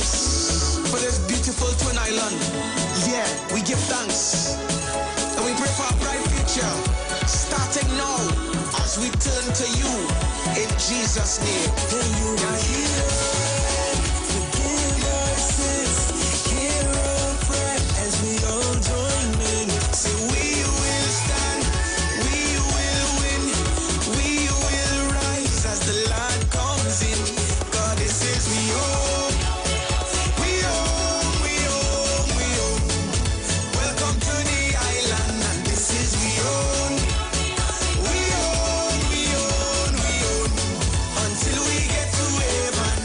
thanks for this beautiful twin island. Yeah, we give thanks. And we pray for a bright future, starting now, as we turn to you, in Jesus' name. Hey, you are here, forgive our sins, hear our prayer as we all join in. Say we will stand, we will win, we will rise as the Lord comes in. God, this is we own, we own, we own, we own. Welcome to the island, and this is we own, we own, we own, we own, until we get to heaven.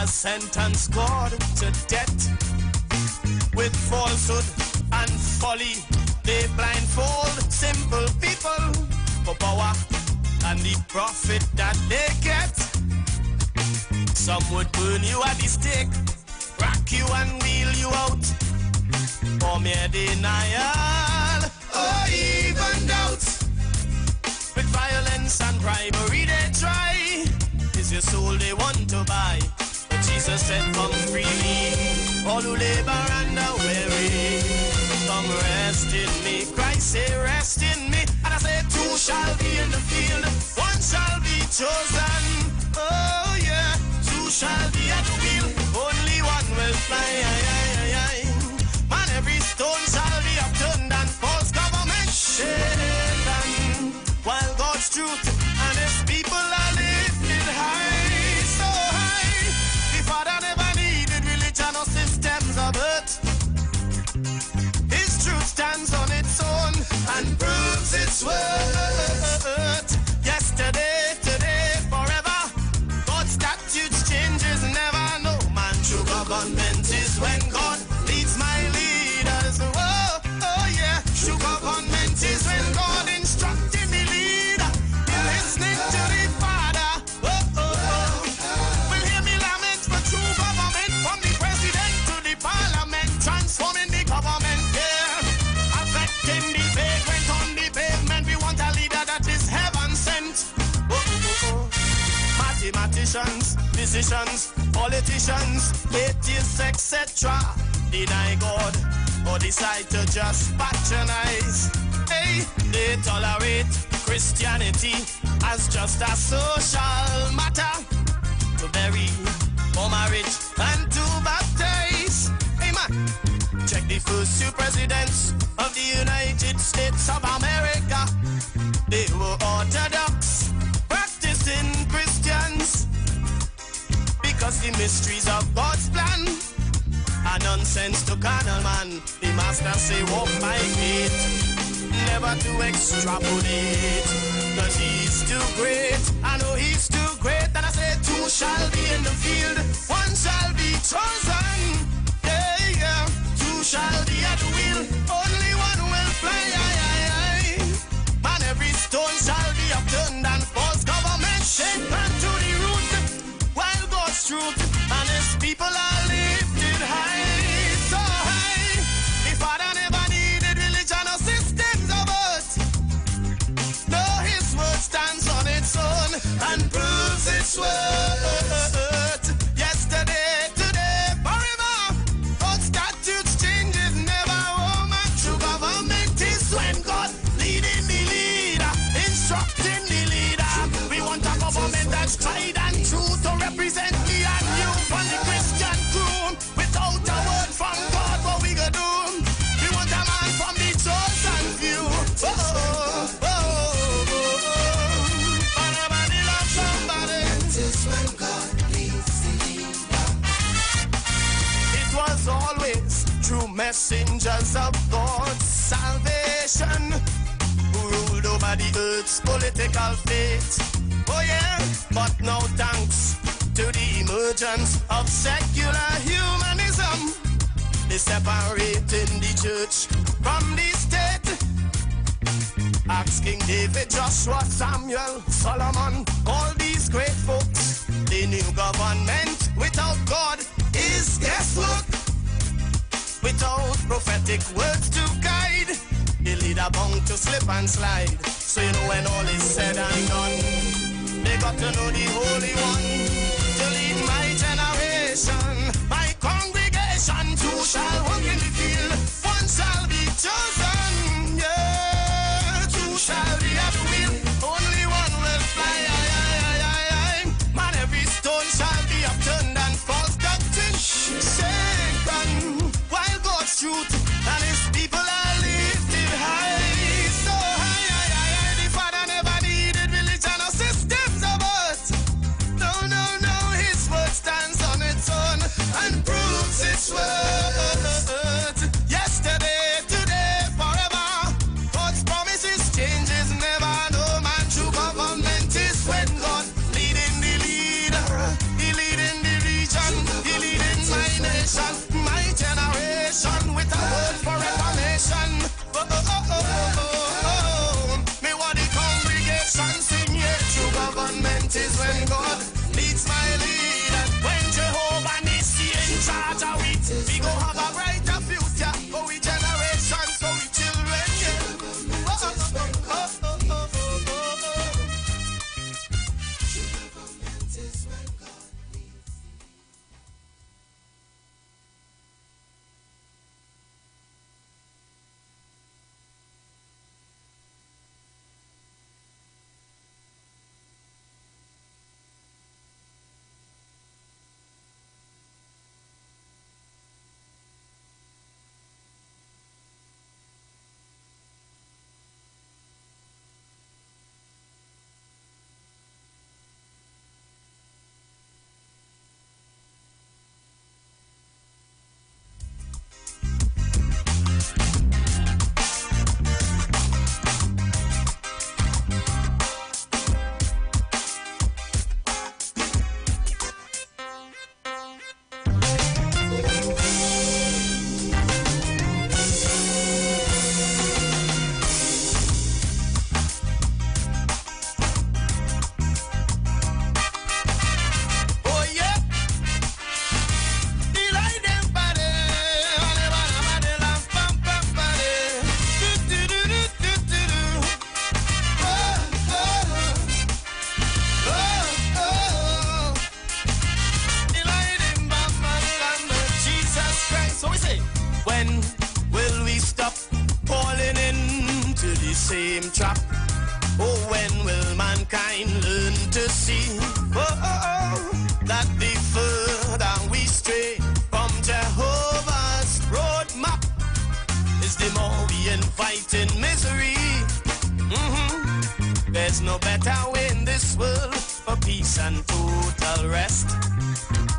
Sentence God to death with falsehood and folly. They blindfold simple people for power and the profit that they get. Some would burn you at the stake, rock you and wheel you out for mere denial or even doubt. With violence and bribery they try. Is your soul they want to buy? Jesus said, come freely, all who labor and are weary. Come rest in me. Christ say, rest in me. And I say, two shall be in the field, one shall be chosen. Oh yeah, two shall be at the wheel, only one will fly. Man, every stone shall be upturned and false government shaken, while God's truth and his people are lifted high. musicians, politicians, atheists, etc. Deny God or decide to just patronize. Hey, they tolerate Christianity as just a social matter. To bury, for marriage, and to baptize. Hey man, check the first two presidents of the United States of America. They were Orthodox, practicing Christians, because the mysteries of God's plan are nonsense to carnal man. The master say walk by faith, never to extrapolate, cause he's too great. I know he's too great, and I say two shall be in the field, one shall be chosen. Yeah, yeah. Two shall be at the wheel, only one will fly. Man, every stone shall be upturned and false government shaken to the root, while God's truth and his people are lifted high, so high. The Father never needed religion or systems of earth. No, his word stands on its own and proves its worth. Yesterday, today, forever. God's statutes changes never. Woman, true government is when God leading the leader, instructing the leader. We want a government that's tried and true to represent me and you from the Christian crew. Without a word from God, what we gonna do? We want a man from the chosen few. Somebody love somebody. That is when God leads the leader. It was always true messengers of God's salvation who ruled over the earth's political fate. Oh yeah, but now thanks to the emergence of secular humanism, they separating the church from the state. Ask King David, Joshua, Samuel, Solomon, all these great folks. They knew government without God is guesswork. Without prophetic words to guide, the leader bound to slip and slide. So you know when all is said and done, they got to know the Holy One to lead my generation, my congregation. Two shall walk in the field, one shall be chosen. Yeah, two shall be at the wheel, only one will fly. Man, every stone shall be upturned and false doctrine shaken, while God's truth and his people are lifted high, so high. The Father never needed religion or systems of earth. No, his word stands on its own Oh, when will mankind learn to see that the further we stray from Jehovah's roadmap is the more we invite in misery. There's no better way in this world for peace and total rest.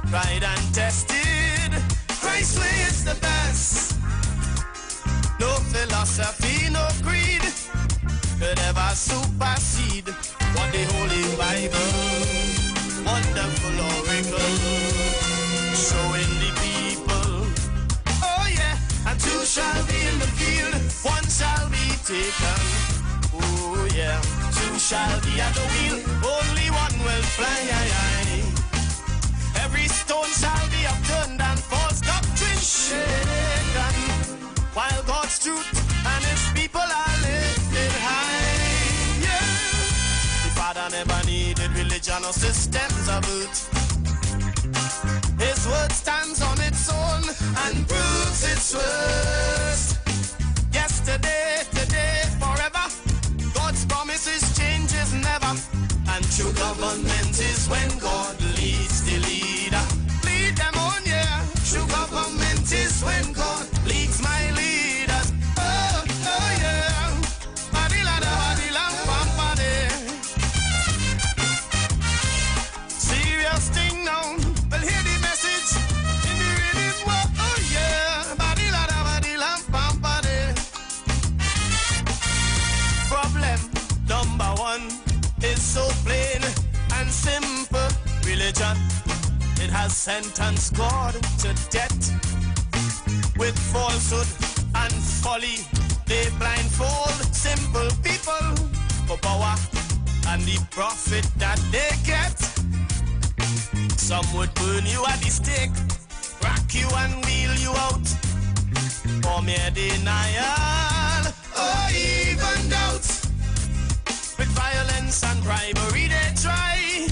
Tried and tested, Christ's way is the best. No philosophy, no creed could ever supersede what the Holy Bible, wonderful oracle, showing the people. Oh yeah, and two shall be in the field, one shall be taken. Oh yeah, two shall be at the wheel, only one will fly. Every stone shall be upturned and false doctrine shaken, while God's truth and his people are lifted high. Yeah. The Father never needed religion or systems of earth. His word stands on its own and proves its worth. Yesterday, today, forever. God's promises changes never. And true government is when God leads the leader. Lead them on, yeah. True government is when God leads my leaders. Oh, oh yeah. Serious thing now. Well, hear the message in the rhythm. Oh yeah. Problem number one is so plain and simple. Religion, it has sentenced God to death. With falsehood and folly, they blindfold simple people for power and the profit that they get. Some would burn you at the stake, rack you and wheel you out for mere denial or even doubt. With violence and bribery they try.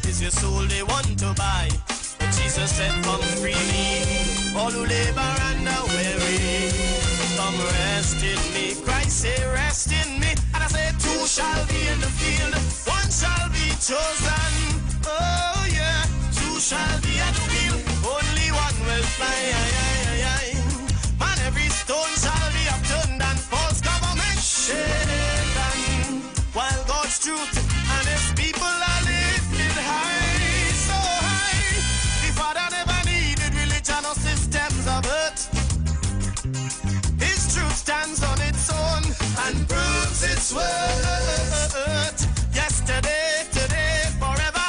Is your soul they want to buy? But Jesus said, come freely, all who labor and are weary, come rest in me. Christ say, rest in me. And I say, two shall be in the field, one shall be chosen. Oh yeah, two shall be at the wheel, only one will fly. Man, every stone shall be upturned and false government shaken, while God's truth and his people are lifted high, so high. The Father never needed religion or systems of earth. His truth stands on its own and proves its worth. Yesterday, today, forever.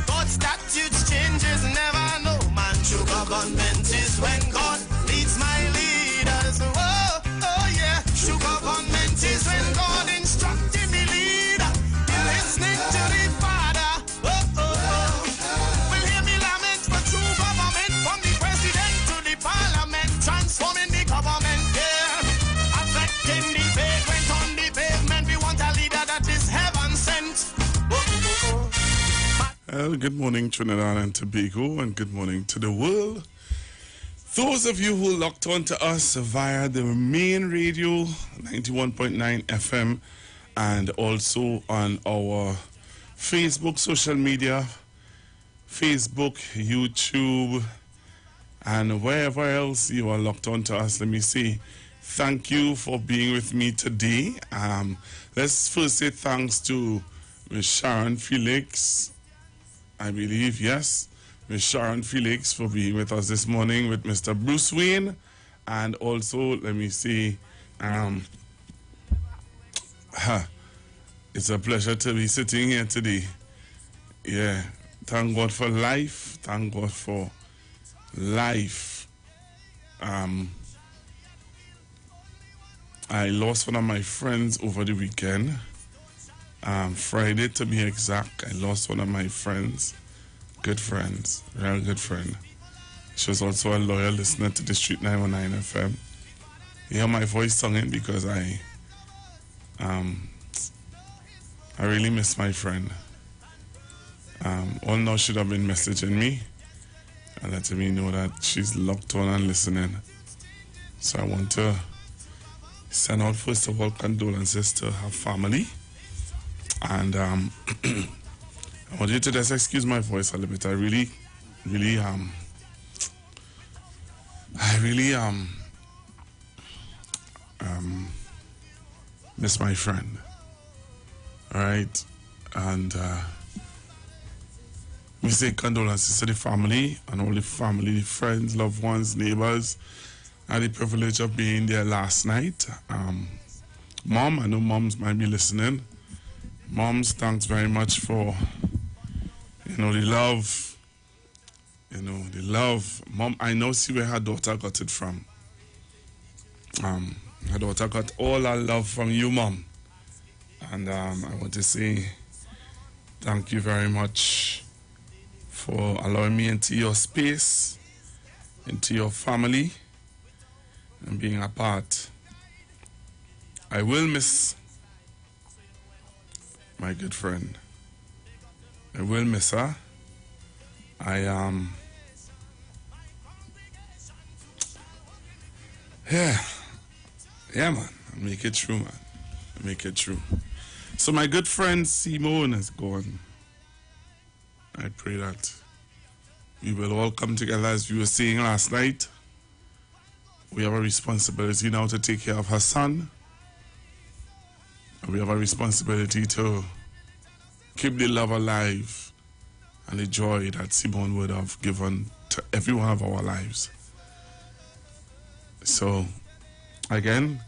God's statutes changes never. No man, true government is when God leads my leaders. Oh, oh yeah, true government is when God instructed the leader. You're listening to the Father. Oh, oh, oh. Will hear me lament for true government, from the president to the parliament, transforming the government, yeah. Affecting the vagrant on the pavement. We want a leader that is heaven sent. Oh, oh, oh. Well, good morning, Trinidad and Tobago, and good morning to the world. Those of you who locked on to us via the main radio, 91.9 FM, and also on our Facebook, social media, Facebook, YouTube, and wherever else you are locked on to us, let me say thank you for being with me today. Let's first say thanks to Ms. Sharon Felix, I believe, yes, Ms. Sharon Felix for being with us this morning with Mr. Bruce Wayne. And also, let me say, it's a pleasure to be sitting here today. Yeah, thank God for life. Thank God for life. I lost one of my friends over the weekend. Friday to be exact, I lost one of my friends. Good friends, real good friend. She was also a loyal listener to the Street 919 FM. You hear my voice singing because I really miss my friend. All now should have been messaging me and letting me know that she's locked on and listening. So I want to send out, first of all, condolences to her family And I want you to just excuse my voice a little bit. I really miss my friend. All right, and we say condolences to the family and all the family, friends, loved ones, neighbors. I had the privilege of being there last night. Mom, I know moms might be listening. Moms, thanks very much for, the love. The love. Mom, I know, see where her daughter got it from. Her daughter got all her love from you, Mom. And I want to say thank you very much for allowing me into your space, into your family, and being a part. I will miss my good friend. I will miss her. Yeah, man. I'll make it true, man. I'll make it true. So my good friend Simone is gone. I pray that we will all come together, as we were saying last night. We have a responsibility now to take care of her son. And we have a responsibility to keep the love alive and the joy that Simone would have given to every one of our lives. So, again,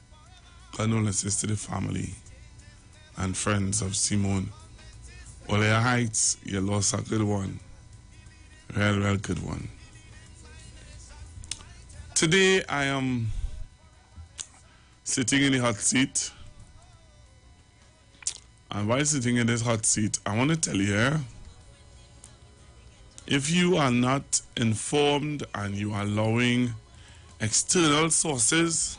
condolences to the family and friends of Simone. Olea Heights, you lost a good one. Real good one. Today I am sitting in the hot seat. And while sitting in this hot seat, I want to tell you, if you are not informed and you are allowing external sources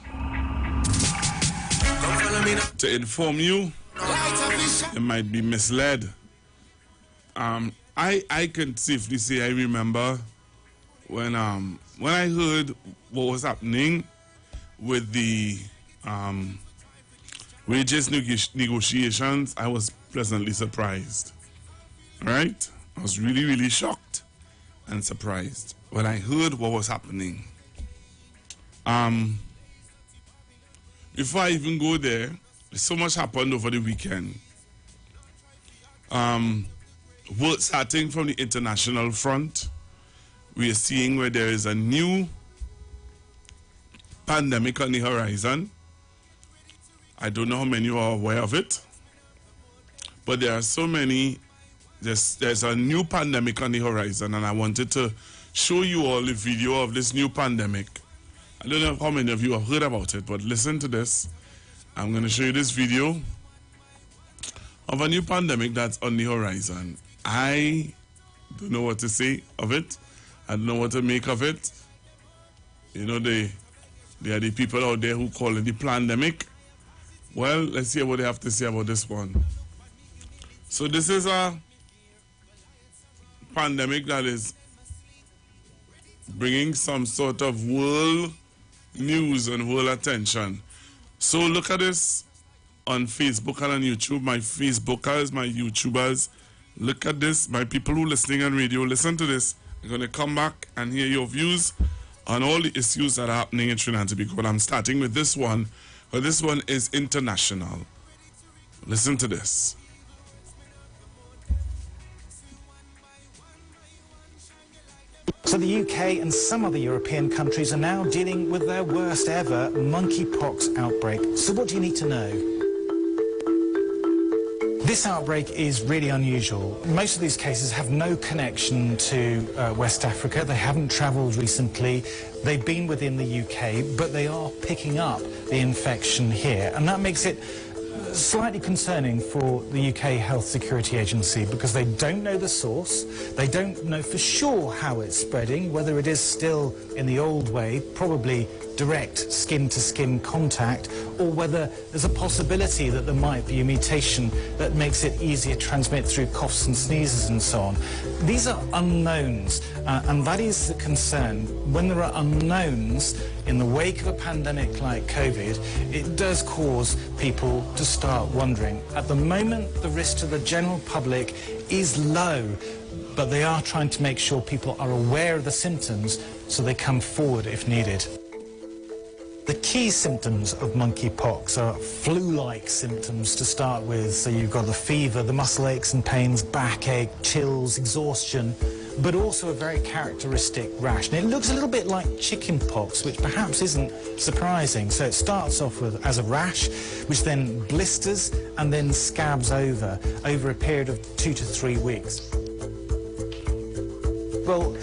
to inform you, you might be misled. I can safely say I remember when I heard what was happening with the wages negotiations, I was pleasantly surprised. All right? I was really shocked and surprised when I heard what was happening. Before I even go there, so much happened over the weekend. Starting from the international front, we are seeing where there is a new pandemic on the horizon. I don't know how many are aware of it, but there are so many. There's a new pandemic on the horizon, and I wanted to show you all the video of this new pandemic. I don't know how many of you have heard about it, but listen to this. I'm going to show you this video of a new pandemic that's on the horizon. I don't know what to say of it. I don't know what to make of it. There are the people out there who call it the pandemic. Well, let's hear what they have to say about this one. So this is a pandemic that is bringing some sort of world news and world attention. So look at this on Facebook and on YouTube. My Facebookers, my YouTubers, look at this. My people who are listening on radio, listen to this. I'm going to come back and hear your views on all the issues that are happening in Trinidad and Tobago. But I'm starting with this one. But this one is international. Listen to this. So the UK and some other European countries are now dealing with their worst ever monkeypox outbreak. So what do you need to know? This outbreak is really unusual. Most of these cases have no connection to West Africa. They haven't travelled recently. They've been within the UK, but they are picking up the infection here. And that makes it slightly concerning for the UK Health Security Agency because they don't know the source. They don't know for sure how it's spreading, whether it is still in the old way, probably direct skin-to-skin contact, or whether there's a possibility that there might be a mutation that makes it easier to transmit through coughs and sneezes and so on. These are unknowns, and that is the concern. When there are unknowns in the wake of a pandemic like COVID, it does cause people to start wondering. At the moment, the risk to the general public is low, but they are trying to make sure people are aware of the symptoms so they come forward if needed. The key symptoms of monkeypox are flu-like symptoms to start with. So you've got the fever, the muscle aches and pains, backache, chills, exhaustion, but also a very characteristic rash. And it looks a little bit like chickenpox, which perhaps isn't surprising. So it starts off with as a rash, which then blisters and then scabs over a period of 2 to 3 weeks. Well,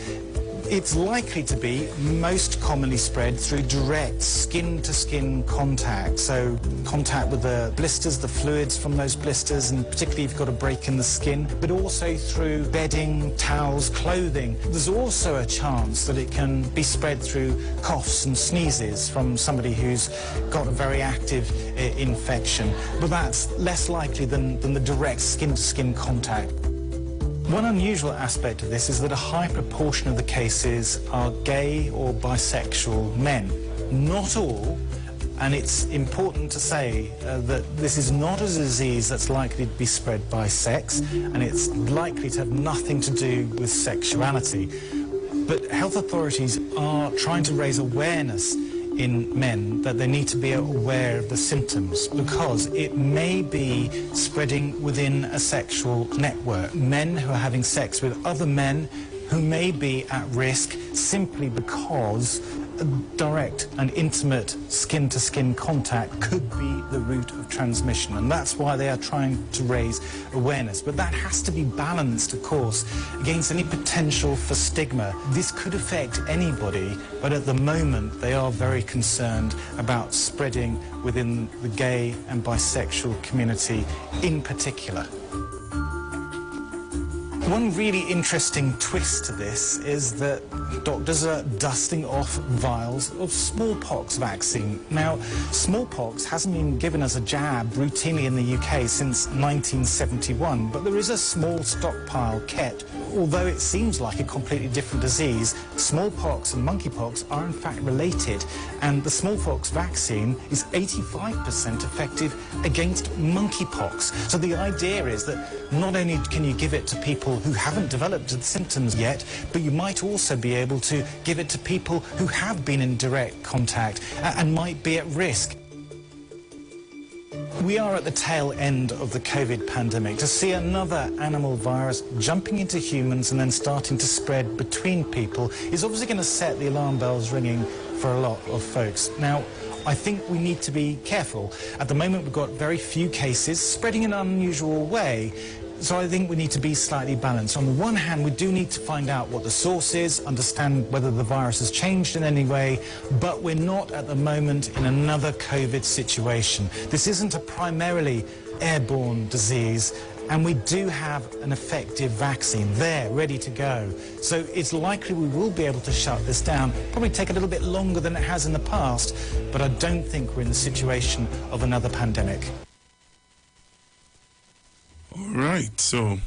it's likely to be most commonly spread through direct skin-to-skin contact, so contact with the blisters, the fluids from those blisters, and particularly if you've got a break in the skin, but also through bedding, towels, clothing. There's also a chance that it can be spread through coughs and sneezes from somebody who's got a very active infection, but that's less likely than the direct skin-to-skin contact. One unusual aspect of this is that a high proportion of the cases are gay or bisexual men. Not all, and it's important to say that this is not a disease that's likely to be spread by sex, and it's likely to have nothing to do with sexuality. But health authorities are trying to raise awareness in men that they need to be aware of the symptoms, because it may be spreading within a sexual network. Men who are having sex with other men who may be at risk simply because direct and intimate skin-to-skin contact could be the route of transmission, and that's why they are trying to raise awareness. But that has to be balanced, of course, against any potential for stigma. This could affect anybody, but at the moment they are very concerned about spreading within the gay and bisexual community in particular. One really interesting twist to this is that doctors are dusting off vials of smallpox vaccine. Now, smallpox hasn't been given as a jab routinely in the UK since 1971, but there is a small stockpile kept. Although it seems like a completely different disease, smallpox and monkeypox are in fact related, and the smallpox vaccine is 85% effective against monkeypox. So the idea is that not only can you give it to people who haven't developed the symptoms yet, but you might also be able to give it to people who have been in direct contact and might be at risk. We are at the tail end of the COVID pandemic. To see another animal virus jumping into humans and then starting to spread between people is obviously going to set the alarm bells ringing for a lot of folks. Now, I think we need to be careful. At the moment, we've got very few cases spreading in an unusual way. So I think we need to be slightly balanced. On the one hand, we do need to find out what the source is, understand whether the virus has changed in any way, but we're not at the moment in another COVID situation. This isn't a primarily airborne disease, and we do have an effective vaccine there, ready to go. So it's likely we will be able to shut this down. Probably take a little bit longer than it has in the past, but I don't think we're in the situation of another pandemic. All right, so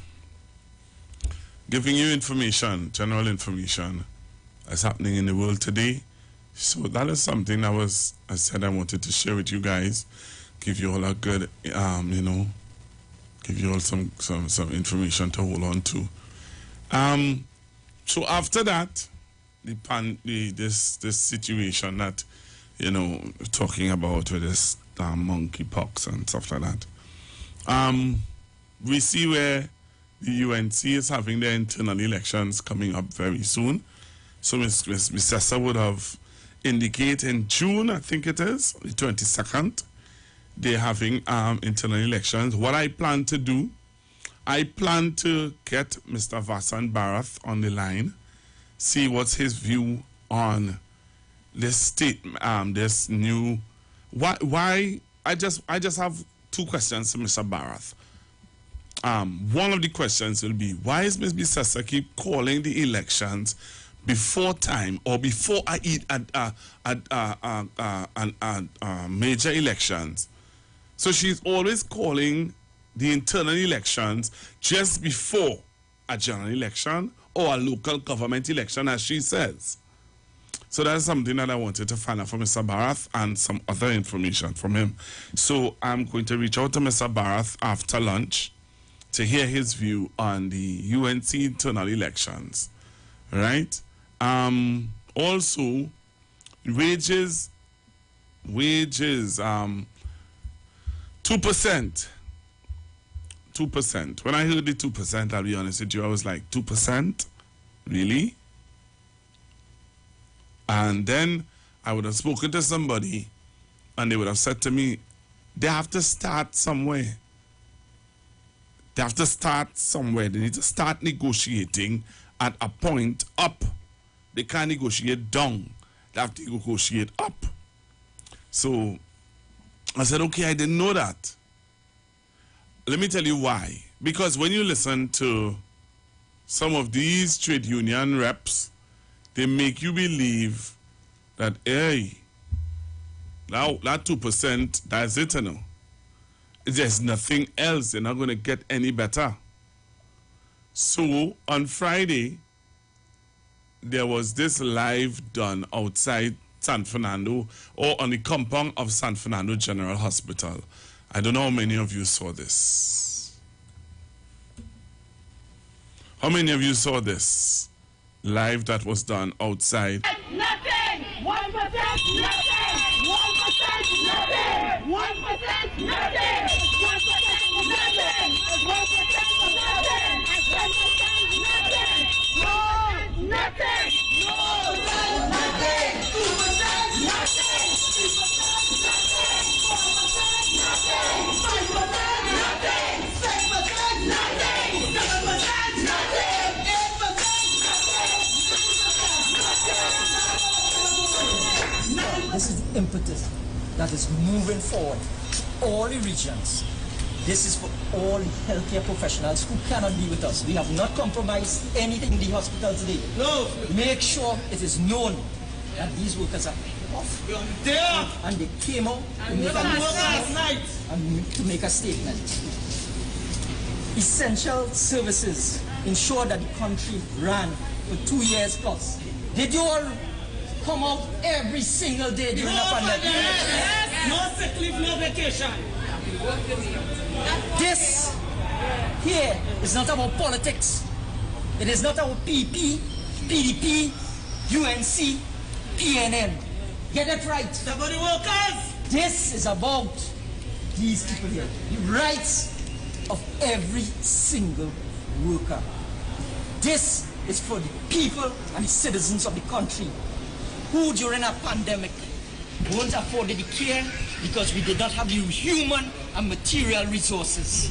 giving you information, general information that's happening in the world today. So that is something that I said I wanted to share with you guys, give you all a good, you know, give you all some information to hold on to. So after that, this situation that, you know, talking about with this monkeypox and stuff like that. We see where the UNC is having their internal elections coming up very soon. So Ms. Sessa would have indicated in June, I think it is, the 22nd, they're having internal elections. What I plan to do, I plan to get Mr. Vasan Barath on the line, see what's his view on this state, this new, why, I just have two questions to Mr. Barath. One of the questions will be, why is Ms. Bissessa keep calling the elections before time or before I eat at major elections. So she's always calling the internal elections just before a general election or a local government election, as she says. So that's something that I wanted to find out from Mr. Barath and some other information from him. So I'm going to reach out to Mr. Barath after lunch to hear his view on the UNC internal elections, right? Also, wages, 2%. 2%. When I heard the 2%, I'll be honest with you, I was like, 2%? Really? And then I would have spoken to somebody and they would have said to me, they have to start somewhere. They have to start somewhere. They need to start negotiating at a point up. They can't negotiate down. They have to negotiate up. So I said, okay, I didn't know that. Let me tell you why. Because when you listen to some of these trade union reps, they make you believe that, hey, now that 2%, that's it, you know. There's nothing else. They're not going to get any better. So on Friday, there was this live done outside San Fernando or on the compound of San Fernando General Hospital. I don't know how many of you saw this. How many of you saw this live that was done outside? Nothing! 1%, nothing! 1%, nothing! 1%, nothing! 1%, nothing! 1%, nothing! 1%, nothing! No! Nothing! No! Nothing! 2% nothing! 3% nothing! 4% nothing! 5% nothing! 6% nothing! 7% nothing! 8% nothing! This is the impetus that is moving forward all the regions. This is for all the healthcare professionals who cannot be with us. We have not compromised anything in the hospital today. No. Make sure it is known that these workers are off. There. And they came out to make to make a statement. Essential services ensure that the country ran for 2 years plus. Did you all come out every single day during the pandemic? Yes. No sick leave, no vacation. This here is not about politics. It is not about PP, PDP, UNC, PNN. Get it right. It's about the workers. This is about these people here. The rights of every single worker. This is for the people and the citizens of the country who during a pandemic won't afford the care because we did not have the human and material resources.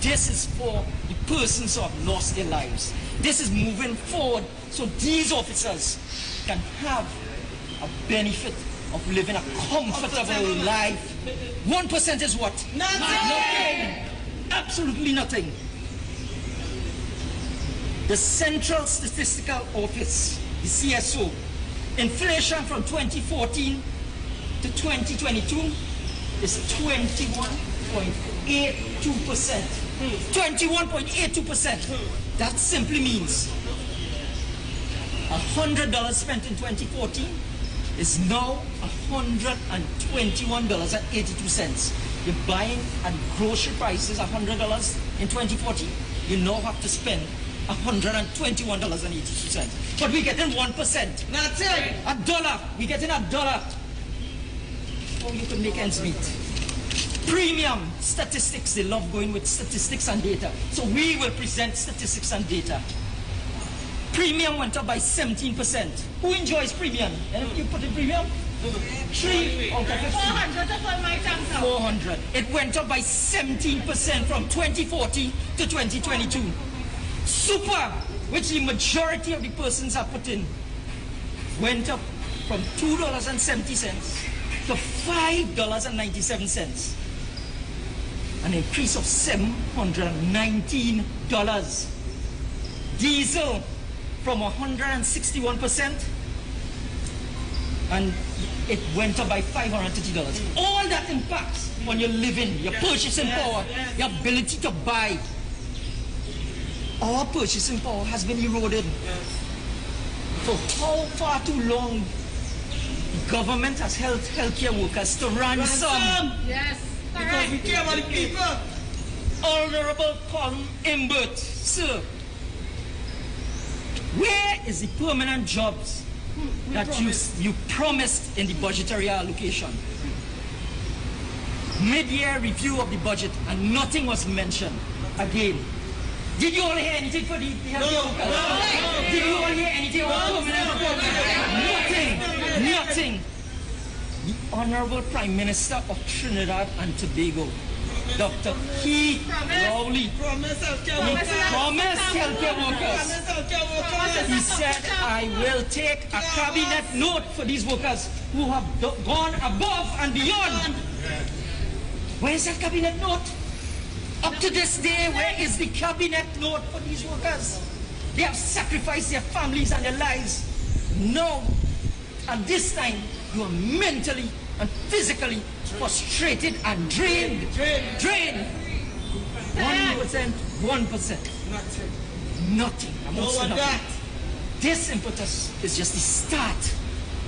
This is for the persons who have lost their lives. This is moving forward so these officers can have a benefit of living a comfortable life. 1% is what? Nothing! Nothing! Absolutely nothing. The Central Statistical Office, the CSO, inflation from 2014 to 2022 is 21.82%. 21.82%. That simply means $100 spent in 2014 is now $121.82. You're buying at grocery prices $100 in 2014. You now have to spend $121.82. But we're getting 1%. That's it. $1. We're getting $1. Oh, you can make ends meet. Premium statistics. They love going with statistics and data. So we will present statistics and data. Premium went up by 17%. Who enjoys premium? You put in premium? 3 out of 15. 400, that's what my tanks are. 400. It went up by 17% from 2014 to 2022. Super, which the majority of the persons are put in, went up from $2.70 to $5.97. An increase of $719. Diesel from 161%, and it went up by $530. All that impacts on your living, your purchasing power, your ability to buy. Our purchasing power has been eroded. For how far too long the government has held healthcare workers to ransom. Yes. Because we care about the people. Honorable Colin Imbert, sir, where is the permanent jobs that you promised in the budgetary allocation? Mid-year review of the budget and nothing was mentioned again. Did you all hear anything for the healthcare workers? No. Did you all hear anything about permanent jobs? Nothing. The Honorable Prime Minister of Trinidad and Tobago, Dr. Keith Rowley, promised healthcare workers. He said, I will take a cabinet note for these workers who have gone above and beyond. Where is that cabinet note? Up to this day, where is the cabinet note for these workers? They have sacrificed their families and their lives. No, at this time, you are mentally and physically frustrated and drained. 1%. Nothing. Nothing. This impetus is just the start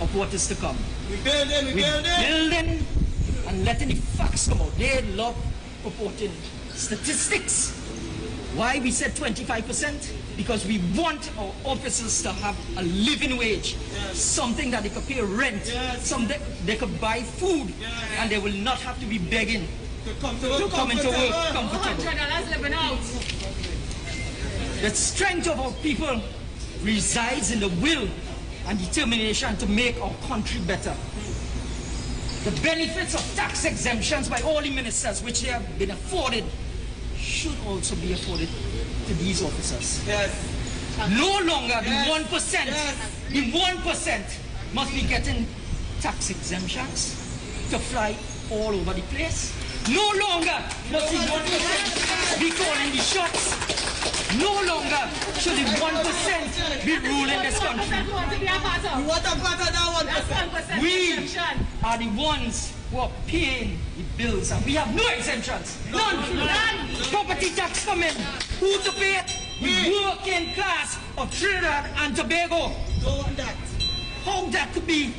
of what is to come. We're building and letting the facts come out. They love purporting statistics. Why we said 25%? Because we want our officers to have a living wage, something that they could pay rent, something they could buy food, and they will not have to be begging to come into work comfortable. The strength of our people resides in the will and determination to make our country better. The benefits of tax exemptions by all the ministers, which they have been afforded, should also be afforded to these officers. No longer the 1%, the 1% must be getting tax exemptions to fly all over the place. No longer must the 1% be calling the shots. No longer should the 1% be ruling this country. We are the ones who are paying the bills, and we have no exemptions. None. Property tax coming. Who to pay it? The working class of Trinidad and Tobago. Don't want that. How that could be?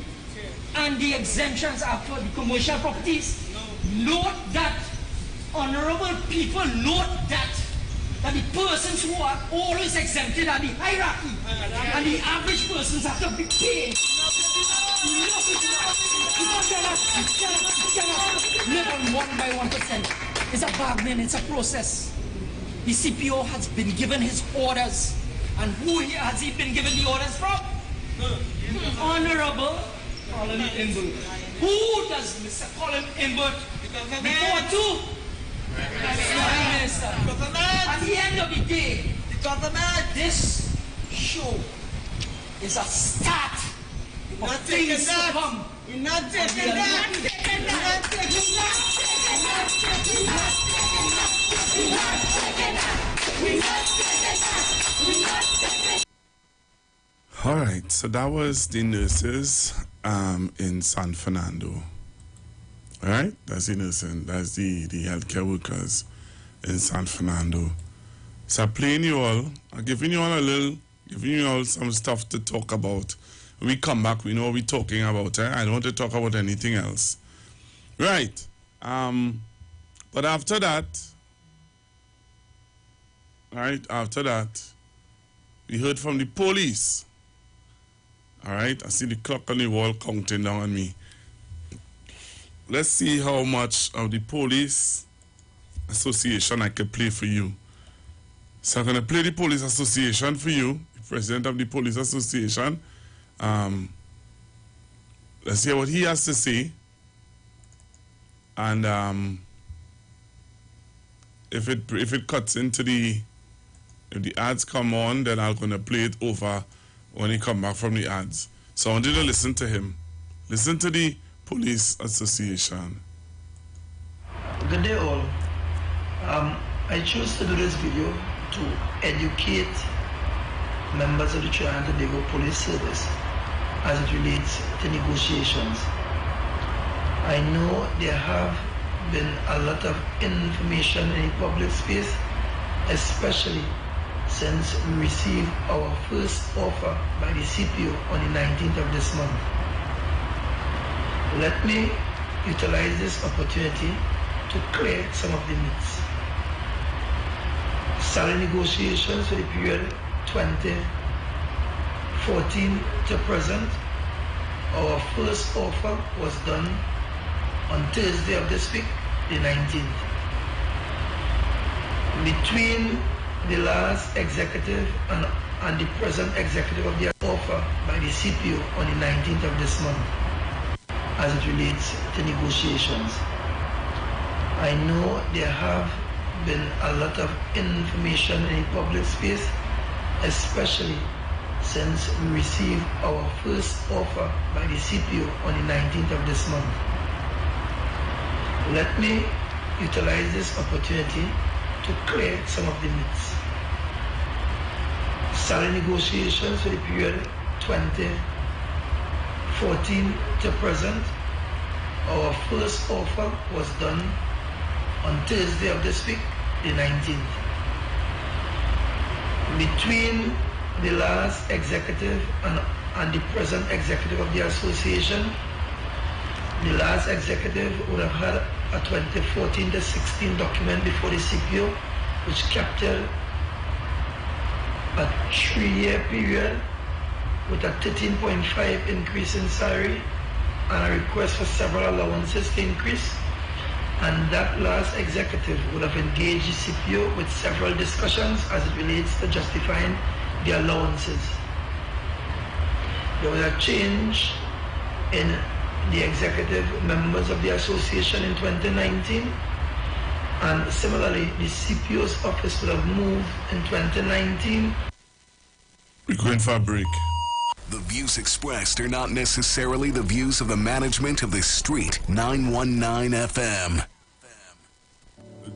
And the exemptions are for the commercial properties. Note that, honorable people, note that the persons who are always exempted are the hierarchy, and the average persons have to be paid. Live on 1 by 1%. It's a bargain, it's a process. The CPO has been given his orders, and who has he been given the orders from? Honorable Colin Imbert. Who does Mr. Colin Imbert report to? Prime Minister. At the end of the day, this show is a start of things to come. We're not taking that. All right, so that was the nurses in San Fernando. All right, that's the nurses, that's the healthcare workers in San Fernando. So I'm playing you all, I'm giving you all some stuff to talk about. When we come back, we know what we're talking about. I don't want to talk about anything else. Right. But after that, we heard from the police. All right, I see the clock on the wall counting down on me. Let's see how much of the police association I can play for you. So I'm going to play the police association for you, the president of the police association. Let's hear what he has to say. And if it cuts into if the ads come on, then I'm going to play it over when he come back from the ads. So I want you to listen to him. Listen to the police association. Good day all. I chose to do this video to educate members of the Trinidad and Tobago Police Service as it relates to negotiations. I know there have been a lot of information in the public space, especially since we received our first offer by the CPO on the 19th of this month. Let me utilize this opportunity to clear some of the myths. Salary negotiations for the period 2014 to present, our first offer was done on Thursday of this week, the 19th. Between the last executive and the present executive of the offer by the CPO on the 19th of this month, as it relates to negotiations. I know there have been a lot of information in the public space, especially since we received our first offer by the CPO on the 19th of this month. Let me utilize this opportunity to clear some of the myths. Salary negotiations for the period 2014 to present, our first offer was done on Thursday of this week, the 19th. Between the last executive and the present executive of the association, the last executive would have had a 2014 to 16 document before the CPO, which captured a 3-year period with a 13.5 increase in salary and a request for several allowances to increase. And that last executive would have engaged the CPO with several discussions as it relates to justifying the allowances. There was a change in the executive members of the association in 2019, and similarly the CPO's office would have moved in 2019. We're going for a break. The views expressed are not necessarily the views of the management of The Street 919 FM.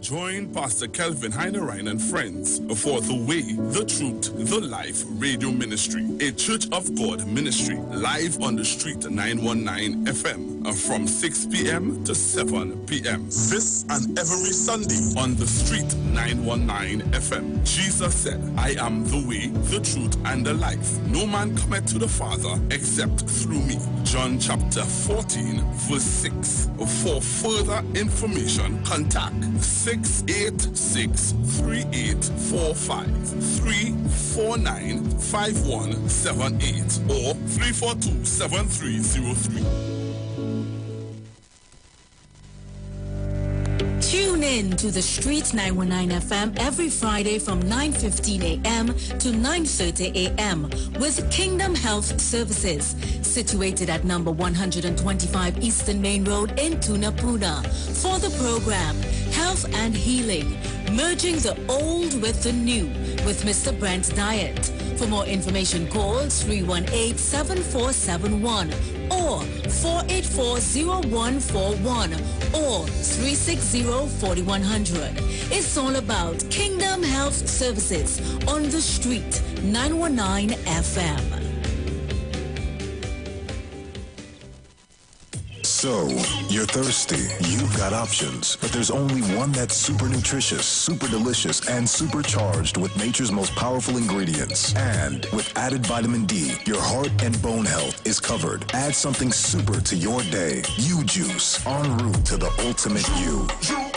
Join Pastor Kelvin Heinerine and friends for The Way, The Truth, The Life Radio Ministry, a Church of God ministry, live on The Street 919 FM from 6 p.m. to 7 p.m. This and every Sunday on The Street 919 FM. Jesus said, I am the way, the truth, and the life. No man cometh to the Father except through me. John chapter 14, verse 6. For further information, contact 686-3845-349-5178 or 342-7303. Tune in to The Street 919 FM every Friday from 9:15 a.m. to 9:30 a.m. with Kingdom Health Services, situated at number 125 Eastern Main Road in Tunapuna. For the program, Health and Healing, merging the old with the new with Mr. Brent's Diet. For more information, call 318-7471 or 484-0141 or 360-4100. It's all about Kingdom Health Services on The Street 919 FM. So, you're thirsty, you've got options, but there's only one that's super nutritious, super delicious, and supercharged with nature's most powerful ingredients. And with added vitamin D, your heart and bone health is covered. Add something super to your day. You Juice, en route to the ultimate you. You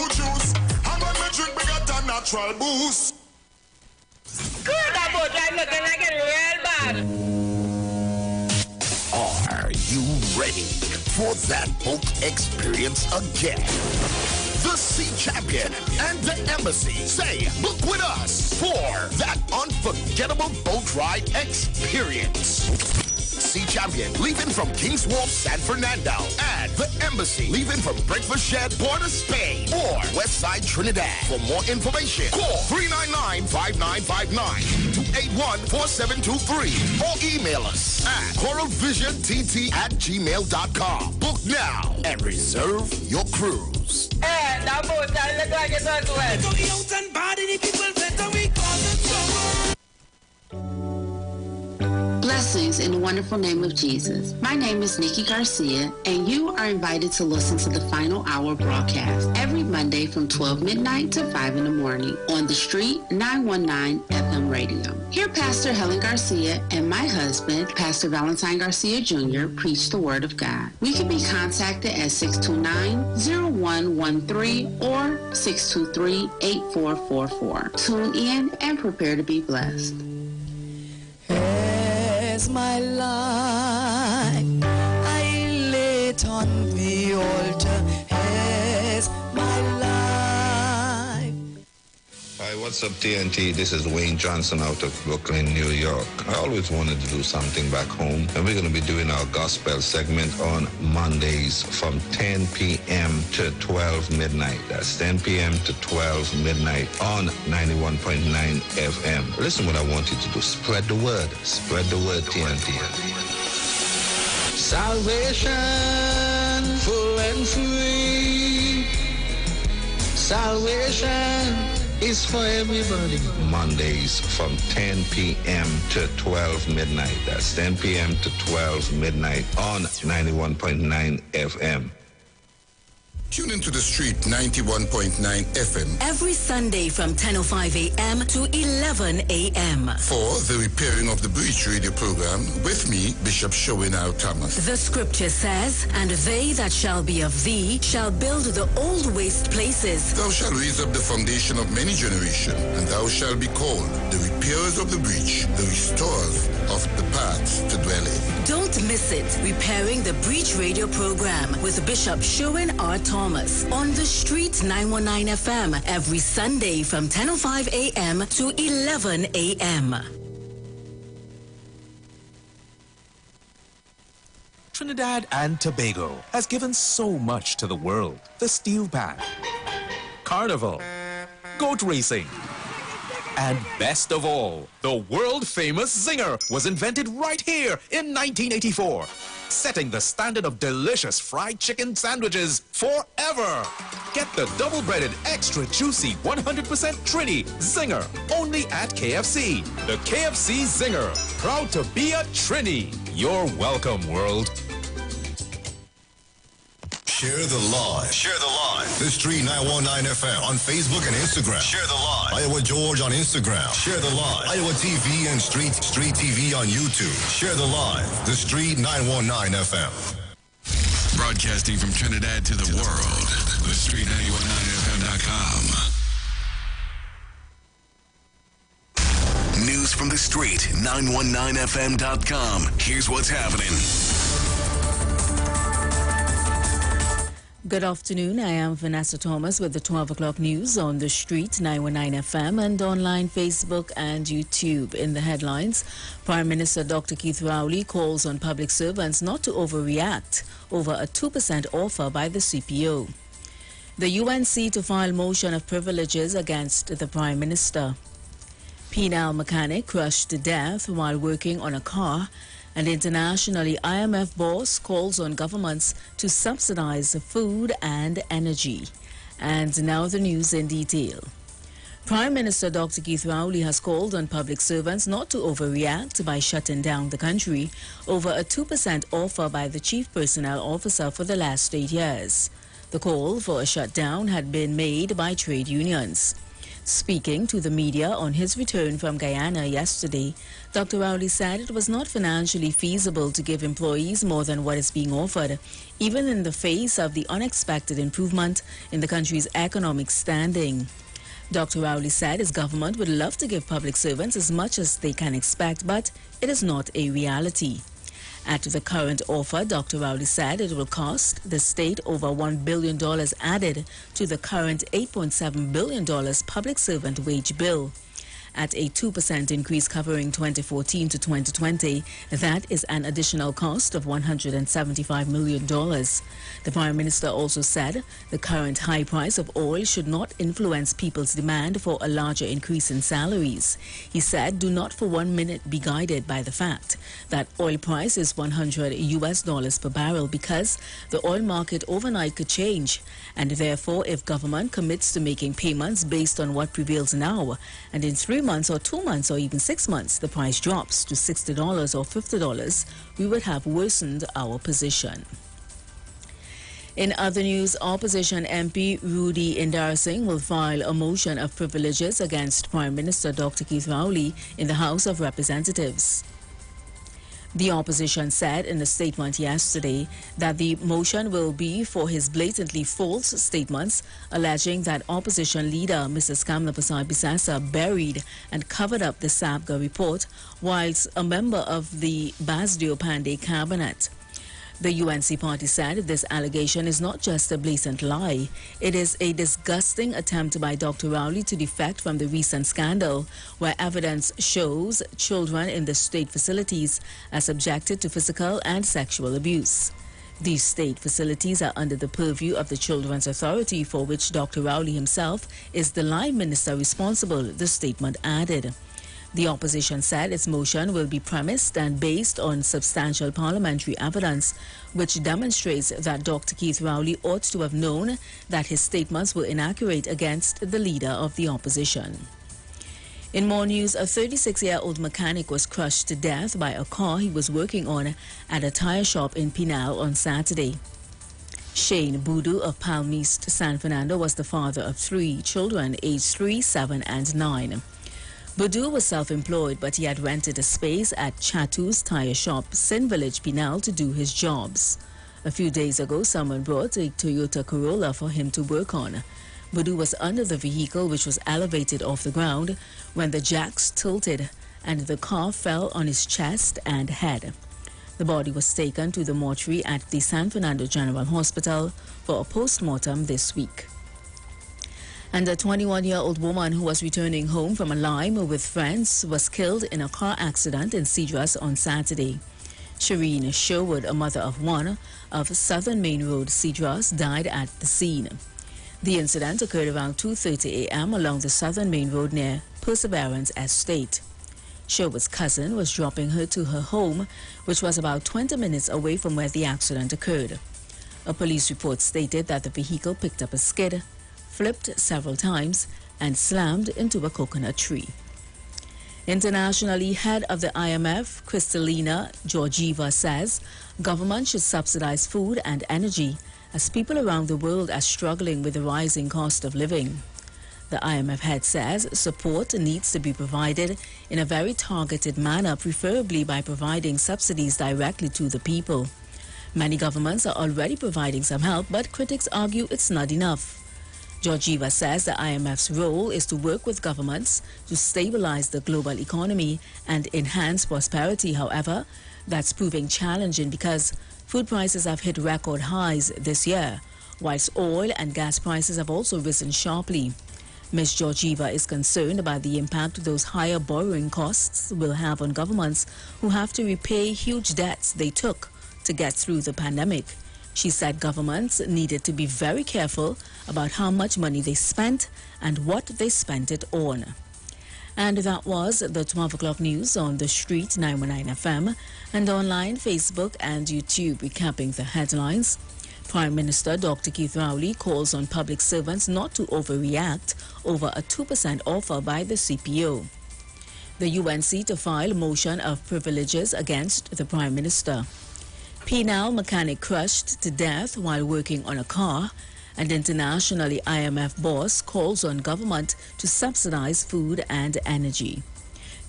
juice. I'm gonna drink bigger than natural boost. Good about I'm looking like it real bad. Are you ready for that boat experience again? The Sea Champion and the Embassy say, book with us for that unforgettable boat ride experience. Sea Champion leaving from King's Wharf, San Fernando, and the Embassy leaving from Breakfast Shed, Port of Spain, or Westside Trinidad. For more information, call 399-5959 to 814723 or email us at coralvisiontt@gmail.com. Book now and reserve your cruise. Blessings in the wonderful name of Jesus. My name is Nikki Garcia, and you are invited to listen to the Final Hour broadcast every Monday from 12 midnight to 5 in the morning on The Street 919 FM radio. Here, Pastor Helen Garcia and my husband, Pastor Valentine Garcia Jr., preach the Word of God. We can be contacted at 629-0113 or 623-8444. Tune in and prepare to be blessed. As my life I lay it on the altar, as my life. Hi, what's up, TNT? This is Wayne Johnson out of Brooklyn, New York. I always wanted to do something back home, and we're going to be doing our gospel segment on Mondays from 10 p.m. to 12 midnight. That's 10 p.m. to 12 midnight on 91.9 FM. Listen, what I want you to do, spread the word. Spread the word, TNT. Salvation, full and free. Salvation is for everybody. Mondays from 10 p.m. to 12 midnight. That's 10 p.m. to 12 midnight on 91.9 FM. Tune into The Street 91.9 FM. Every Sunday from 10:05 a.m. to 11 a.m. For the Repairing of the Breach radio program with me, Bishop Showinau Thomas. The scripture says, and they that shall be of thee shall build the old waste places. Thou shalt raise up the foundation of many generations, and thou shalt be called the repairers of the breach, the restorers of the paths to dwell in. Don't miss it. Repairing the Breach radio program with Bishop Sherwin R. Thomas on The Street 919 FM every Sunday from 10:05 a.m. to 11 a.m. Trinidad and Tobago has given so much to the world. The steel pan, carnival, goat racing, and best of all, the world-famous Zinger was invented right here in 1984, setting the standard of delicious fried chicken sandwiches forever. Get the double-breaded, extra juicy, 100% Trini Zinger, only at KFC. The KFC Zinger, proud to be a Trini. You're welcome, world. Share the live. Share the live. The Street 919 FM on Facebook and Instagram. Share the live. Iowa George on Instagram. Share the live. Iowa TV and Street TV on YouTube. Share the live. The Street 919 FM. Broadcasting from Trinidad to the world. The Street 919FM.com. News from the Street 919FM.com. Here's what's happening. Good afternoon. I am Vanessa Thomas with the 12 o'clock news on The Street 919 FM and online Facebook and YouTube. In the headlines, Prime Minister Dr. Keith Rowley calls on public servants not to overreact over a 2% offer by the CPO. The UNC to file motion of privileges against the Prime Minister. Penal mechanic crushed to death while working on a car. And internationally, IMF boss calls on governments to subsidize food and energy. And now the news in detail. Prime Minister Dr. Keith Rowley has called on public servants not to overreact by shutting down the country over a 2% offer by the chief personnel officer for the last 8 years. The call for a shutdown had been made by trade unions. Speaking to the media on his return from Guyana yesterday, Dr. Rowley said it was not financially feasible to give employees more than what is being offered, even in the face of the unexpected improvement in the country's economic standing. Dr. Rowley said his government would love to give public servants as much as they can expect, but it is not a reality. At the current offer, Dr. Rowley said it will cost the state over $1 billion added to the current $8.7 billion public servant wage bill. at a 2% increase covering 2014 to 2020. That is an additional cost of $175 million. The Prime Minister also said the current high price of oil should not influence people's demand for a larger increase in salaries. He said, do not for 1 minute be guided by the fact that oil price is $100 per barrel, because the oil market overnight could change, and therefore if government commits to making payments based on what prevails now, and in 3 months or 2 months or even 6 months the price drops to $60 or $50, we would have worsened our position. In other news, opposition MP Rudy Indar Singh will file a motion of privileges against Prime Minister Dr. Keith Rowley in the House of Representatives. The opposition said in a statement yesterday that the motion will be for his blatantly false statements alleging that opposition leader Mrs. Kamla Persad-Bissessar buried and covered up the SAPGA report whilst a member of the Basdio Pandey cabinet. The UNC party said this allegation is not just a blatant lie, it is a disgusting attempt by Dr. Rowley to defect from the recent scandal where evidence shows children in the state facilities are subjected to physical and sexual abuse. These state facilities are under the purview of the Children's Authority, for which Dr. Rowley himself is the line minister responsible, the statement added. The opposition said its motion will be premised and based on substantial parliamentary evidence which demonstrates that Dr. Keith Rowley ought to have known that his statements were inaccurate against the leader of the opposition. In more news, a 36-year-old mechanic was crushed to death by a car he was working on at a tire shop in Pinal on Saturday. Shane Boodoo of Palm East, San Fernando was the father of 3 children aged 3, 7 and 9. Boodoo was self-employed, but he had rented a space at Chatu's tire shop, Sin Village, Pinal, to do his jobs. A few days ago, someone brought a Toyota Corolla for him to work on. Boodoo was under the vehicle, which was elevated off the ground, when the jacks tilted and the car fell on his chest and head. The body was taken to the mortuary at the San Fernando General Hospital for a post-mortem this week. And a 21-year-old woman who was returning home from a lime with friends was killed in a car accident in Cedras on Saturday. Shireen Sherwood, a mother of 1 of Southern Main Road, Cedras, died at the scene. The incident occurred around 2:30 a.m. along the Southern Main Road near Perseverance Estate. Sherwood's cousin was dropping her to her home, which was about 20 minutes away from where the accident occurred. A police report stated that the vehicle picked up a skid, flipped several times, and slammed into a coconut tree. Internationally, head of the IMF, Kristalina Georgieva, says government should subsidize food and energy as people around the world are struggling with the rising cost of living. The IMF head says support needs to be provided in a very targeted manner, preferably by providing subsidies directly to the people. Many governments are already providing some help, but critics argue it's not enough. Georgieva says the IMF's role is to work with governments to stabilize the global economy and enhance prosperity. However, that's proving challenging because food prices have hit record highs this year, whilst oil and gas prices have also risen sharply. Ms. Georgieva is concerned about the impact those higher borrowing costs will have on governments who have to repay huge debts they took to get through the pandemic. She said governments needed to be very careful about how much money they spent and what they spent it on. And that was the 12 o'clock news on The Street 919 FM and online, Facebook and YouTube, recapping the headlines. Prime Minister Dr. Keith Rowley calls on public servants not to overreact over a 2% offer by the CPO. The UNC to file motion of privileges against the Prime Minister. Penal mechanic crushed to death while working on a car, and internationally IMF boss calls on government to subsidize food and energy.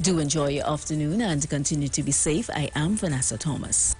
Do enjoy your afternoon and continue to be safe. I am Vanessa Thomas.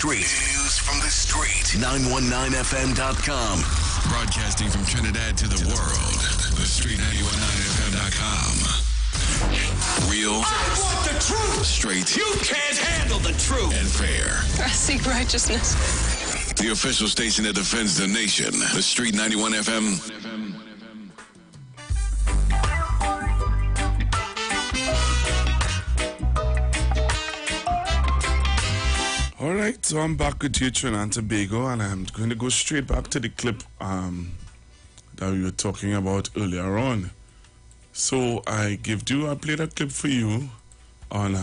street. News from the street. 919fm.com. Broadcasting from Trinidad to the world. The Street 919fm.com. Real. I want the truth. Straight. You can't handle the truth. And fair. I seek righteousness. The official station that defends the nation. The Street 91 FM. All right, so I'm back with you, Trinidad and Tobago, and I'm going to go straight back to the clip that we were talking about earlier on. So I played a clip for you on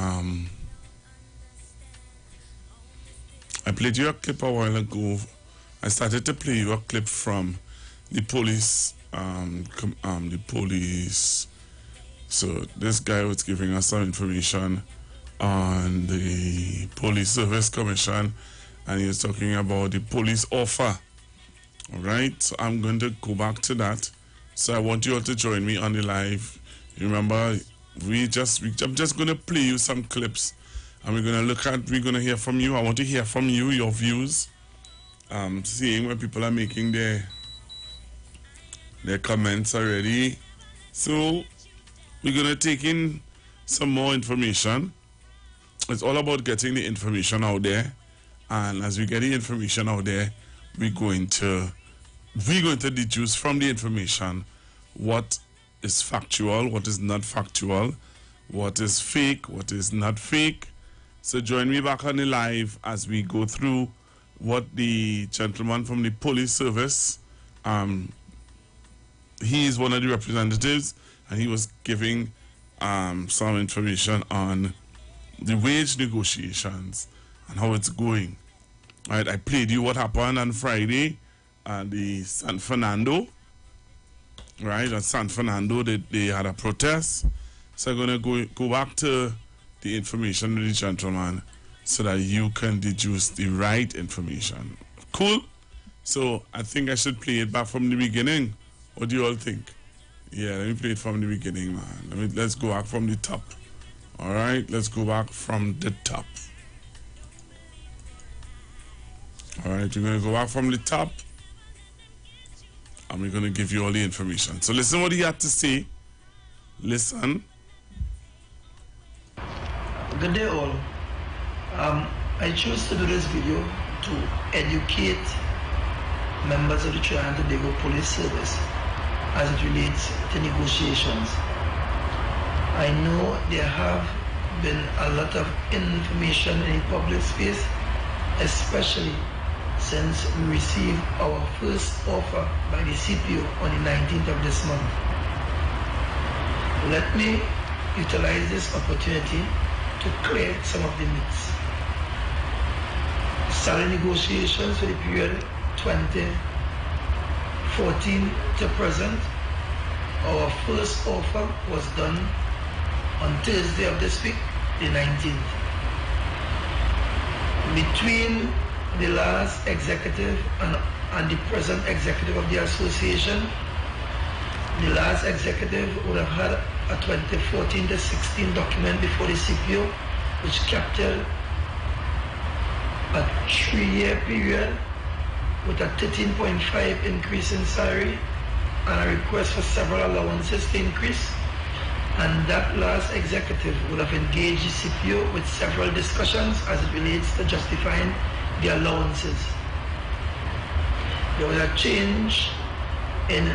I played you a clip a while ago. I started to play you a clip from the police. So this guy was giving us some information on the Police Service Commission, and he was talking about the police offer. All right, so I'm going to go back to that. So I want you all to join me on the live. Remember, I'm just going to play you some clips, and we're going to hear from you. I want to hear from you, your views. Seeing where people are making their comments already. So we're going to take in some more information. It's all about getting the information out there, and as we get the information out there, we're going to deduce from the information what is factual, what is not factual, what is fake, what is not fake. So join me back on the live as we go through what the gentleman from the police service, he is one of the representatives, and he was giving some information on the wage negotiations and how it's going. All right, I played you what happened on Friday at the San Fernando. Right, at San Fernando, they had a protest. So I'm going to go back to the information of the gentleman so that you can deduce the right information. Cool? So I think I should play it back from the beginning. What do you all think? Yeah, let me play it from the beginning, man. Let's go back from the top. All right, let's go back from the top. All right, we're going to go back from the top, and we're going to give you all the information. So listen what he had to say. Listen. Good day all. I chose to do this video to educate members of the Trinidad and Tobago Police Service as it relates to negotiations. I know there have been a lot of information in the public space, especially since we received our first offer by the CPO on the 19th of this month. Let me utilize this opportunity to clear some of the myths. Salary negotiations for the period 2014 to present, our first offer was done on Thursday of this week, the 19th. Between the last executive and the present executive of the association, the last executive would have had a 2014-16 document before the CPO, which captured a 3-year period with a 13.5 increase in salary and a request for several allowances to increase. And that last executive would have engaged the CPO with several discussions as it relates to justifying the allowances. There was a change in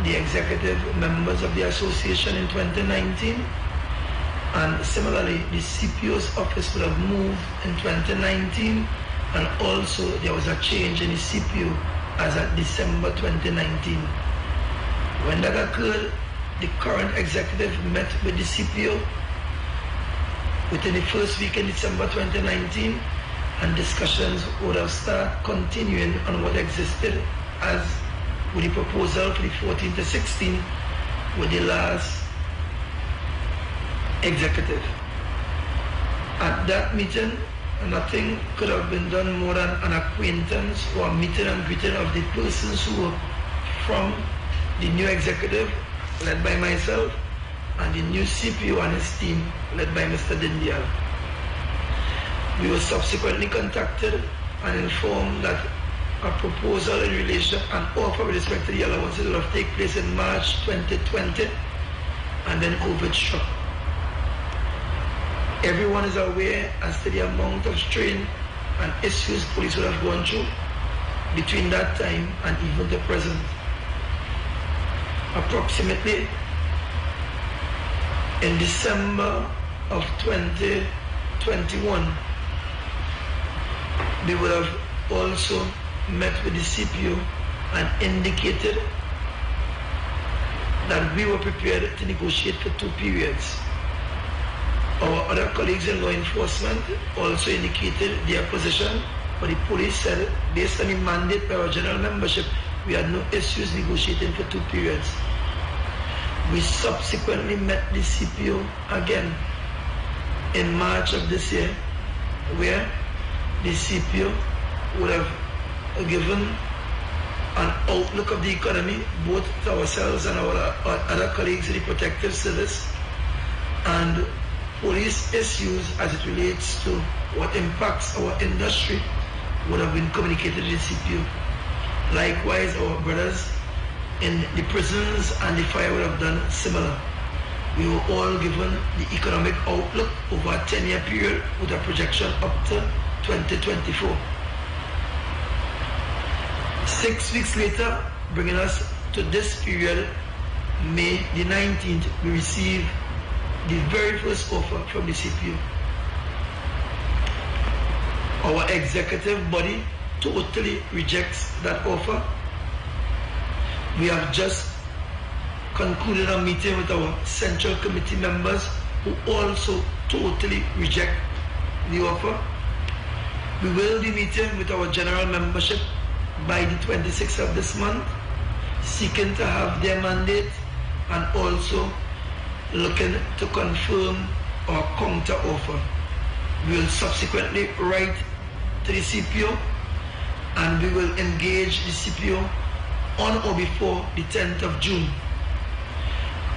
the executive members of the association in 2019, and similarly the CPO's office would have moved in 2019, and also there was a change in the CPO as at December 2019. When that occurred, the current executive met with the CPO within the first week in December 2019, and discussions would have started continuing on what existed as with the proposal for the 14 to 16 with the last executive. At that meeting, nothing could have been done more than an acquaintance or a meeting and greeting of the persons who were from the new executive, led by myself, and the new CPO and his team, led by Mr. Dindial. We were subsequently contacted and informed that a proposal in relation and offer with respect to the allowances will have taken place in March 2020, and then COVID struck. Everyone is aware as to the amount of strain and issues police will have gone through between that time and even the present. Approximately in December of 2021, we would have also met with the CPO and indicated that we were prepared to negotiate for 2 periods. Our other colleagues in law enforcement also indicated their position, but the police said, based on the mandate by our general membership, we had no issues negotiating for 2 periods. We subsequently met the CPO again in March of this year, where the CPO would have given an outlook of the economy, both to ourselves and our other colleagues in the protective service, and police issues as it relates to what impacts our industry would have been communicated to the CPO. Likewise, our brothers in the prisons and the fire would have done similar. We were all given the economic outlook over a 10-year period with a projection up to 2024. 6 weeks later, bringing us to this period, May the 19th, we received the very first offer from the CPO. Our executive body totally rejects that offer. We have just concluded a meeting with our Central Committee members who also totally reject the offer. We will be meeting with our general membership by the 26th of this month, seeking to have their mandate and also looking to confirm our counter offer. We will subsequently write to the CPO and we will engage the CPO on or before the 10th of June.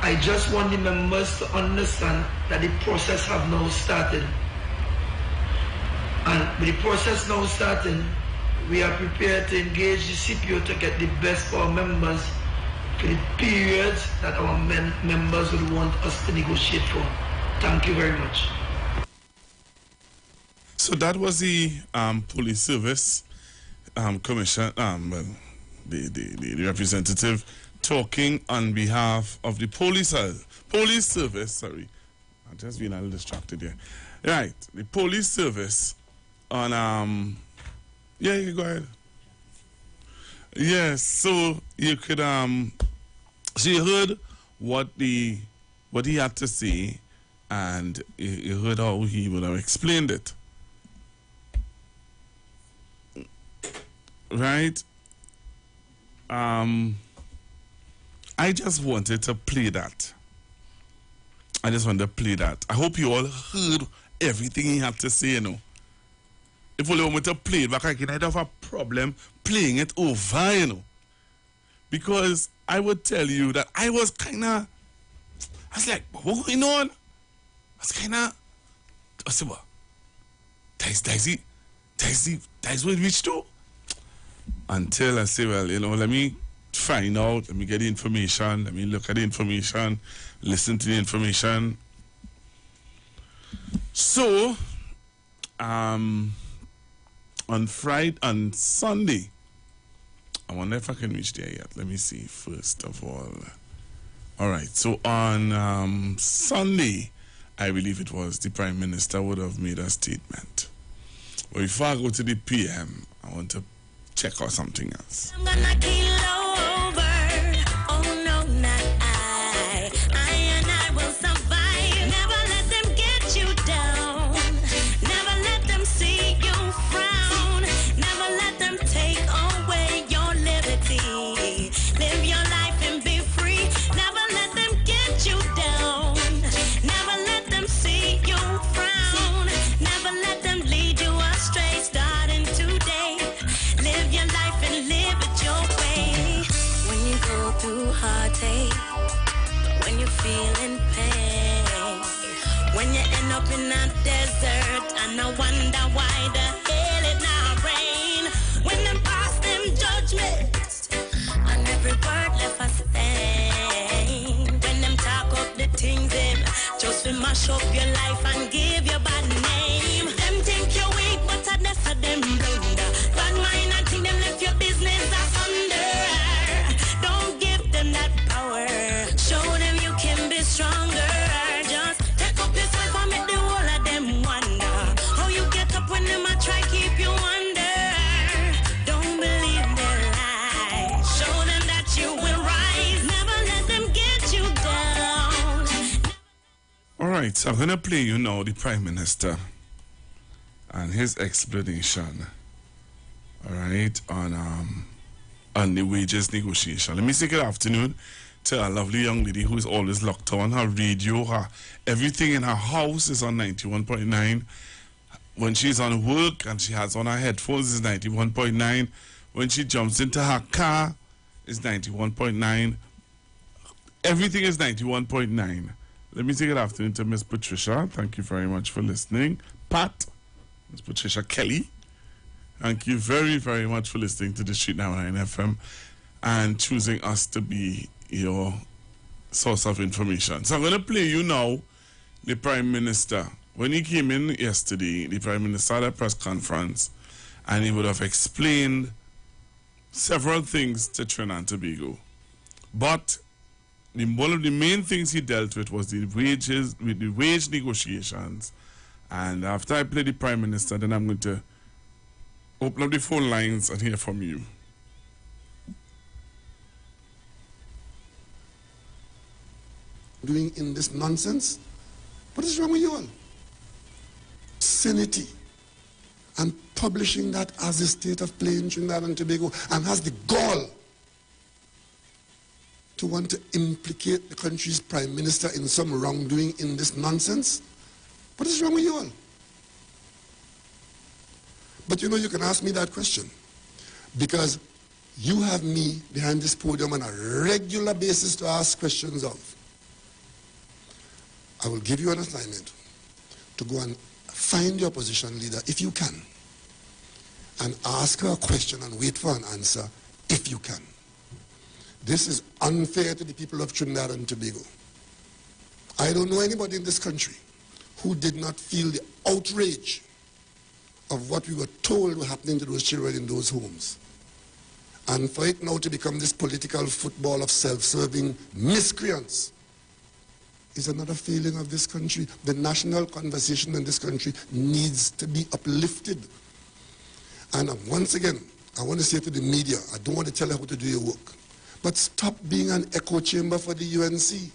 I just want the members to understand that the process have now started. And with the process now starting, we are prepared to engage the CPO to get the best for our members for the periods that our members will want us to negotiate for. Thank you very much. So that was the police service commission, the representative talking on behalf of the police service. Sorry, I'm just being a little distracted here. Right, the police service on yeah, you go ahead. Yes, so you could so you heard what he had to say, and you heard how he would have explained it. Right? I just wanted to play that. I hope you all heard everything he had to say, you know. If only want me to play it back again, I'd have a problem playing it over, you know. Because I would tell you that I was like, what's going on? I was kind of, I said, what? That's what it reached to? Until I say, well, you know, let me find out, let me get the information, let me look at the information, listen to the information. So, on Sunday, I wonder if I can reach there yet. Let me see, first of all. All right, so on Sunday, I believe it was, the Prime Minister would have made a statement. But before I go to the PM, I want to check out something else. I'm gonna kill over. Oh no, not I. I will survive. Never let them get you down. Never let them see you frown. Never let them take away your liberty. Live your life and be free. Never let them get you down. Never let them see you frown. Never let them lead you astray. Starting today. Live your life and live it your way. When you go through heartache, when you're feeling pain, when you end up in a desert and I wonder why the hell it not rain. judgment on every word left us saying. When them talk up the things, them just to mash up your life and give you bad name. Them think you're weak, but I that's for them blunder. Bad mind and think them left your business under. Don't give them that power. Show them you can be stronger. Just take up yourself and make the whole of them wonder how you get up when them a try keep you under. Don't believe their lies. Show them that you will rise. Never let them get you down. All right, so I'm going to play you now the Prime Minister and his explanation, all right, on the wages negotiation. Let me say good afternoon to a lovely young lady who is always locked on. Her radio, everything in her house is on 91.9. When she's on work and she has on her headphones, is 91.9. When she jumps into her car, is 91.9. Everything is 91.9. Let me say good afternoon to Miss Patricia. Thank you very much for listening. Pat, Miss Patricia Kelly, thank you very, very much for listening to the Street 99 FM and choosing us to be your source of information. So I'm going to play you now the Prime Minister. When he came in yesterday, the Prime Minister had a press conference and he would have explained several things to Trinidad and Tobago. But one of the main things he dealt with was the wages, with the wage negotiations. And after I play the Prime Minister, then I'm going to open up the phone lines and hear from you. Doing in this nonsense? What is wrong with you all? Obscenity and publishing that as a state of play in Trinidad and Tobago, and has the gall to want to implicate the country's Prime Minister in some wrongdoing in this nonsense? What is wrong with you all? But you know, you can ask me that question because you have me behind this podium on a regular basis to ask questions of. I will give you an assignment to go and find the opposition leader, if you can, and ask her a question and wait for an answer, if you can. This is unfair to the people of Trinidad and Tobago. I don't know anybody in this country who did not feel the outrage of what we were told were happening to those children in those homes. And for it now to become this political football of self-serving miscreants is another failing of this country. The national conversation in this country needs to be uplifted. And once again, I want to say to the media, I don't want to tell you how to do your work, but stop being an echo chamber for the UNC.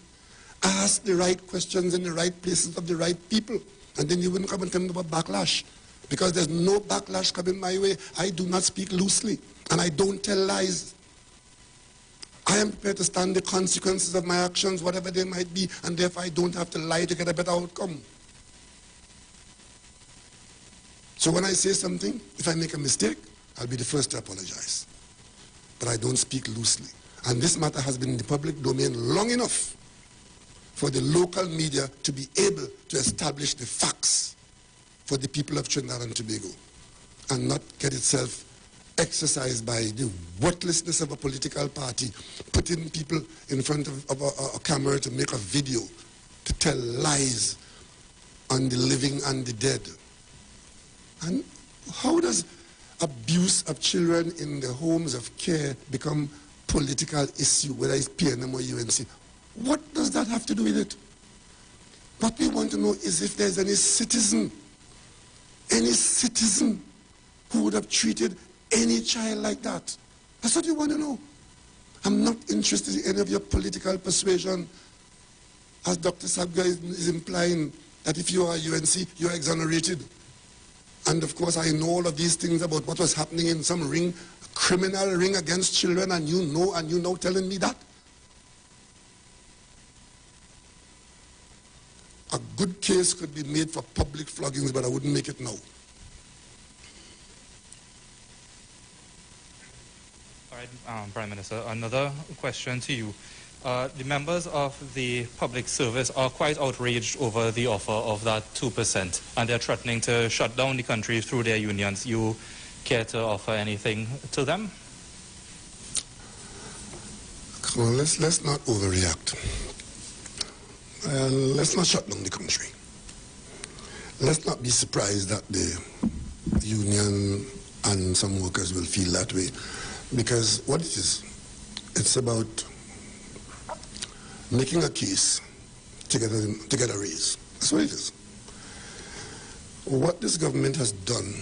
Ask the right questions in the right places of the right people, and then you wouldn't come and tell me about backlash. Because there's no backlash coming my way. I do not speak loosely, and I don't tell lies. I am prepared to stand the consequences of my actions, whatever they might be, and therefore I don't have to lie to get a better outcome. So when I say something, if I make a mistake, I'll be the first to apologize. But I don't speak loosely. And this matter has been in the public domain long enough for the local media to be able to establish the facts for the people of Trinidad and Tobago and not get itself exercised by the worthlessness of a political party, putting people in front of a camera to make a video, to tell lies on the living and the dead. And how does abuse of children in the homes of care become political issue, whether it's PNM or UNC? What does that have to do with it? What we want to know is if there's any citizen who would have treated any child like that. That's what we want to know. I'm not interested in any of your political persuasion, as Dr. Sabga is implying that if you are UNC, you're exonerated. And of course, I know all of these things about what was happening in some ring, criminal ring against children, and you know telling me that. A good case could be made for public floggings, but I wouldn't make it now. All right, Prime Minister, another question to you. The members of the public service are quite outraged over the offer of that 2%, and they're threatening to shut down the country through their unions. You care to offer anything to them? Well, let's not overreact. Let's not shut down the country. Let's not be surprised that the union and some workers will feel that way, because what it is, it's about making a case to get a raise. That's what it is. What this government has done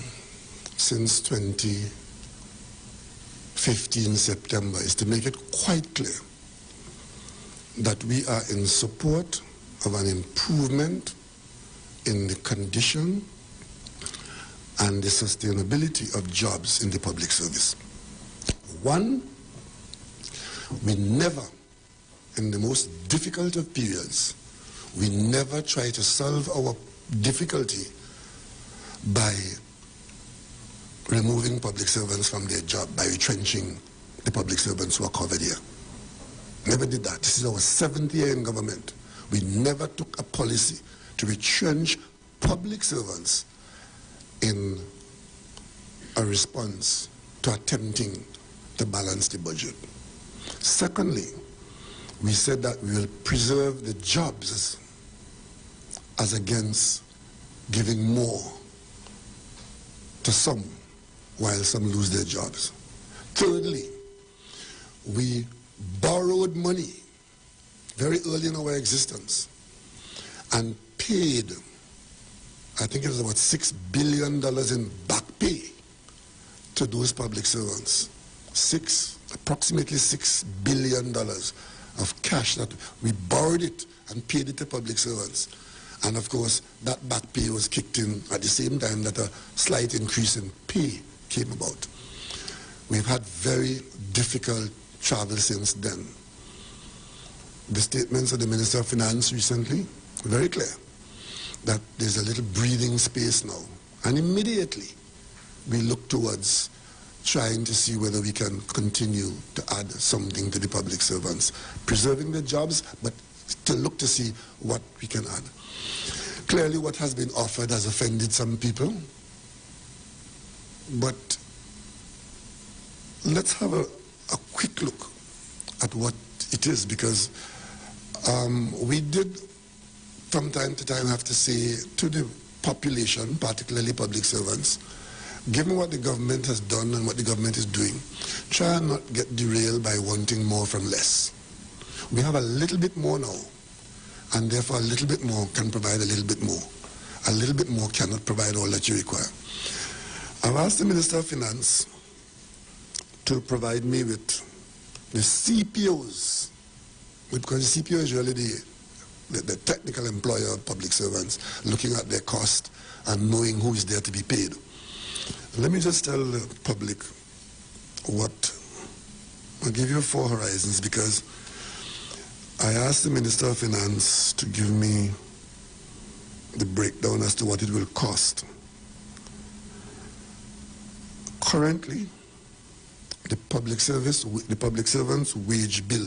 since 2015 September is to make it quite clear that we are in support of an improvement in the condition and the sustainability of jobs in the public service. One, we never, in the most difficult of periods, we never try to solve our difficulty by removing public servants from their job, by retrenching the public servants who are covered here. Never did that. This is our 7th year in government. We never took a policy to retrench public servants in a response to attempting to balance the budget. Secondly, we said that we will preserve the jobs as against giving more to some while some lose their jobs. Thirdly, we borrowed money very early in our existence and paid, I think it was about $6 billion in back pay to those public servants. Approximately $6 billion of cash that we borrowed it and paid it to public servants. And of course, that back pay was kicked in at the same time that a slight increase in pay came about. We've had very difficult travel since then. The statements of the Minister of Finance recently, very clear, that there's a little breathing space now. And immediately, we look towards trying to see whether we can continue to add something to the public servants, preserving the jobs, but to look to see what we can add. Clearly, what has been offered has offended some people, but let's have a quick look at what it is, because we did from time to time have to say to the population, particularly public servants, given what the government has done and what the government is doing, try and not get derailed by wanting more from less. We have a little bit more now, and therefore a little bit more can provide a little bit more. A little bit more cannot provide all that you require. I've asked the Minister of Finance to provide me with the CPOs, because the CPO is really the technical employer of public servants, looking at their cost and knowing who is there to be paid. Let me just tell the public what, I'll give you 4 horizons, because I asked the Minister of Finance to give me the breakdown as to what it will cost. Currently, the public servant's wage bill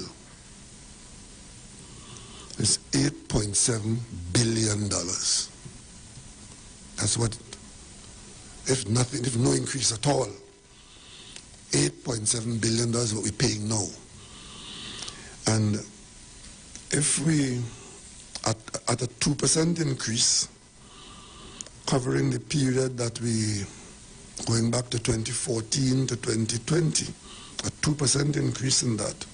is $8.7 billion. That's what, if no increase at all, $8.7 billion is what we're paying now. And if we, at a 2% increase, covering the period that we, going back to 2014 to 2020, a 2% increase in that,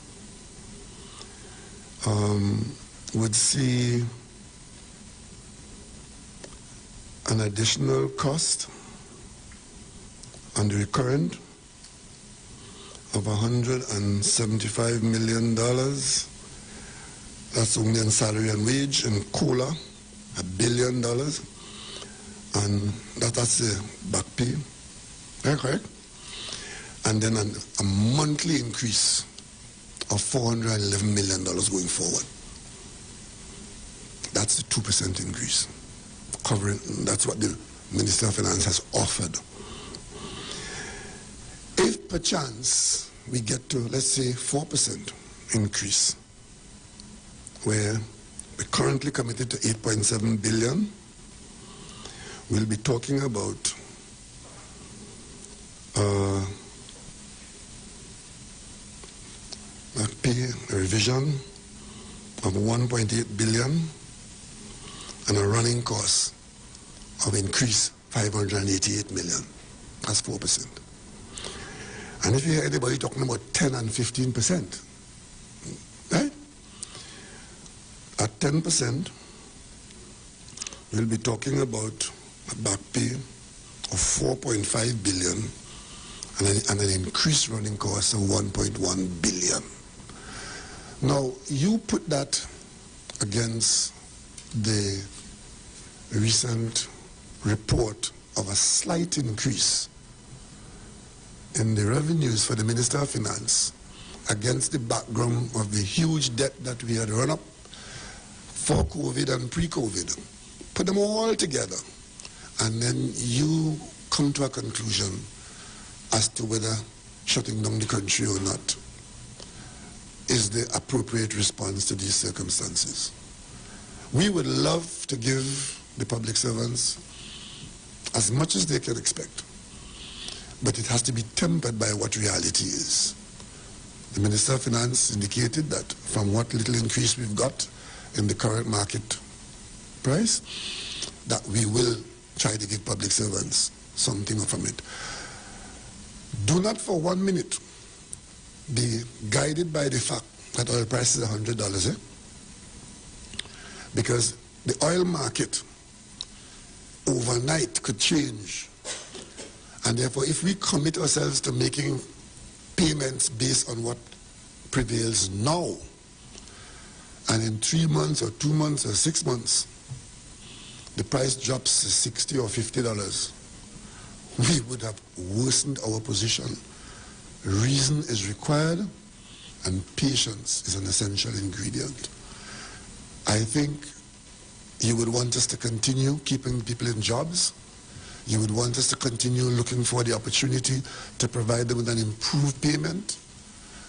would see an additional cost on the recurrent of $175 million. That's only on salary and wage, and COLA, $1 billion, and that's the back pay. Yeah, correct? And then a monthly increase of $411 million going forward. That's the 2% increase. Covering, that's what the Minister of Finance has offered. If perchance we get to, let's say, 4% increase, where we're currently committed to 8.7 billion, we'll be talking about a division of 1.8 billion and a running cost of increase 588 million. That's 4%. And if you hear anybody talking about 10 and 15%, right? At 10%, we'll be talking about a back pay of 4.5 billion and an increased running cost of 1.1 billion. Now, you put that against the recent report of a slight increase in the revenues for the Minister of Finance against the background of the huge debt that we had run up for COVID and pre-COVID. Put them all together, and then you come to a conclusion as to whether shutting down the country or not is the appropriate response to these circumstances. We would love to give the public servants as much as they can expect, but it has to be tempered by what reality is. The Minister of Finance indicated that from what little increase we've got in the current market price, that we will try to give public servants something from it. Do not for 1 minute be guided by the fact that oil price is $100, because the oil market overnight could change. And therefore, if we commit ourselves to making payments based on what prevails now, and in 3 months or 2 months or 6 months, the price drops to $60 or $50, we would have worsened our position. Reason is required, and patience is an essential ingredient. I think you would want us to continue keeping people in jobs. You would want us to continue looking for the opportunity to provide them with an improved payment.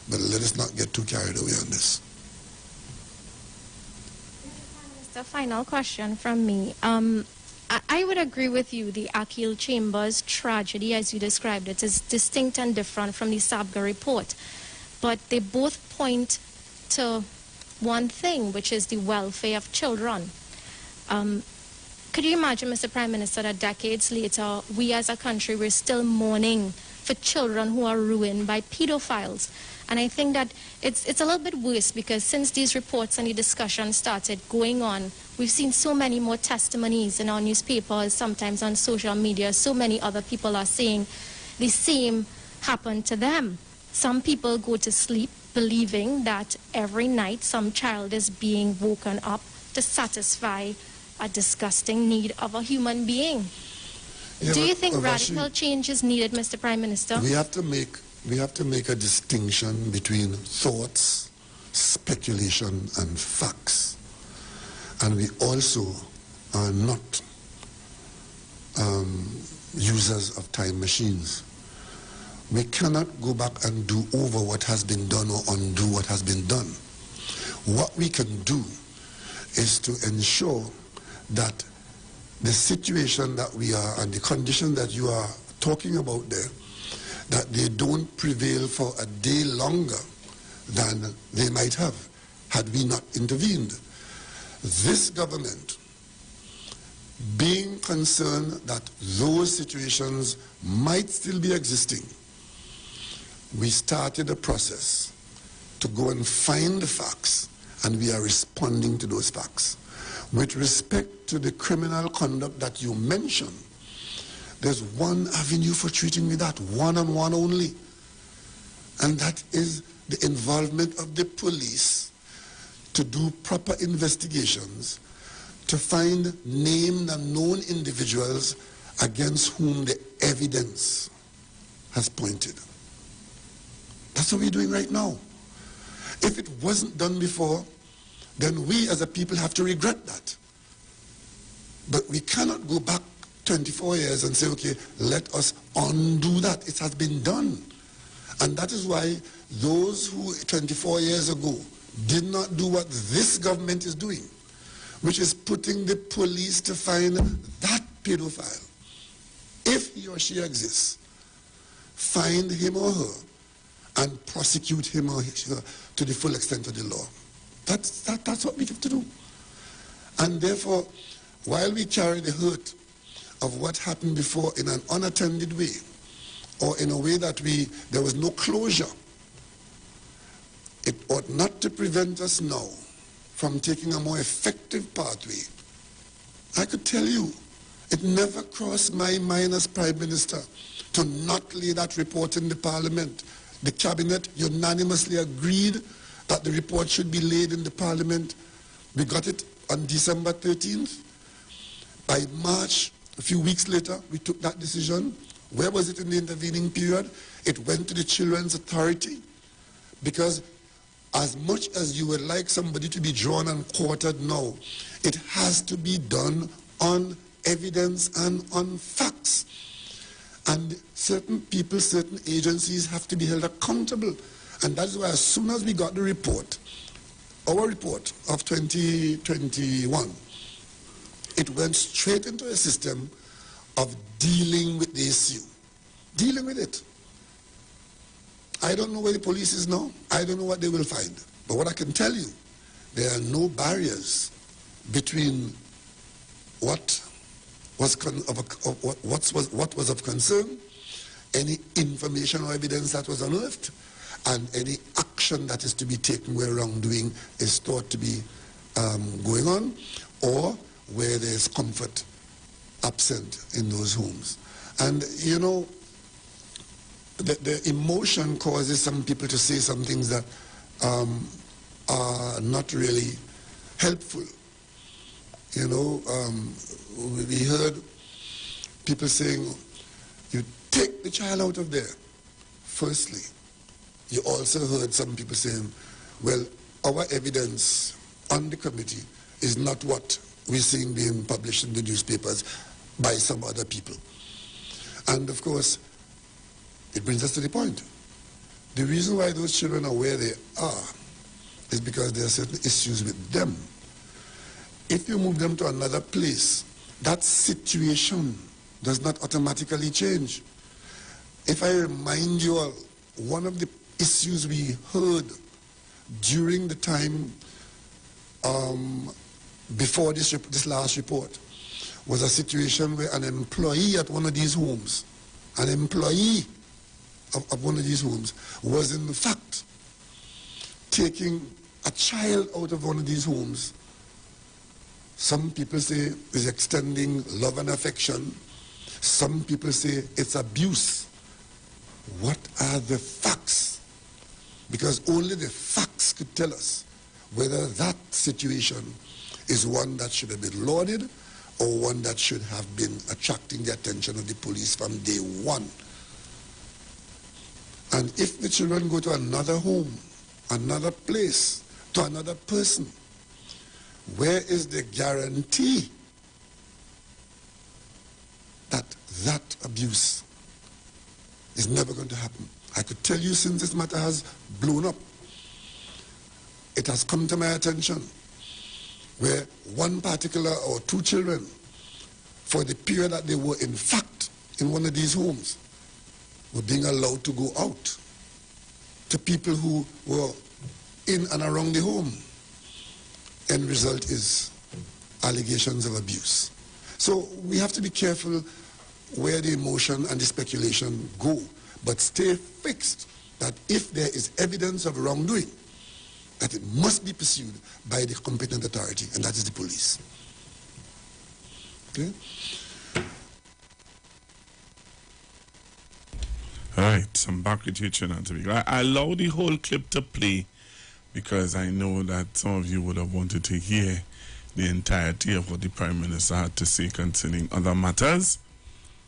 But let us not get too carried away on this. The final question from me. I would agree with you. The Akil Chambers tragedy, as you described it, is distinct and different from the Sabga report. But they both point to one thing, which is the welfare of children. Could you imagine, Mr. Prime Minister, that decades later, we as a country, we're still mourning for children who are ruined by pedophiles? And I think that it's a little bit worse, because since these reports and the discussion started going on, we've seen so many more testimonies in our newspapers, sometimes on social media. So many other people are saying the same happened to them. Some people go to sleep believing that every night some child is being woken up to satisfy a disgusting need of a human being. Yeah, do you think radical change is needed, Mr. Prime Minister? We have to make a distinction between thoughts, speculation, and facts. And we also are not users of time machines. We cannot go back and do over what has been done or undo what has been done. What we can do is to ensure that the situation that we are and the condition that you are talking about there, that they don't prevail for a day longer than they might have had we not intervened. This government, being concerned that those situations might still be existing, we started a process to go and find the facts, and we are responding to those facts. With respect to the criminal conduct that you mentioned, there's one avenue for treating with that, one-on-one only. And that is the involvement of the police to do proper investigations, to find named and known individuals against whom the evidence has pointed. That's what we're doing right now. If it wasn't done before, then we as a people have to regret that. But we cannot go back 24 years and say, okay, let us undo that. It has been done. And that is why those who 24 years ago did not do what this government is doing, which is putting the police to find that pedophile, if he or she exists, find him or her, and prosecute him or her to the full extent of the law. That's what we have to do. And therefore, while we carry the hurt of what happened before in an unattended way, or in a way that there was no closure, it ought not to prevent us now from taking a more effective pathway. I could tell you, it never crossed my mind as Prime Minister to not lay that report in the Parliament. The Cabinet unanimously agreed that the report should be laid in the Parliament. We got it on December 13th. By March, a few weeks later, we took that decision. Where was it in the intervening period? It went to the Children's Authority, because as much as you would like somebody to be drawn and quartered now, it has to be done on evidence and on facts. And certain people, certain agencies have to be held accountable. And that's why as soon as we got the report, our report of 2021, it went straight into a system of dealing with the issue. Dealing with it. I don't know where the police is now. I don't know what they will find. But what I can tell you, there are no barriers between what was of concern, any information or evidence that was unearthed, and any action that is to be taken where wrongdoing is thought to be going on, or where there's comfort absent in those homes. And you know, the emotion causes some people to say some things that are not really helpful. You know, we heard people saying, you take the child out of there. Firstly, you also heard some people saying, well, our evidence on the committee is not what we're seeing being published in the newspapers by some other people. And of course, it brings us to the point. The reason why those children are where they are is because there are certain issues with them. If you move them to another place, that situation does not automatically change. If I remind you all, one of the issues we heard during the time before this last report was a situation where an employee at one of these homes, an employee of one of these homes, was in fact taking a child out of one of these homes. Some people say it's extending love and affection. Some people say it's abuse. What are the facts? Because only the facts could tell us whether that situation is one that should have been lauded or one that should have been attracting the attention of the police from day one. And if the children go to another home, another place, to another person, where is the guarantee that that abuse is never going to happen? I could tell you, since this matter has blown up, it has come to my attention where one particular or two children, for the period that they were in fact in one of these homes, were being allowed to go out to people who were in and around the home. End result is allegations of abuse. So we have to be careful where the emotion and the speculation go, but stay fixed that if there is evidence of wrongdoing, that it must be pursued by the competent authority, and that is the police. Okay? All right, so I'm back with you, Trinidad. I allow the whole clip to play because I know that some of you would have wanted to hear the entirety of what the Prime Minister had to say concerning other matters.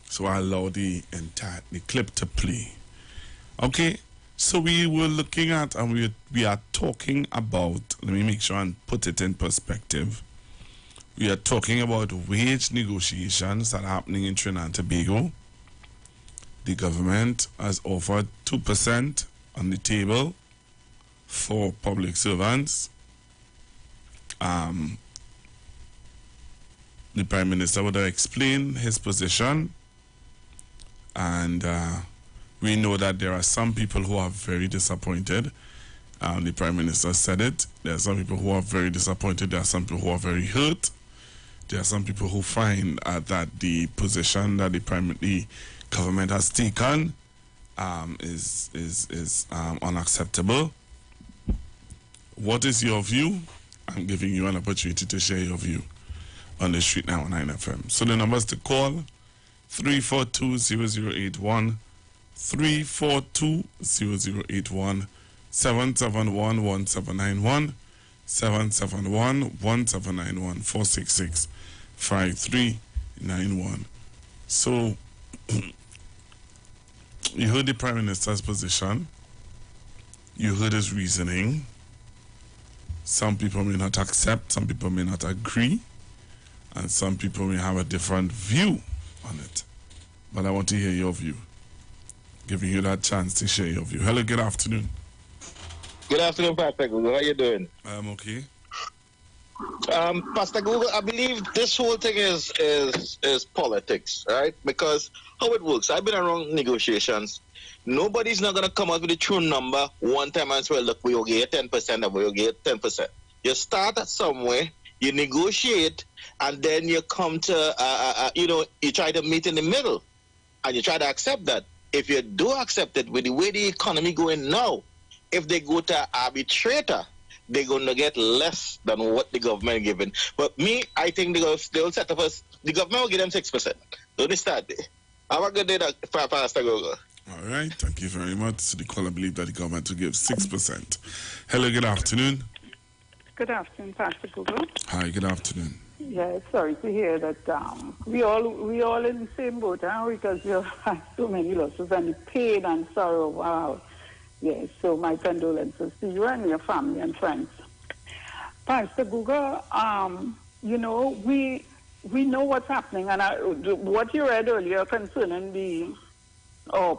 So I allow the clip to play. Okay, so we were looking at and we are talking about, let me make sure and put it in perspective. We are talking about wage negotiations that are happening in Trinidad and Tobago. The government has offered 2% on the table for public servants. The Prime Minister would have explained his position, and We know that there are some people who are very disappointed. The Prime Minister said it. There are some people who are very disappointed. There are some people who are very hurt. There are some people who find that the position that the government has taken is unacceptable. What is your view? I'm giving you an opportunity to share your view on the Street 919 FM. So the numbers to call, 342-0081, 342-0081, 771-1791, 771-1791, 466-5391. So, you heard the Prime Minister's position. You heard his reasoning. Some people may not accept, some people may not agree, and some people may have a different view on it. But I want to hear your view. Giving you that chance to share your view. Hello, good afternoon. Good afternoon, Pastor Google. How you doing? I'm okay. Pastor Google, I believe this whole thing is politics, right? Because how it works, I've been around negotiations. Nobody's not going to come out with a true number one time and say, look, we will get 10% and we will get 10%. You start at somewhere, you negotiate, and then you come to, you try to meet in the middle, and you try to accept that. If you do accept it, with the way the economy going now, if they go to arbitrator, they're going to get less than what the government giving. But me, I think they'll set up us. The government will give them 6%. Don't they start there? Have a good day, Pastor Google. All right, thank you very much. So the caller believe that the government will give 6%. Hello, good afternoon. Good afternoon, Pastor Google. Hi, good afternoon. Yeah, sorry to hear that we all in the same boat, huh? Because we have had so many losses and the pain and sorrow. Wow. Yes, so my condolences to you and your family and friends. Pastor Google, we know what's happening, and what you read earlier concerning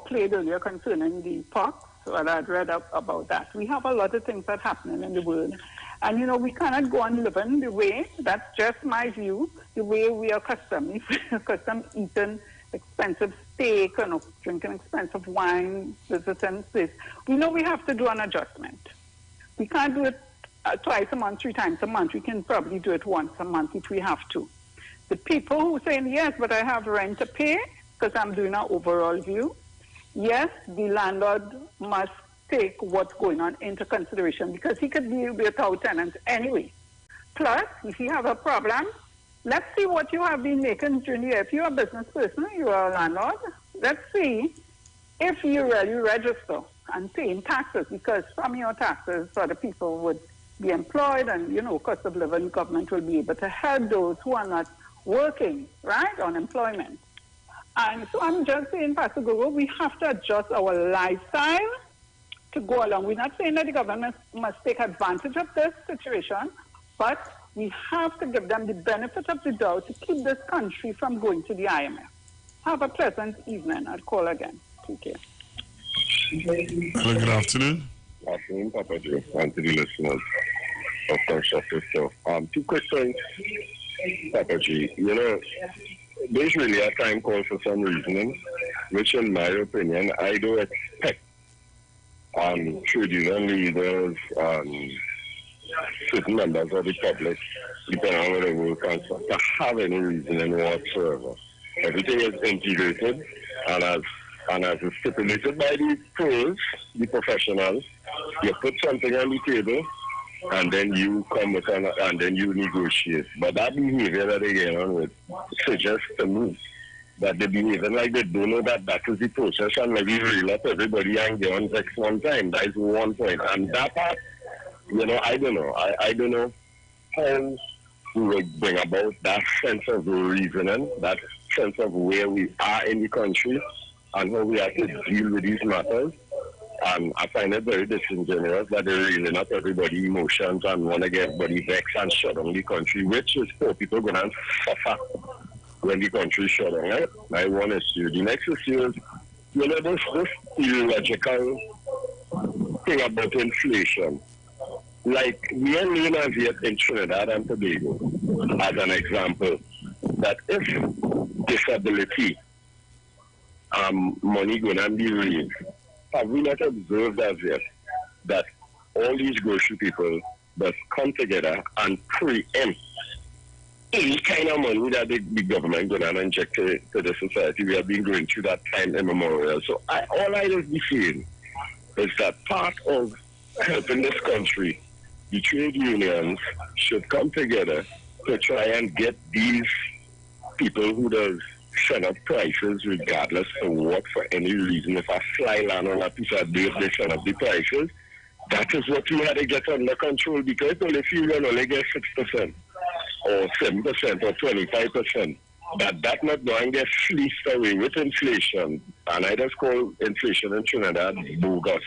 played earlier concerning the pox, well, I'd read up about that. We have a lot of things that are happening in the world. And, we cannot go on living the way, that's just my view, the way we are accustomed. If we're accustomed eating expensive steak and drinking expensive wine, visiting this, we know we have to do an adjustment. We can't do it twice a month, 3 times a month. We can probably do it once a month if we have to. The people who are saying, yes, but I have rent to pay, because I'm doing an overall view, yes, the landlord must take what's going on into consideration, because he could be without tenants anyway. Plus, if you have a problem, let's see what you have been making during the year. If you're a business person, you're a landlord, let's see if you really register and paying taxes, because from your taxes, other people would be employed and, cost of living, government will be able to help those who are not working, right, on employment. And so I'm just saying, Pastor Google, we have to adjust our lifestyle to go along. We're not saying that the government must take advantage of this situation, but we have to give them the benefit of the doubt to keep this country from going to the IMF. Have a pleasant evening. I'll call again. Take care. Hello, good afternoon. Good afternoon, Papa Joe, and to the listeners of Conscious Yourself. 2 quick points, Papa G. There's really a time call for some reasoning, which in my opinion, I do expect trade union leaders, certain members of the public, depending on where they work and stuff, to have any reasoning whatsoever. Everything is integrated, and as is stipulated by the pros, the professionals, you put something on the table, and then you come with and then you negotiate. But that behavior that they get on with suggests to me that they behave like they don't know that is the process, and maybe reel up everybody and get on sex one time. That is one point. And that part, I don't know. I don't know how we will bring about that sense of reasoning, that sense of where we are in the country and how we have to deal with these matters. And I find it very disingenuous that they're reeling up everybody's emotions and want to get everybody vexed and shut down the country, which is poor people going to suffer when the country is shut down, right? I want to issue. The next issue is, this illogical thing about inflation. Like, we are living as yet in Trinidad and Tobago, as an example, that if disability money going to be raised. Have we not observed as yet that all these grocery people must come together and preempt any kind of money that the government going to inject to the society? We have been going through that time immemorial. So all I just be saying is that part of helping this country, the trade unions should come together to try and get these people who does set up prices regardless of what, for any reason. If I fly land on a piece of dirt, they set up the prices. That is what we had to get under control, because only fuel only get 6% or 7% or 25%. That not going to get fleeced away with inflation. And I just call inflation in Trinidad bogus.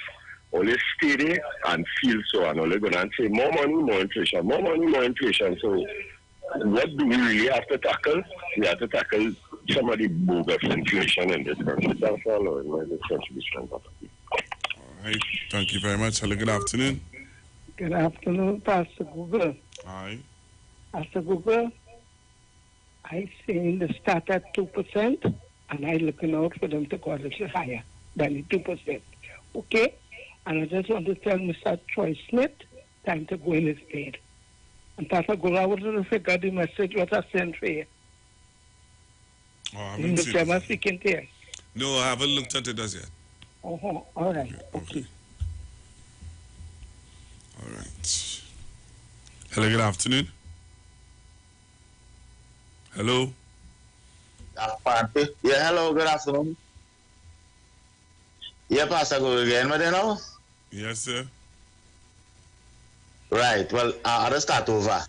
Only stay there and feel so, and only going to say more money, more inflation, more money, more inflation. So what do we really have to tackle? We have to tackle some of the bogus inflation in this country. That's all in this contribution. All right. Thank you very much. Hello, good afternoon. Good afternoon, Pastor Google. Hi. Pastor Google, I seen the start at 2%, and I looking out for them to go a little higher than the 2%. Okay? And I just want to tell Mr. Troy Smith, time to go in his bed. And Pastor Google, I would have figured the message what I sent for you. Oh, I haven't seen it. Speaking to you. No, I haven't looked at it as yet. All right. Okay. All right. Hello, good afternoon. Hello. Yeah, hello, good afternoon. Yeah, Pastor, go again, what do you know? Yes, sir. Right, well, I'll start over.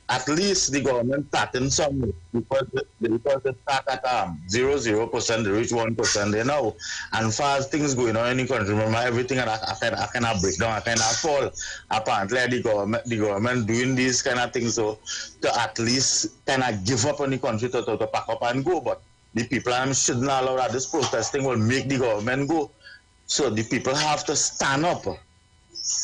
At least the government starting some, because they start at 0%, they reach 1%, you know. And far as things going on in the country, remember everything I kind of break down, I kind of fall. Apparently, the government doing these kind of things, so to at least kind of give up on the country to pack up and go. But the people shouldn't allow that. This protesting will make the government go. So the people have to stand up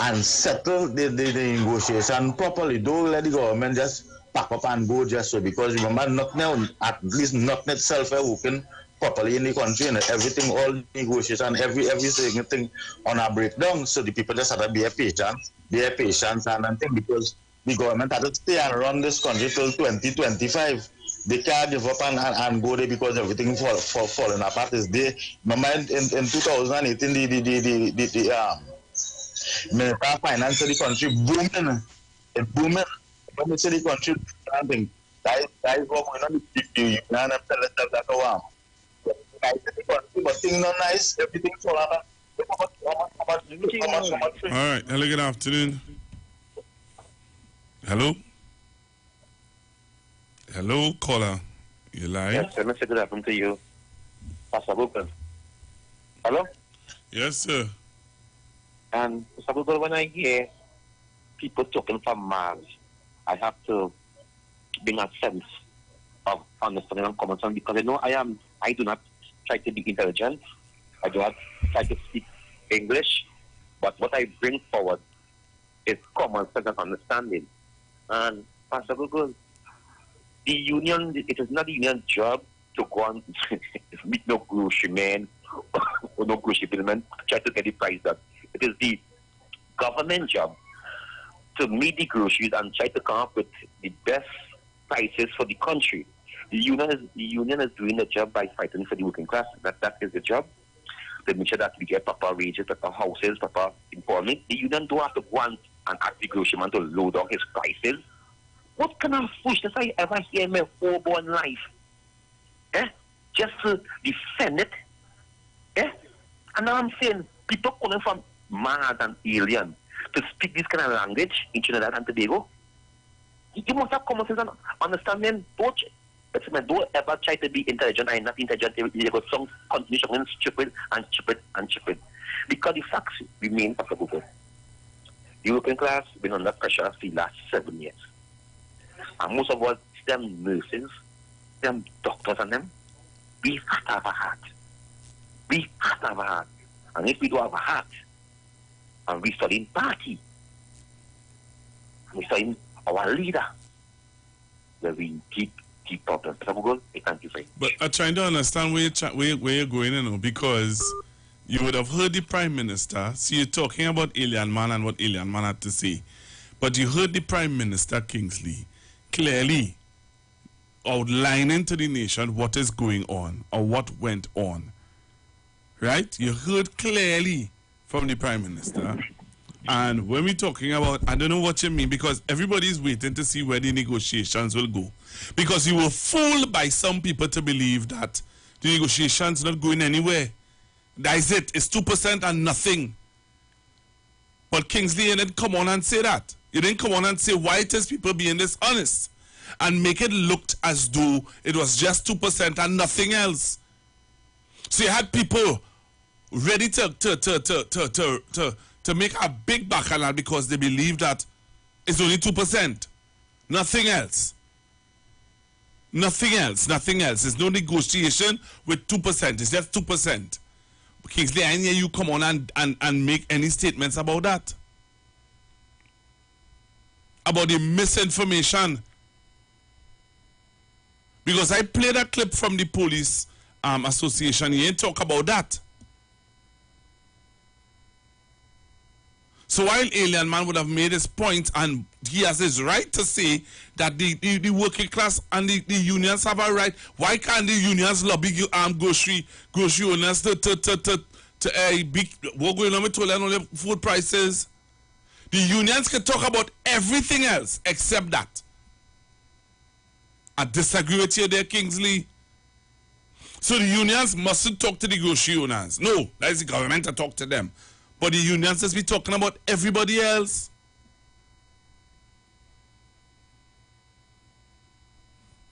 and settle the negotiation properly. Don't let the government just pack up and go just so, because remember, nothing, at least nothing itself working properly in the country, and everything, all negotiation, every single thing on a breakdown. So the people just have to be patient and think, because the government has to stay and run this country till 2025. They can't give up and go there because everything falling apart. Is there? Remember in 2018, the Minister of Finance of the country booming. When we say the country, something that is what we're not the and tell us that go but things not nice, everything fall apart. All right. Hello, good afternoon. Hello? Hello, caller. You live? Yes, sir. Mr. Good afternoon to you. Pastor Google. Hello? Yes, sir. And Mr. Google, when I hear people talking from Mars, I have to bring a sense of understanding and common sense, because I do not try to be intelligent. I do not try to speak English, but what I bring forward is common sense and understanding. And Pastor Google, the union, it is not the union's job to go and meet no grocery man or no grocery middleman, try to get the price up. It is the government job to meet the groceries and try to come up with the best prices for the country. The union is doing the job by fighting for the working class. That is the job. To make sure that we get proper wages, proper houses, proper employment. The union don't have to go and ask the grocery man to lower down his prices. What kind of foolishness I ever hear in my whole born life? Just to defend it? And now I'm saying, people calling from Mars and alien to speak this kind of language in Trinidad and Tobago, you must have common sense and understanding. Don't ever try to be intelligent. I'm not intelligent. You got some continuation stupid and stupid and stupid. Because the facts remain applicable. The working class been under pressure for the last 7 years. And most of us, them nurses, them doctors and them, we have to have a heart. We have to have a heart. And if we don't have a heart, and we studying party, and we studying our leader, where we keep keep talking. Mr. Google, thank you very much. But I'm trying to understand where you're going, because you would have heard the Prime Minister. See, you're talking about Alien Man and what Alien Man had to say. But you heard the Prime Minister, Kingsley, clearly outlining to the nation what is going on or what went on. Right? You heard clearly from the Prime Minister. And when we're talking about, I don't know what you mean, because everybody's waiting to see where the negotiations will go. Because you were fooled by some people to believe that the negotiations not going anywhere. That is it. It's 2% and nothing. But Kingsley, you didn't come on and say that. You didn't come on and say why it is people being dishonest and make it look as though it was just 2% and nothing else. So you had people ready to make a big bacchanal because they believe that it's only 2%. Nothing else. Nothing else. Nothing else. There's no negotiation with 2%. It's just 2%. Kingsley, I hear you come on and make any statements about that. About the misinformation. Because I played a clip from the police association. You ain't talk about that. So while Alien Man would have made his point, and he has his right to say that the working class and the unions have a right, why can't the unions lobby grocery owners to what going on with total food prices? The unions can talk about everything else except that. I disagree with you there, Kingsley. So the unions mustn't talk to the grocery owners. No, that is the government to talk to them. But the unions just be talking about everybody else.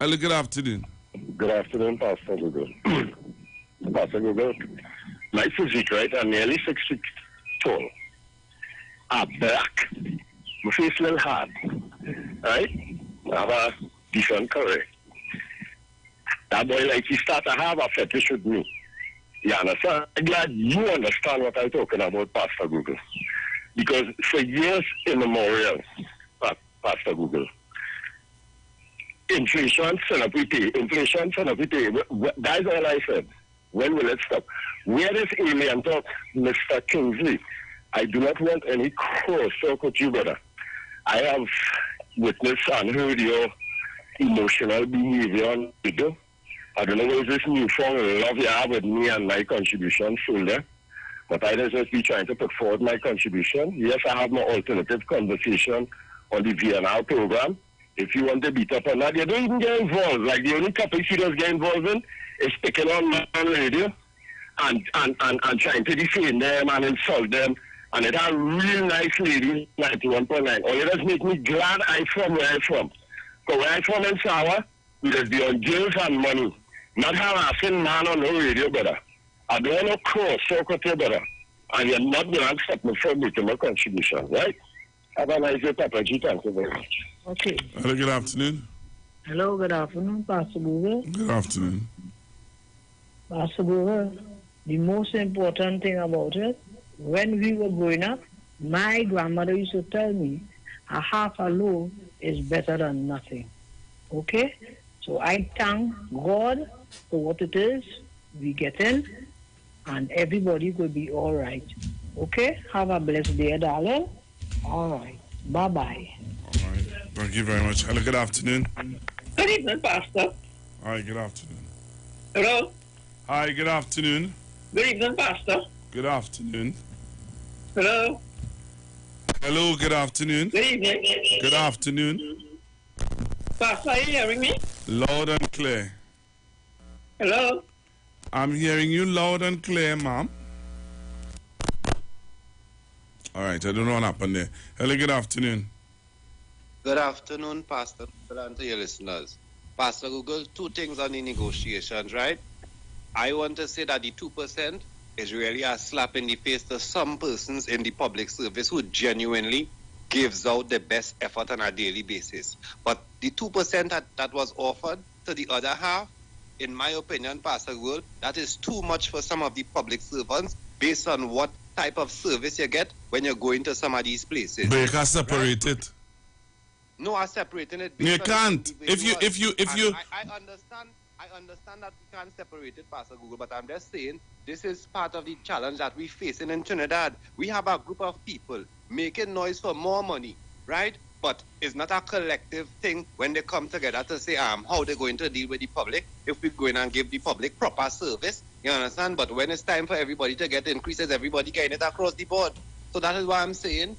Hello, good afternoon. Good afternoon, Pastor Google. Pastor Google, my physique, right? I'm nearly 6 feet tall. I'm black. My face a little hard. Right? I have a decent career. That boy, like, he start to have a fetish with me. You understand? I'm glad you understand what I'm talking about, Pastor Google. Because for years immemorial, Pastor Google, inflation, son of it, inflation, son of it. That's all I said. When will it stop? Where is alien talk, Mr. Kingsley? I do not want any cross talk with you, brother. I have witnessed and heard your emotional behavior on video. I don't know what is this newfound love you have with me and my contribution folder, but I just be trying to put forward my contribution. Yes, I have my alternative conversation on the VNR program. If you want to beat up on that, you don't even get involved. Like, the only topic you just get involved in is picking on man radio and trying to defame them and insult them. And it are real nice ladies, 91.9. Or you just make me glad I'm from where I'm from. Because where I'm from in Sawa, we just be on jails and money. Not harassing man on no radio, brother. I don't want to cross circuit here, brother. And you're not going to accept me for making my contribution, right? Have a nice day, Papa G. Thank you very much. Okay. Hello, good afternoon. Hello, good afternoon, Pastor Google. Good afternoon. Pastor Google, the most important thing about it, when we were growing up, my grandmother used to tell me, a half a loaf is better than nothing. Okay? So I thank God for what it is we get in, and everybody will be all right. Okay? Have a blessed day, darling. All right. Bye-bye. All right. Thank you very much. Hello, good afternoon. Good evening, Pastor. Hi, good afternoon. Hello. Hi, good afternoon. Good evening, Pastor. Good afternoon. Hello. Hello, good afternoon. Good evening. Good afternoon. Pastor, are you hearing me? Loud and clear. Hello. I'm hearing you loud and clear, ma'am. All right, I don't know what happened there. Hello, good afternoon. Good afternoon, Pastor, and to your listeners. Pastor Google, two things on the negotiations, right? I want to say that the 2% is really a slap in the face to some persons in the public service who genuinely gives out the best effort on a daily basis. But the 2% that was offered to the other half, in my opinion, Pastor Google, that is too much for some of the public servants based on what type of service you get when you're going to some of these places. But you can separate it. No, I'm separating it. You can't. If you. I understand that we can't separate it, Pastor Google, but I'm just saying this is part of the challenge that we're facing in Trinidad. We have a group of people making noise for more money, right? But it's not a collective thing when they come together to say how they're going to deal with the public, if we're going to give the public proper service, you understand? But when it's time for everybody to get increases, everybody getting it across the board. So that is why I'm saying,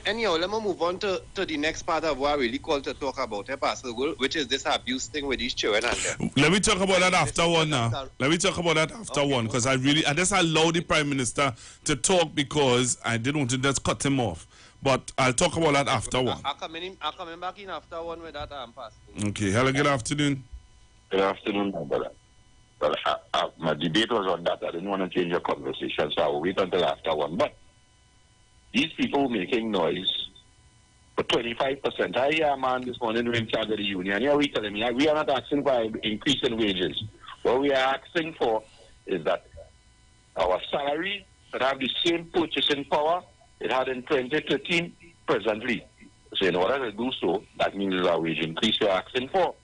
anyhow, let me move on to the next part of what I really called to talk about, Pastor Will, which is this abuse thing with these children. And let me talk about that after one now. Let me talk about that after one, because I just allowed the Prime Minister to talk because I didn't want to just cut him off. But I'll talk about that after one. I'll come back in after one with that, Pastor. Okay. Hello, good afternoon. Good afternoon, brother. Well, my debate was on that. I didn't want to change your conversation, so I'll wait until after one. But these people making noise for 25%. I hear a man this morning in charge of the union. Here we telling me we are not asking for an increase in wages. What we are asking for is that our salary should have the same purchasing power it had in 2013 presently. So in order to do so, that means a wage increase we are asking for.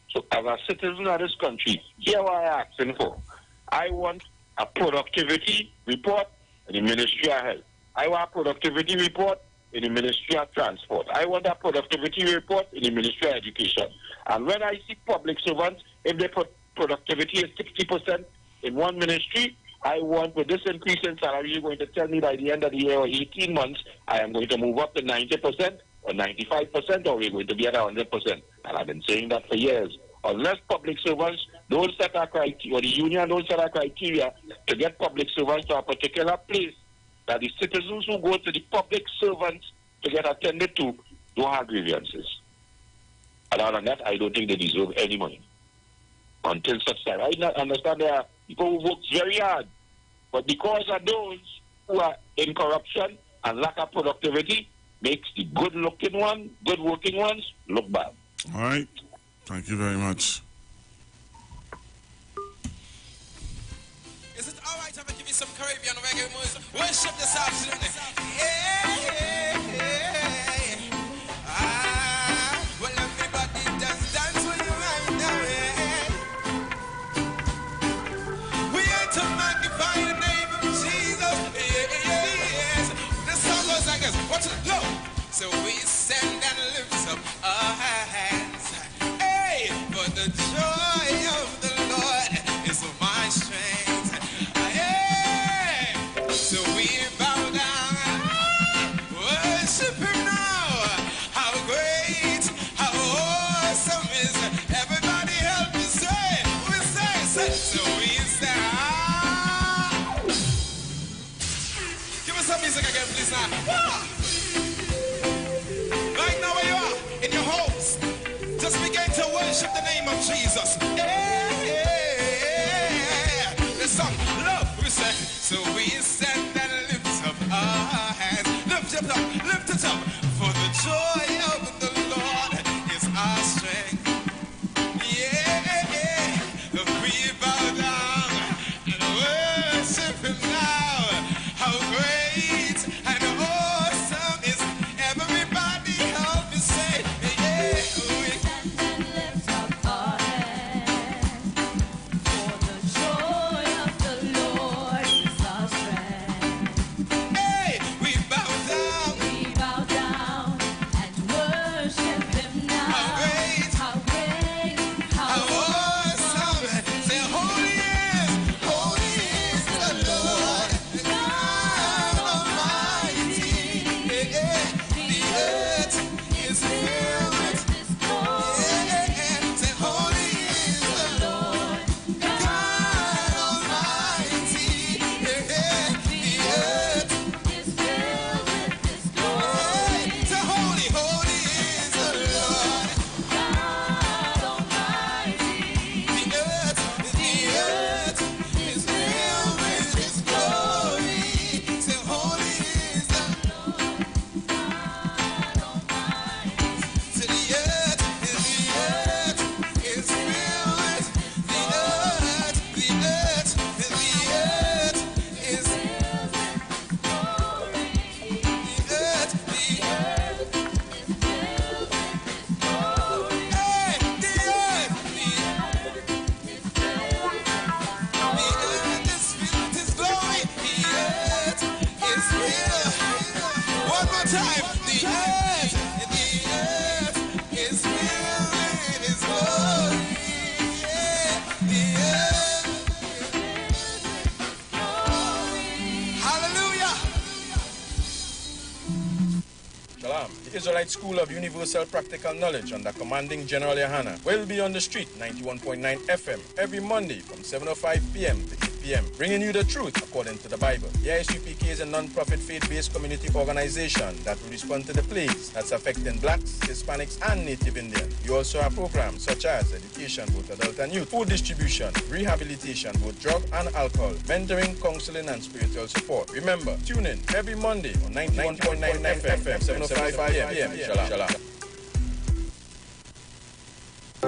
So as a citizen of this country, here what I am asking for. I want a productivity report in the Ministry of Health. I want a productivity report in the Ministry of Transport. I want a productivity report in the Ministry of Education. And when I see public servants, if their productivity is 60% in one ministry, I want, with this increase in salary, you're going to tell me by the end of the year or 18 months, I am going to move up to 90% or 95%, or we're going to be at 100%. And I've been saying that for years. Unless public servants don't set a criteria, or the union don't set a criteria to get public servants to a particular place, that the citizens who go to the public servants to get attended to don't have grievances. And other than that, I don't think they deserve any money. Until such time. I understand there are people who work very hard, but because of those who are in corruption and lack of productivity, makes the good-looking ones, good-working ones, look bad. All right. Thank you very much. Is it all right if I give you some Caribbean reggae music? Worship this afternoon. Well, everybody just dance with you right now. We are to magnify the name of Jesus. Yes. This song goes like this. Watch it. Look. So we stand and lift up our hands. Hey, for the joy of the Lord is my strength. So we bow down, worship Him now. How great, how awesome is everybody help me say, we say, so we stand. Give us some music again, please now. Right now where you are, in your homes, just begin to worship the name of Jesus. This song, love, we say, so we stand and lift up our hands. Lift it up, for the joy of the Lord is our strength. Yeah, we bow down and worship Him now. How great and awesome is everybody help me say, yeah, we stand and lift up our hands for the joy of the time. The earth is filled with His glory. The earth. Hallelujah. Shalom. The Israelite School of Universal Practical Knowledge under commanding General Yohana will be on the street 91.9 FM every Monday from 7:05 p.m. to 8 p.m. bringing you the truth according to the Bible. The ISUPK is a non-profit faith-based community organization that will respond to the plagues that's affecting blacks, Hispanics, and Native Indians. We also have programs such as education, both adult and youth, food distribution, rehabilitation, both drug and alcohol, mentoring, counseling, and spiritual support. Remember, tune in every Monday on 91.9 FM, 7:05 p.m. Shalom.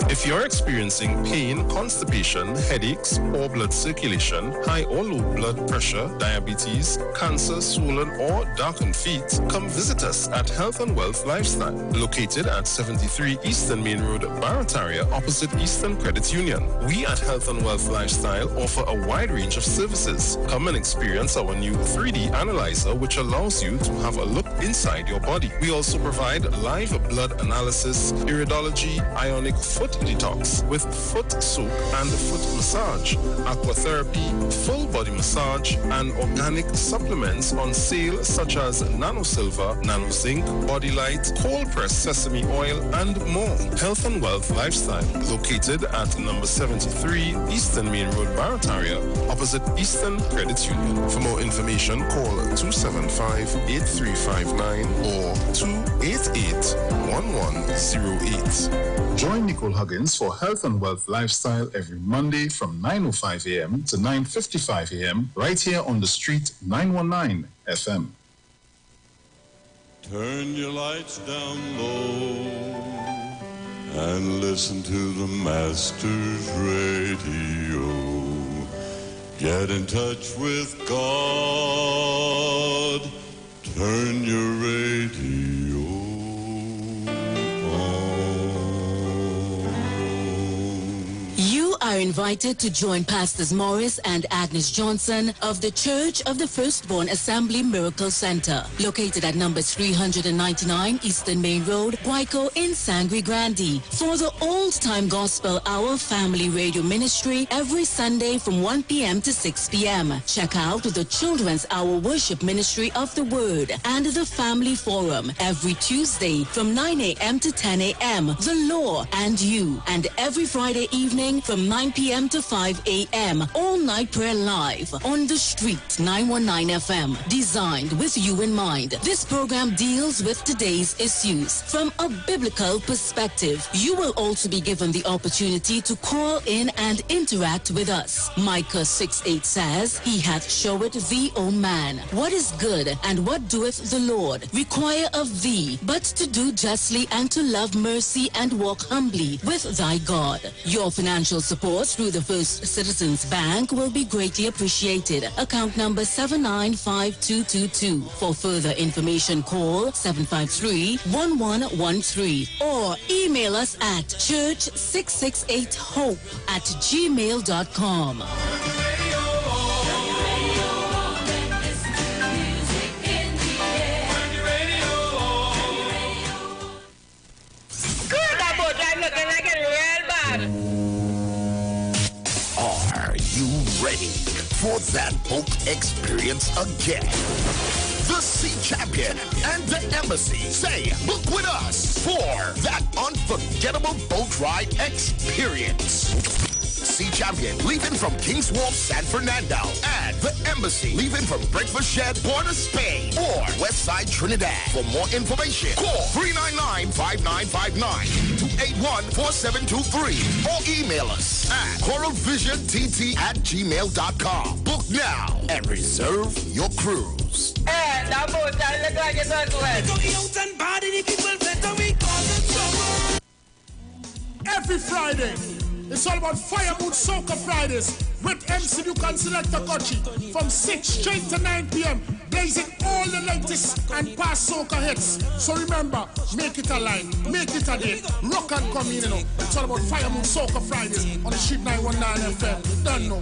If you're experiencing pain, constipation, headaches, poor blood circulation, high or low blood pressure, diabetes, cancer, swollen or darkened feet, come visit us at Health and Wealth Lifestyle, located at 73 Eastern Main Road, Barataria, opposite Eastern Credit Union. We at Health and Wealth Lifestyle offer a wide range of services. Come and experience our new 3D analyzer, which allows you to have a look inside your body. We also provide live blood analysis, iridology, ionic foot detox with foot soak and foot massage, aquatherapy, full body massage, and organic supplements on sale such as Nano Silver, Nano Zinc, Body Light, cold pressed sesame oil, and more. Health and Wealth Lifestyle, located at number 73 Eastern Main Road, Barataria, opposite Eastern Credit Union. For more information, call 275-8359 or 288-1108. Join Nicole Huggins for Health and Wealth Lifestyle every Monday from 9:05 a.m. to 9:55 a.m. right here on the street 919 FM. Turn your lights down low and listen to the Master's radio. Get in touch with God. Turn your radio You are invited to join Pastors Morris and Agnes Johnson of the Church of the Firstborn Assembly Miracle Center, located at number 399 Eastern Main Road, Guayco in Sangre Grande, for the Old Time Gospel Hour Family Radio Ministry every Sunday from 1 p.m. to 6 p.m. Check out the Children's Hour Worship Ministry of the Word and the Family Forum every Tuesday from 9 a.m. to 10 a.m. The Law and You, and every Friday evening from 9 p.m. to 5 a.m. All night prayer live on the street 919 FM, designed with you in mind. This program deals with today's issues from a biblical perspective. You will also be given the opportunity to call in and interact with us. Micah 6:8 says, He hath showed thee, O man, what is good, and what doeth the Lord require of thee, but to do justly and to love mercy and walk humbly with thy God. Your financial support through the First Citizens Bank will be greatly appreciated. Account number 795222. For further information, call 753-1113 or email us at church668hope@gmail.com. Good, that boat I'm looking like it real bad. Are you ready for that boat experience again? The Sea Champion and the Embassy say book with us for that unforgettable boat ride experience. Sea Champion leaving from King's Wharf, San Fernando, and the Embassy leaving from Breakfast Shed, Port of Spain, or Westside Trinidad. For more information, call 399-5959, 281-4723, or email us at coralvisiontT@gmail.com. Book now and reserve your cruise. Hey, that boat I look like it's on Every Friday, it's all about Fire Moon Soca Fridays with MC Duke and Selector Kochi from 6 straight to 9 p.m. blazing all the latest and past soca hits. So remember, make it a line, make it a day, rock and come in, you know. It's all about Fire Moon Soca Fridays on the Street 919 FM. Don't know.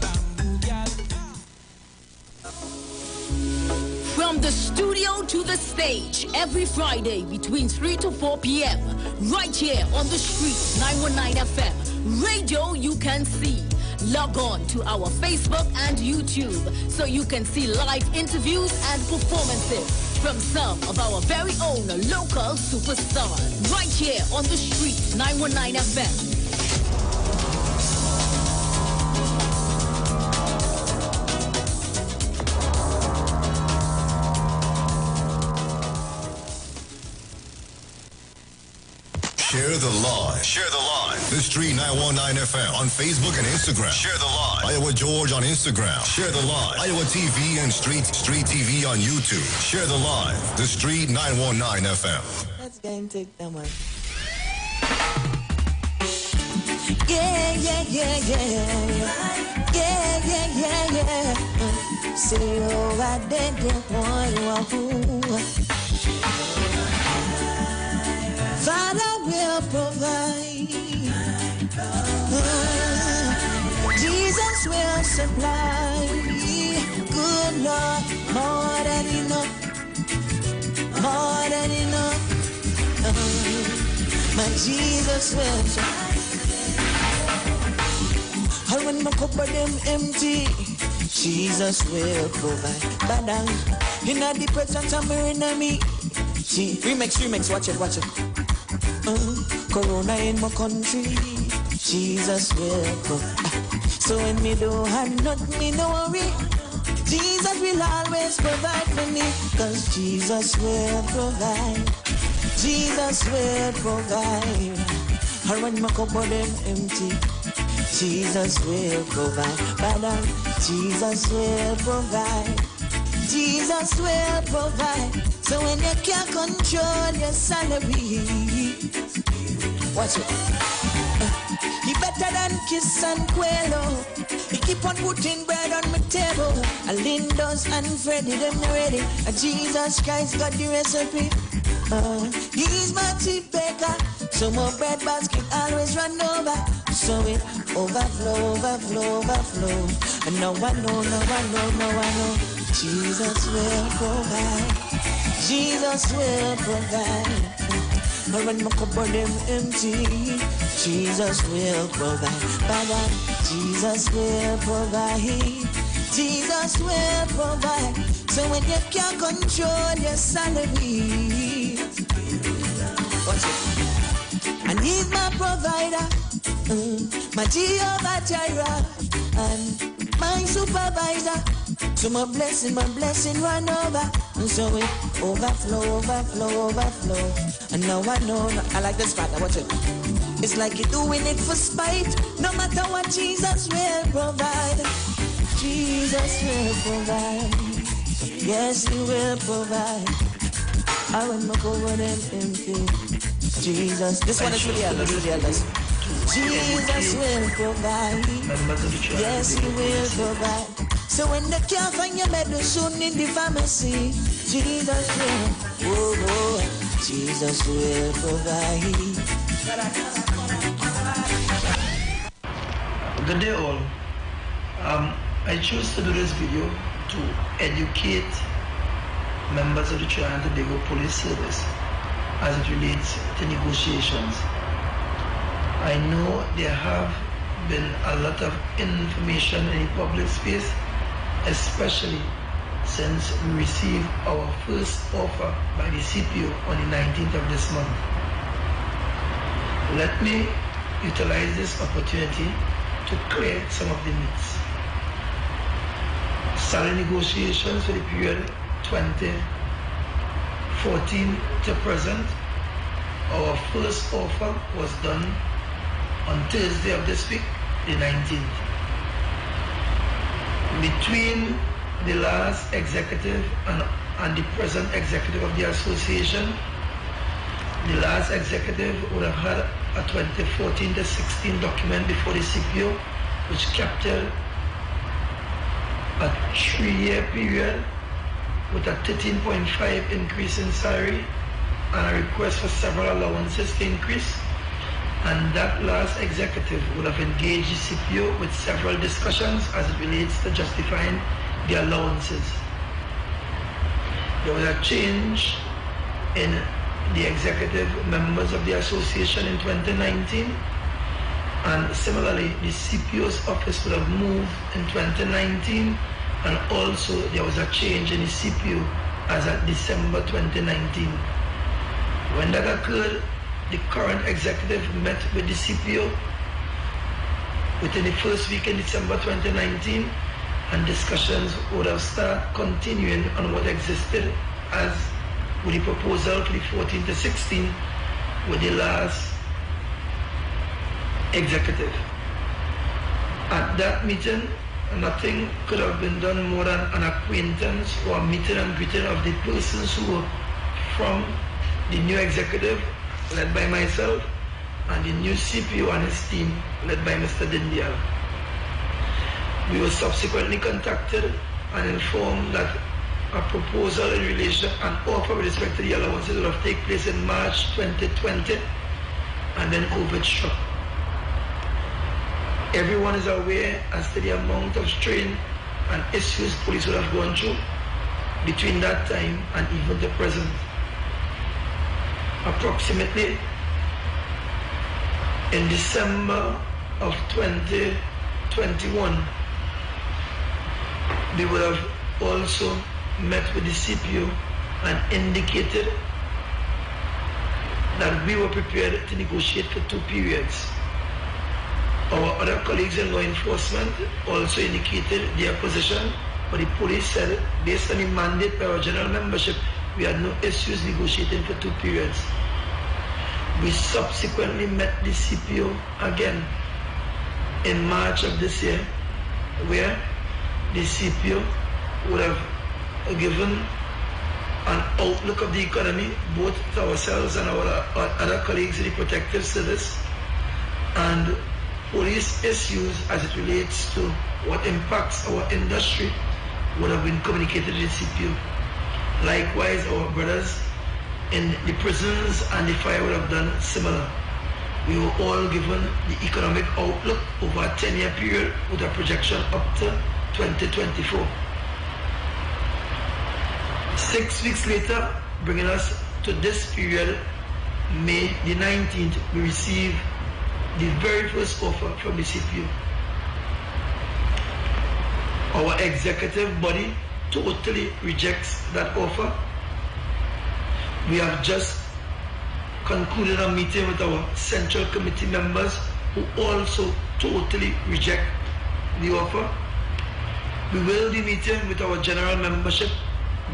From the studio to the stage, every Friday between 3 to 4 p.m. Right here on the street, 919 FM. Radio you can see. Log on to our Facebook and YouTube so you can see live interviews and performances from some of our very own local superstars. Right here on the street, 919 FM. Share the live. Share the live. The Street 919 FM on Facebook and Instagram. Share the live. Iowa George on Instagram. Share the live. Iowa TV and Street TV on YouTube. Share the live. The Street 919 FM. Let's go and take that one. Yeah, yeah, yeah, yeah. Yeah, yeah, yeah, yeah. Say, oh, I did it. Father will provide. Jesus will supply. Good Lord, more than enough. More than enough. My Jesus will supply. And when my cupboard them empty, Jesus will provide. Badang, in the presence of me. Remix, watch it. Corona in my country, Jesus will provide. So when me don't have nothing, me no worry. Jesus will always provide for me, cause Jesus will provide. Jesus will provide. And when my cupboard them empty, Jesus will provide. But Jesus will provide. Jesus will provide. So when you can't control your salary, watch it. He better than Kiss and Quello. He keep on putting bread on my table. Lindos and Freddy, them ready. Jesus Christ got the recipe. He's my chief baker. So my bread basket always run over. So it overflow. And no one know. Jesus will provide. Jesus will provide. But when my cupboard them empty, Jesus will provide. But Jesus will provide. Jesus will provide. So when you can't control your salary, watch it. And he's my provider, my Jehovah Jireh, and my supervisor. So my blessing run over. And so it overflow. And now I know, I like this part, watch it. It's like you're doing it for spite. No matter what, Jesus will provide. Jesus will provide. Yes, he will provide. I will not go over them empty. Jesus, this one is for the elders. Jesus will provide. Yes, he will provide. So when they can't find your medicine in the pharmacy, Jesus will, Jesus will provide. Good day all. I choose to do this video to educate members of the Trinidad and Tobago Police Service as it relates to negotiations. I know there have been a lot of information in the public space, especially since we received our first offer by the CPO on the 19th of this month. Let me utilize this opportunity to clear some of the myths. Salary negotiations for the period 2014 to present, our first offer was done on Thursday of this week, the 19th. Between the last executive and the present executive of the association, the last executive would have had a 2014 to 16 document before the CPO, which captured a 3-year period with a 13.5 increase in salary and a request for several allowances to increase. And that last executive would have engaged the CPO with several discussions as it relates to justifying the allowances. there was a change in the executive members of the association in 2019, and similarly the CPO's office would have moved in 2019, and also there was a change in the CPO as of December 2019. When that occurred, the current executive met with the CPO within the first week in December 2019, and discussions would have started continuing on what existed as with the proposal for the 14 to 16 with the last executive. At that meeting, nothing could have been done more than an acquaintance or meeting and greeting of the persons who were from the new executive, led by myself, and the new CPO and his team, led by Mr. Dindial. We were subsequently contacted and informed that a proposal in relation and offer with respect to the allowances would have taken place in March 2020, and then COVID struck. Everyone is aware as to the amount of strain and issues police would have gone through between that time and even the present. Approximately in December of 2021, we would have also met with the CPO and indicated that we were prepared to negotiate for 2 periods. Our other colleagues in law enforcement also indicated their position, but the police said, based on the mandate by our general membership, we had no issues negotiating for 2 periods. We subsequently met the CPO again in March of this year, where the CPO would have given an outlook of the economy, both to ourselves and our other colleagues in the protective service, and police issues as it relates to what impacts our industry would have been communicated to the CPO. Likewise, our brothers in the prisons and the fire would have done similar. We were all given the economic outlook over a 10-year period with a projection up to 2024. 6 weeks later, bringing us to this period, May the 19th, we received the very first offer from the CPO. Our executive body totally rejects that offer. We have just concluded a meeting with our central committee members who also totally reject the offer. We will be meeting with our general membership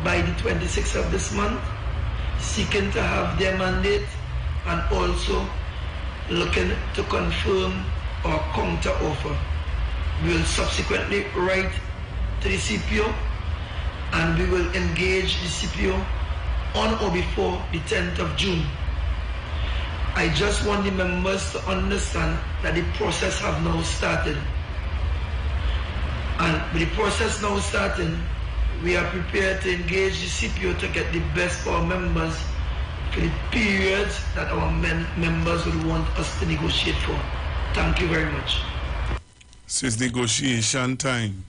by the 26th of this month, seeking to have their mandate and also looking to confirm our counter offer. We will subsequently write to the CPO and we will engage the CPO on or before the 10th of June. I just want the members to understand that the process have now started. And with the process now starting, we are prepared to engage the CPO to get the best for our members for the periods that our members will want us to negotiate for. Thank you very much. So it's negotiation time.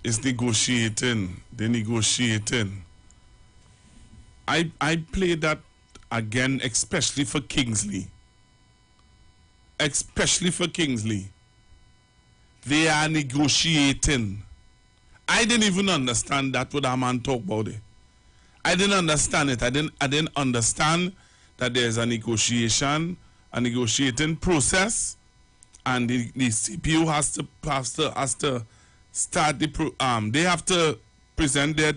It's negotiating. They're negotiating. I play that again, especially for Kingsley. Especially for Kingsley. They are negotiating. I didn't even understand that what a man talk about it. I didn't understand it. I didn't understand that there's a negotiating process, and the CPU has to start the they have to present their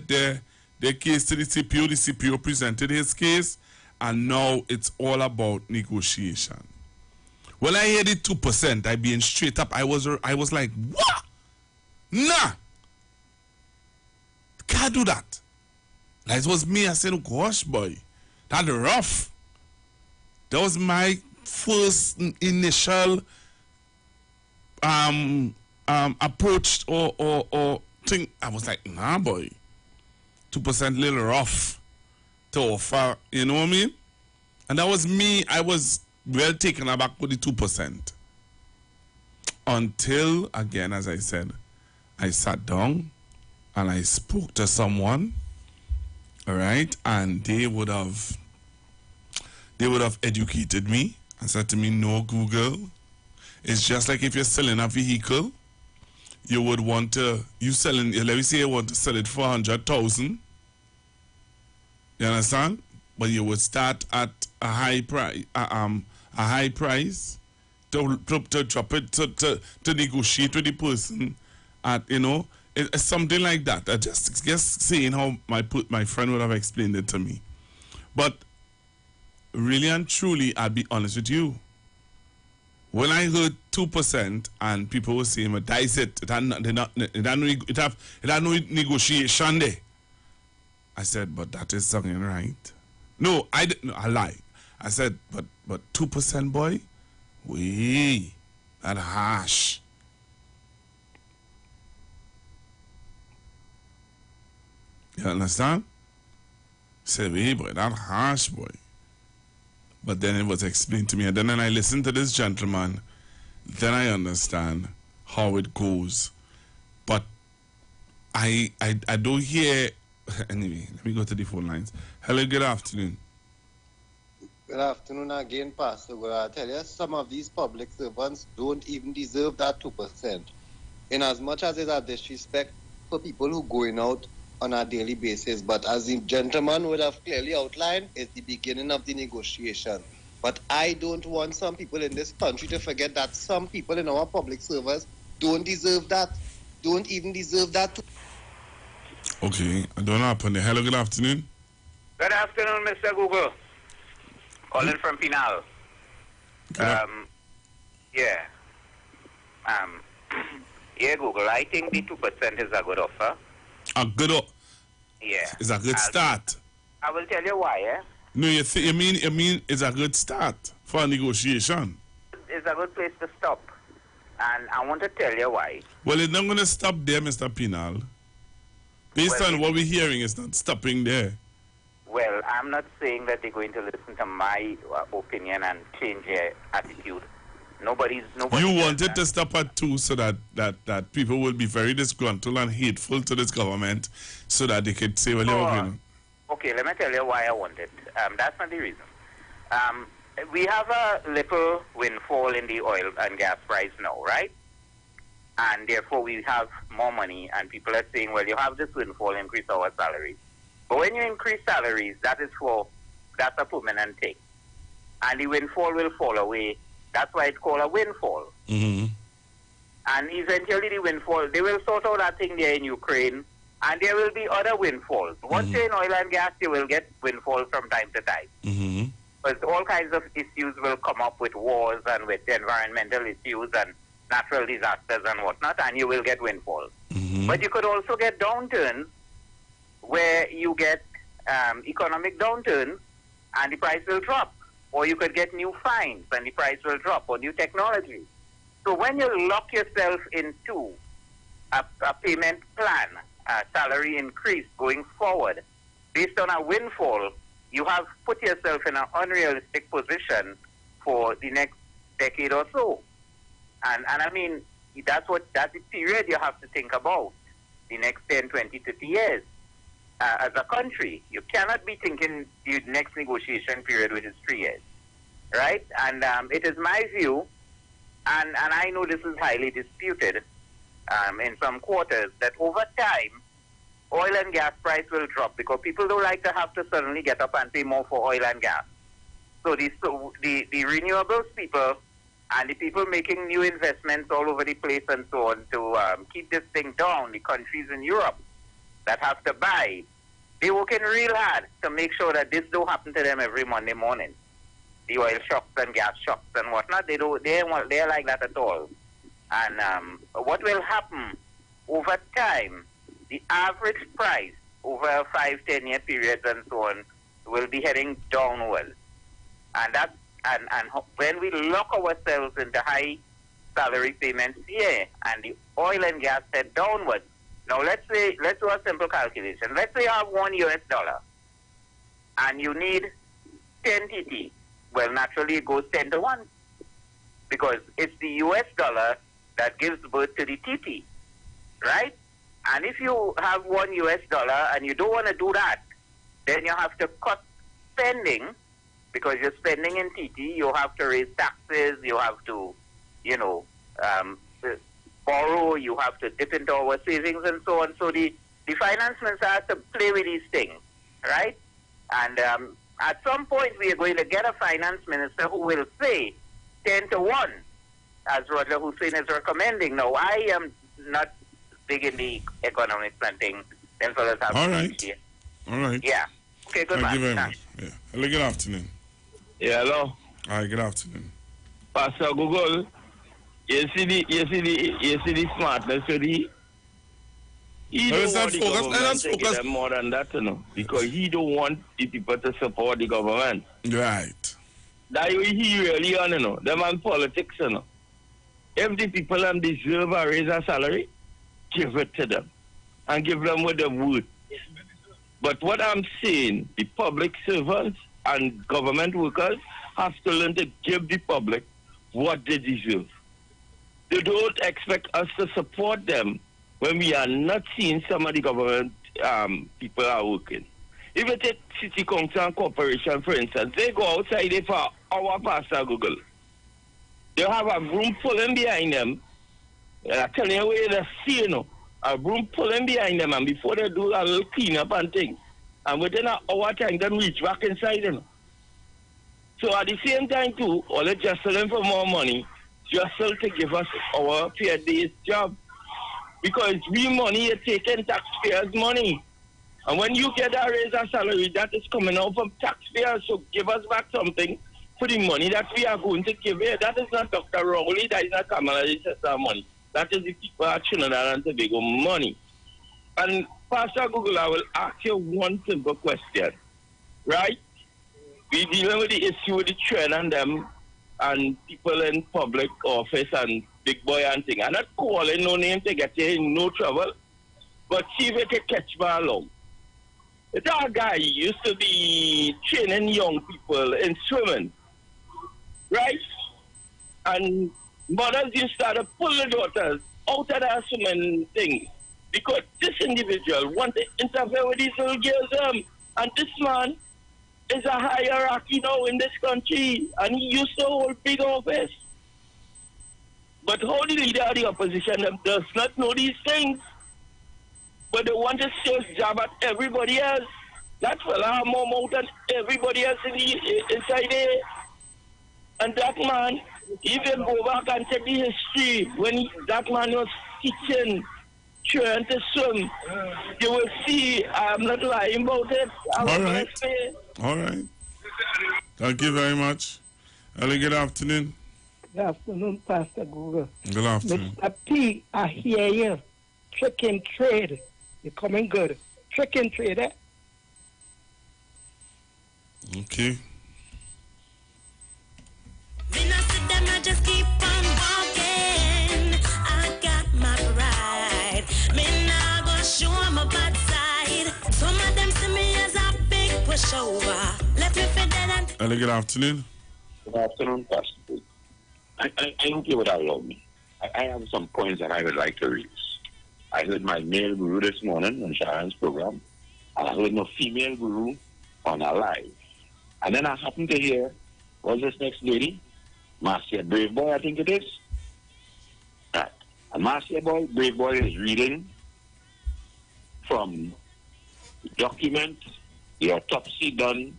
case to the CPU. The CPU presented his case, and now it's all about negotiation. When I hear the 2%, I being straight up, I was like, what? Nah. Can't do that. That was me. I said, gosh, boy, that's rough. That was my first initial approach or thing. I was like, nah, boy, 2% little rough to offer. You know what I mean? And that was me. I was well taken aback with the 2%. Until, again, as I said, I sat down and I spoke to someone all right, and they would have educated me and said to me, no, Google, it's just like if you're selling a vehicle, you would want to, let me say you want to sell it for 100,000. You understand? But you would start at a high price, to drop it, to negotiate with the person at, it's something like that. I just saying how my friend would have explained it to me. But really and truly, I'll be honest with you. When I heard 2% and people were saying, but that is it. It had no negotiation there. I said, but that is something right. No, I lie. I said, but 2%, boy, that harsh. You understand? I said, boy, that harsh, boy. But then it was explained to me, and then when I listened to this gentleman, then I understand how it goes. But I don't hear. Anyway, let me go to the phone lines. Hello, good afternoon. Good afternoon again, Pastor. Well, I tell you, some of these public servants don't even deserve that 2%. In as much as it's a disrespect for people who going out on a daily basis, but as the gentleman would have clearly outlined, it's the beginning of the negotiation. But I don't want some people in this country to forget that some people in our public service don't deserve that, don't even deserve that. Okay, I don't know happen there. Hello, good afternoon. Good afternoon, Mr. Google. Calling from Pinal. Yeah, Google, I think the 2% is a good offer. A good offer? Yeah. It's a good start. I will tell you why, No, you mean it's a good start for a negotiation. It's a good place to stop. And I want to tell you why. Well, it's not going to stop there, Mr. Pinal. Based on what we're hearing, it's not stopping there. Well, I'm not saying that they're going to listen to my opinion and change their attitude. Nobody. You wanted to stop at 2 so that people will be very disgruntled and hateful to this government so that they could say, well, Okay, let me tell you why I want it. That's not the reason. We have a little windfall in the oil and gas price now, right? And therefore we have more money, and people are saying, well, you have this windfall, increase our salaries. But when you increase salaries, that's a permanent thing. And the windfall will fall away. That's why it's called a windfall. Mm-hmm. And eventually the windfall, they will sort out that thing there in Ukraine, and there will be other windfalls. Once you're in oil and gas, you will get windfalls from time to time. Mm-hmm. But all kinds of issues will come up with wars and with environmental issues and natural disasters and whatnot, and you will get windfalls. Mm-hmm. But you could also get downturns where you get economic downturns and the price will drop. Or you could get new fines and the price will drop, or new technology. So when you lock yourself into a payment plan, a salary increase going forward, based on a windfall, you have put yourself in an unrealistic position for the next decade or so. And I mean, that's the period you have to think about, the next 10, 20, 30 years. As a country, you cannot be thinking the next negotiation period, which is 3 years, right? And it is my view, and I know this is highly disputed in some quarters, that over time, oil and gas price will drop because people don't like to have to suddenly get up and pay more for oil and gas. So the renewables people and the people making new investments all over the place and so on to keep this thing down, the countries in Europe that have to buy, they're working real hard to make sure that this don't happen to them every Monday morning. The oil shocks and gas shocks and whatnot, they're like that at all. And what will happen over time, the average price over 5-10 year periods and so on will be heading downwards. And that and when we lock ourselves into high salary payments here and the oil and gas head downwards. Now let's do a simple calculation. Let's say you have $1 and you need 10 TT. Well, naturally it goes 10 to 1 because it's the US dollar that gives birth to the TT, right? And if you have $1 and you don't want to do that, then you have to cut spending because you're spending in TT. You have to raise taxes. You have to, borrow. You have to dip into our savings and so on. So the finance minister has to play with these things, right? And at some point, we are going to get a finance minister who will say 10-1, as Roger Hussein is recommending. Now, I am not big in the economic planting. Then fellas have All right. All right. Yeah. Okay, good Thank you very Thanks. much. Yeah. Hello, good afternoon. Yeah, hello. Hi, good afternoon. Pastor Google, you see the smartness of the... He don't want the government to give them more than that, because he don't want the people to support the government. Right. That way he really on, them on politics, If the people deserve a raise a salary, give it to them. And give them what they would. But what I'm saying, the public servants and government workers have to learn to give the public what they deserve. They don't expect us to support them when we are not seeing some of the government people are working. If you take City Council and Corporation, for instance, they go outside there for our Pastor Google. They have a broom pulling behind them. I tell you where they see, a broom pulling behind them, and before they do a little cleanup and things, and within an hour time, them reach back inside, So at the same time, too, all they just selling for more money, just sell to give us our fair day's job. Because we money is taking taxpayers' money. And when you get a raise of salary, that is coming out from taxpayers, so give us back something for the money that we are going to give here. That is not Dr. Rowley, that is not Kamala, that is our money. That is the people at Trinidad and Tobago money. And Pastor Google, I will ask you one simple question, right? We dealing with the issue with the trend and them and people in public office and big boy and thing. I'm not calling no name to get you in no trouble, but see if you can catch me along. That guy used to be training young people in swimming, right? And mothers used to pull the daughters out of that swimming thing because this individual want to interfere with these little girls. And this man is a hierarchy now in this country, and he used to hold big office. But how the leader of the opposition does not know these things, but they want to still jab at everybody else. That's for our more mouth than everybody else inside there. And that man, if you go back and check the history, when that man was teaching, trying to swim, you will see I'm not lying about it. All right. All right. Thank you very much. Hello, good afternoon. Good afternoon, Pastor Google. Good afternoon. Mr. P, I hear you. Trick and trade. You're coming good. Trick and trade, eh? Okay. I just keep on walking. I got my pride. Me not gonna show my bad side. Some of them see me as a big pushover. Let me fit that and... Hello, good afternoon. Good afternoon, Pastor. I hope you would allow me. I have some points that I would like to raise. I heard my male guru this morning on Sharon's program, and I heard my female guru on our live. And then I happened to hear, what's this next lady? Marcia Brave Boy, I think it is. Right. And Marcia Brave Boy is reading from the document, the autopsy done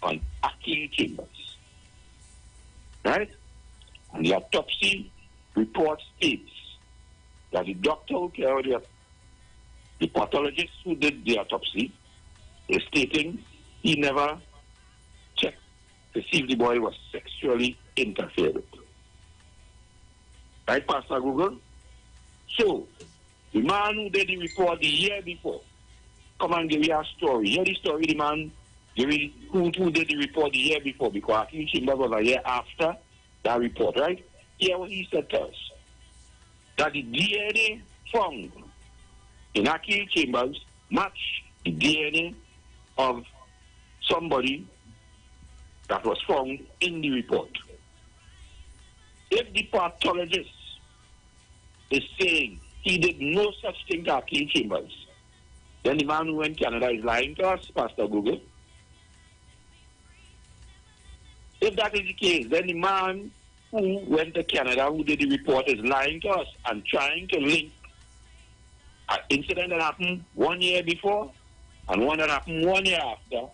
on Akil Chambers. Right? And the autopsy report states that the doctor who carried the pathologist who did the autopsy is stating he never checked to see if the boy was sexually interfered with. Right, Pastor Google? So, the man who did the report the year before, come and give you a story. Hear the story, the man who did the report the year before, because Akil Chambers was a year after that report, right? Hear what he said to us. That the DNA found in Akil Chambers match the DNA of somebody that was found in the report. If the pathologist is saying he did no such thing to Akil Chambers, Then the man who went to Canada is lying to us, Pastor Google. If that is the case, then the man who went to Canada, who did the report, is lying to us and trying to link an incident that happened 1 year before and one that happened 1 year after,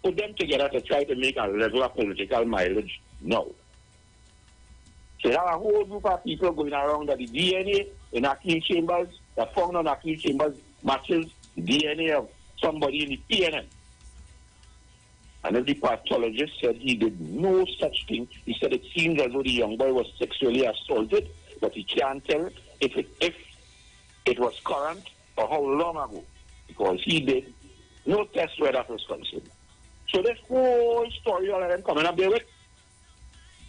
put them together to try to make a level of political mileage now. So there are a whole group of people going around that the DNA in accused chambers, that found on accused chambers matches the DNA of somebody in the PNN. And if the pathologist said he did no such thing, he said it seems as though the young boy was sexually assaulted, but he can't tell if it was current or how long ago, because he did no test where that was concerned. So this whole story all of them coming up there with,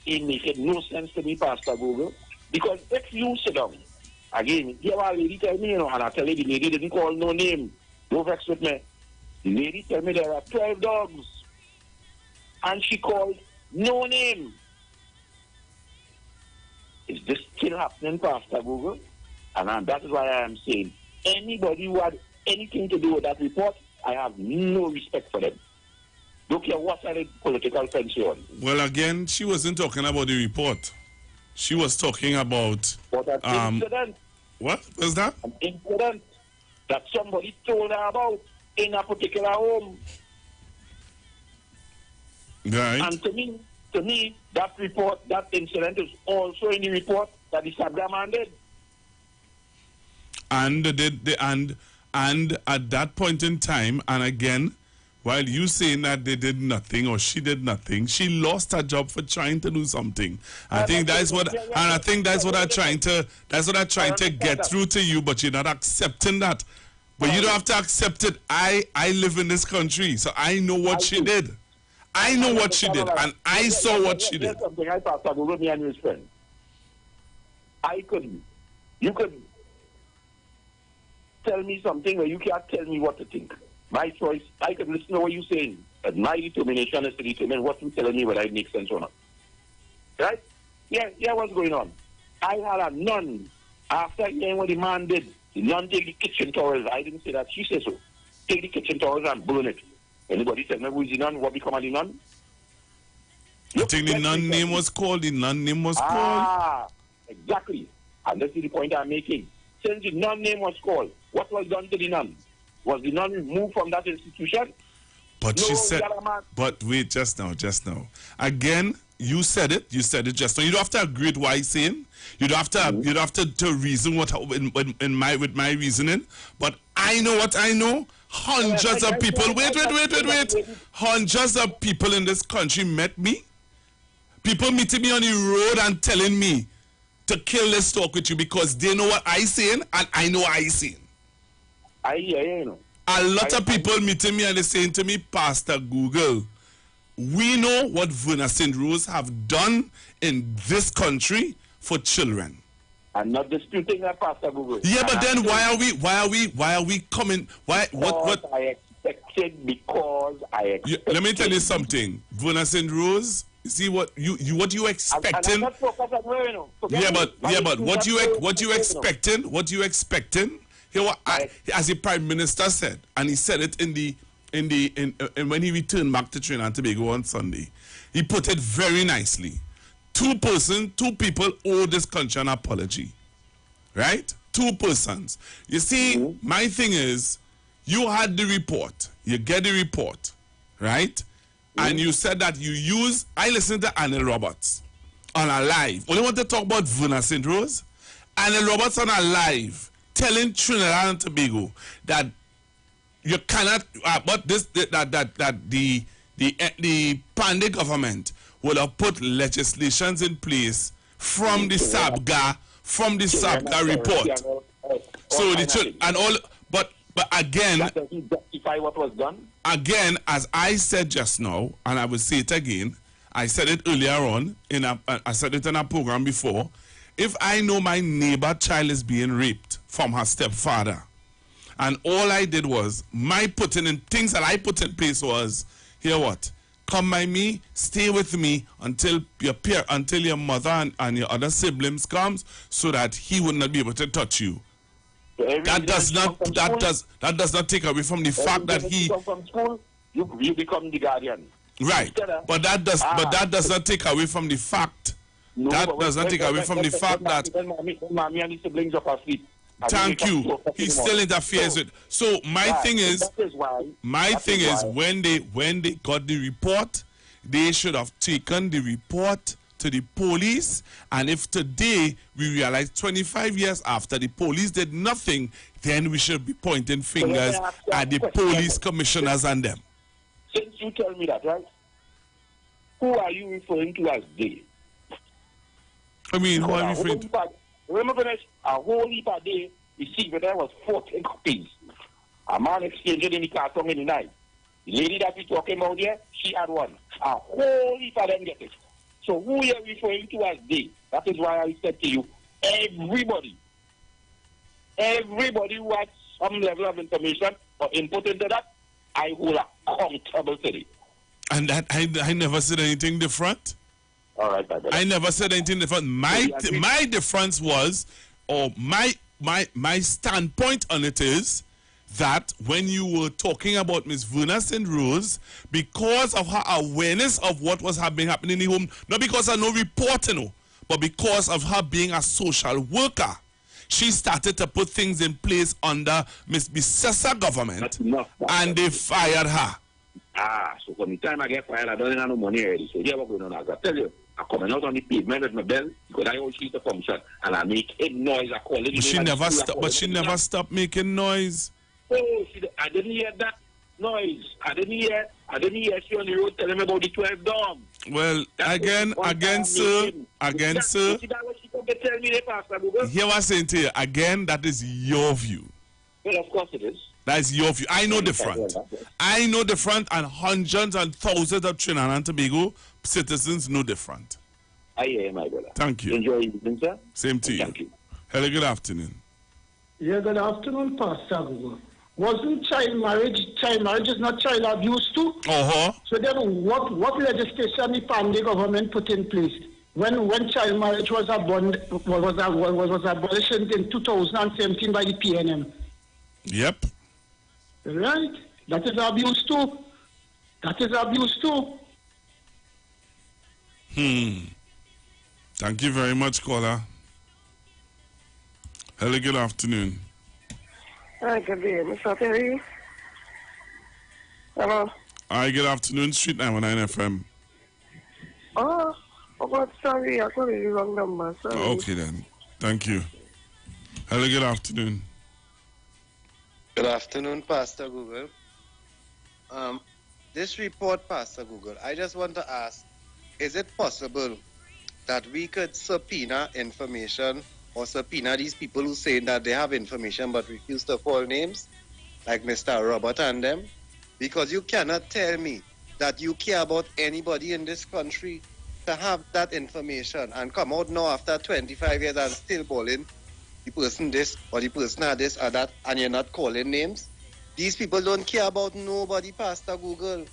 it makes no sense to me, Pastor Google, because if you sit down, again, here a lady tell me, and I tell you the lady didn't call no name, don't vex with me. The lady tell me there are 12 dogs, and she called no name. Is this still happening, Pastor Google? And that is why I am saying, anybody who had anything to do with that report, I have no respect for them. Don't care what side of political fence you're on. Well, again, she wasn't talking about the report. She was talking about... incident. What was that? An incident that somebody told her about in a particular home. Right. And to me, that report, that incident is also in the report that the Sabda man did. And at that point in time, and again, while you saying that they did nothing or she did nothing, she lost her job for trying to do something. I think that's what I'm trying to get through to you, but you're not accepting that. But you don't have to accept it. I live in this country, so I know what she did. I know what she did, and I saw what she did. You could tell me something, or you can't tell me what to think. My choice, I could listen to what you're saying, but my determination is to determine what you're telling me, whether it makes sense or not. Right? Yeah, what's going on? I had a nun, after hearing what the man did, the nun take the kitchen towels. I didn't say that, she said so. Take the kitchen towels and burn it. Anybody tell me who is the nun? What become of the nun? I think the nun name was called. Exactly. And this is the point I'm making. Since the nun name was called, what was done to the nun? Was the nun removed from that institution? But she said, but wait, just now. Again, you said it just now. You don't have to agree with what I'm saying. You don't have to reason with my reasoning. But I know what I know. Hundreds of people, wait. Hundreds of people in this country met me. People meeting me on the road and telling me to kill this talk with you because they know what I saying and I know what I saying. I hear you. A lot of people meeting me and they saying to me, Pastor Google, we know what Verna St. Rose have done in this country for children. I'm not disputing that, Pastor Google. Yeah, but then why are we coming? What? I expected because I expected. Let me tell you something. Verna St. Rose, you see what you expecting? I'm not focused on her, you know. But what you expecting? Here what as the Prime Minister said, and he said it in when he returned back to Trinidad and Tobago on Sunday. He put it very nicely. Two people owe this country an apology. Right? 2 persons. You see, my thing is, you had the report. You get the report. Right? And you said that I listened to Anil Roberts on a live. Only want to talk about Verna St. Rose. Anil Roberts on a live telling Trinidad and Tobago that you cannot, but the Pandey government will have put legislations in place from the SABGA report. So but again, that doesn't justify what was done. Again, as I said just now, and I will say it again, I said it earlier on I said it in a program before. If I know my neighbor child is being raped from her stepfather, and all I did was things that I put in place was, here what? Come by me, stay with me until your mother and your other siblings comes, so that he would not be able to touch you. That does not take away from the fact that he come from school, you become the guardian. Right, but that does not take away from the fact. No, that does not take away from the fact that. Mommy and the siblings are asleep. Thank you. He still interferes with. So my thing is, when they got the report, they should have taken the report to the police. And if today we realize 25 years after the police did nothing, then we should be pointing fingers at the police commissioners and them. Since you tell me that, right? Who are you referring to as they? I mean, who are you referring to? Remember, a whole heap of day, you see, but there was 14 copies. A man exchanged in the carton in the night. The lady that we talking about here, she had one. A whole heap of them get it. So who are you referring to as they? That is why I said to you, everybody who has some level of information or input into that, I hold accountable to it. And that I never said anything different. All right, I never said anything different. My difference was, or my standpoint on it is that when you were talking about Miss Verna St. Rose, because of her awareness of what was happening in the home, not because of no reporting, but because of her being a social worker, she started to put things in place under Miss Bissessa government, and they fired her. So from the time I get fired, I don't have no money already. So here what's going on. I tell you, I'm coming out on the pavement with my bell because I always used to function, and I make a noise. I call it. But she never stopped making noise. Oh, I didn't hear that noise. I didn't hear she on the road telling me about the 12 dogs. Well, again, sir. Here I saying to you, again, that is your view. Well, of course it is. That is your view. I know different. I know different, and hundreds and thousands of Trinidad and Tobago citizens know different. I hear my brother. Thank you. Enjoy your evening, sir. Same to you. Thank you. Hello, good afternoon. Yeah, good afternoon, Pastor Google. Wasn't child marriage is not child abuse too? So then what legislation the Pandy government put in place when child marriage was abolished in 2017 by the PNM? Yep. Right. That is abuse too. Thank you very much, caller. Hello, good afternoon. Hi, good day, Mr. Perry. Hello. Hi, good afternoon, Street 919 FM. Oh, God, sorry, I called the wrong number. Sorry. Okay then. Thank you. Hello, good afternoon. Good afternoon, Pastor Google. This report, Pastor Google, I just want to ask, is it possible that we could subpoena information or subpoena these people who say that they have information but refuse to call names, like Mr. Robert and them? Because you cannot tell me that you care about anybody in this country to have that information and come out now after 25 years and still calling the person this or the person had this or that, and you're not calling names. These people don't care about nobody, Pastor Google.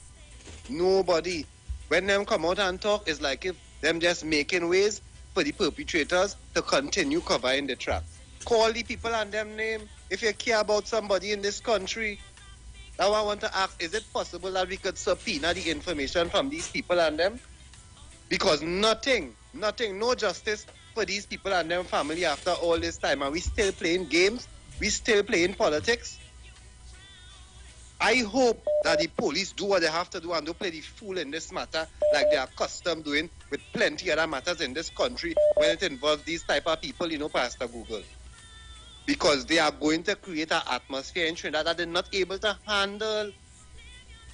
Nobody. When them come out and talk, it's like if them just making ways for the perpetrators to continue covering the tracks. Call the people and them name if you care about somebody in this country. Now I want to ask, is it possible that we could subpoena the information from these people and them? Because nothing, no justice for these people and their family after all this time. And we still playing games? We still playing politics? I hope that the police do what they have to do and don't play the fool in this matter like they are accustomed doing with plenty other matters in this country when it involves these type of people, Pastor Google. Because they are going to create an atmosphere in Trinidad that they're not able to handle.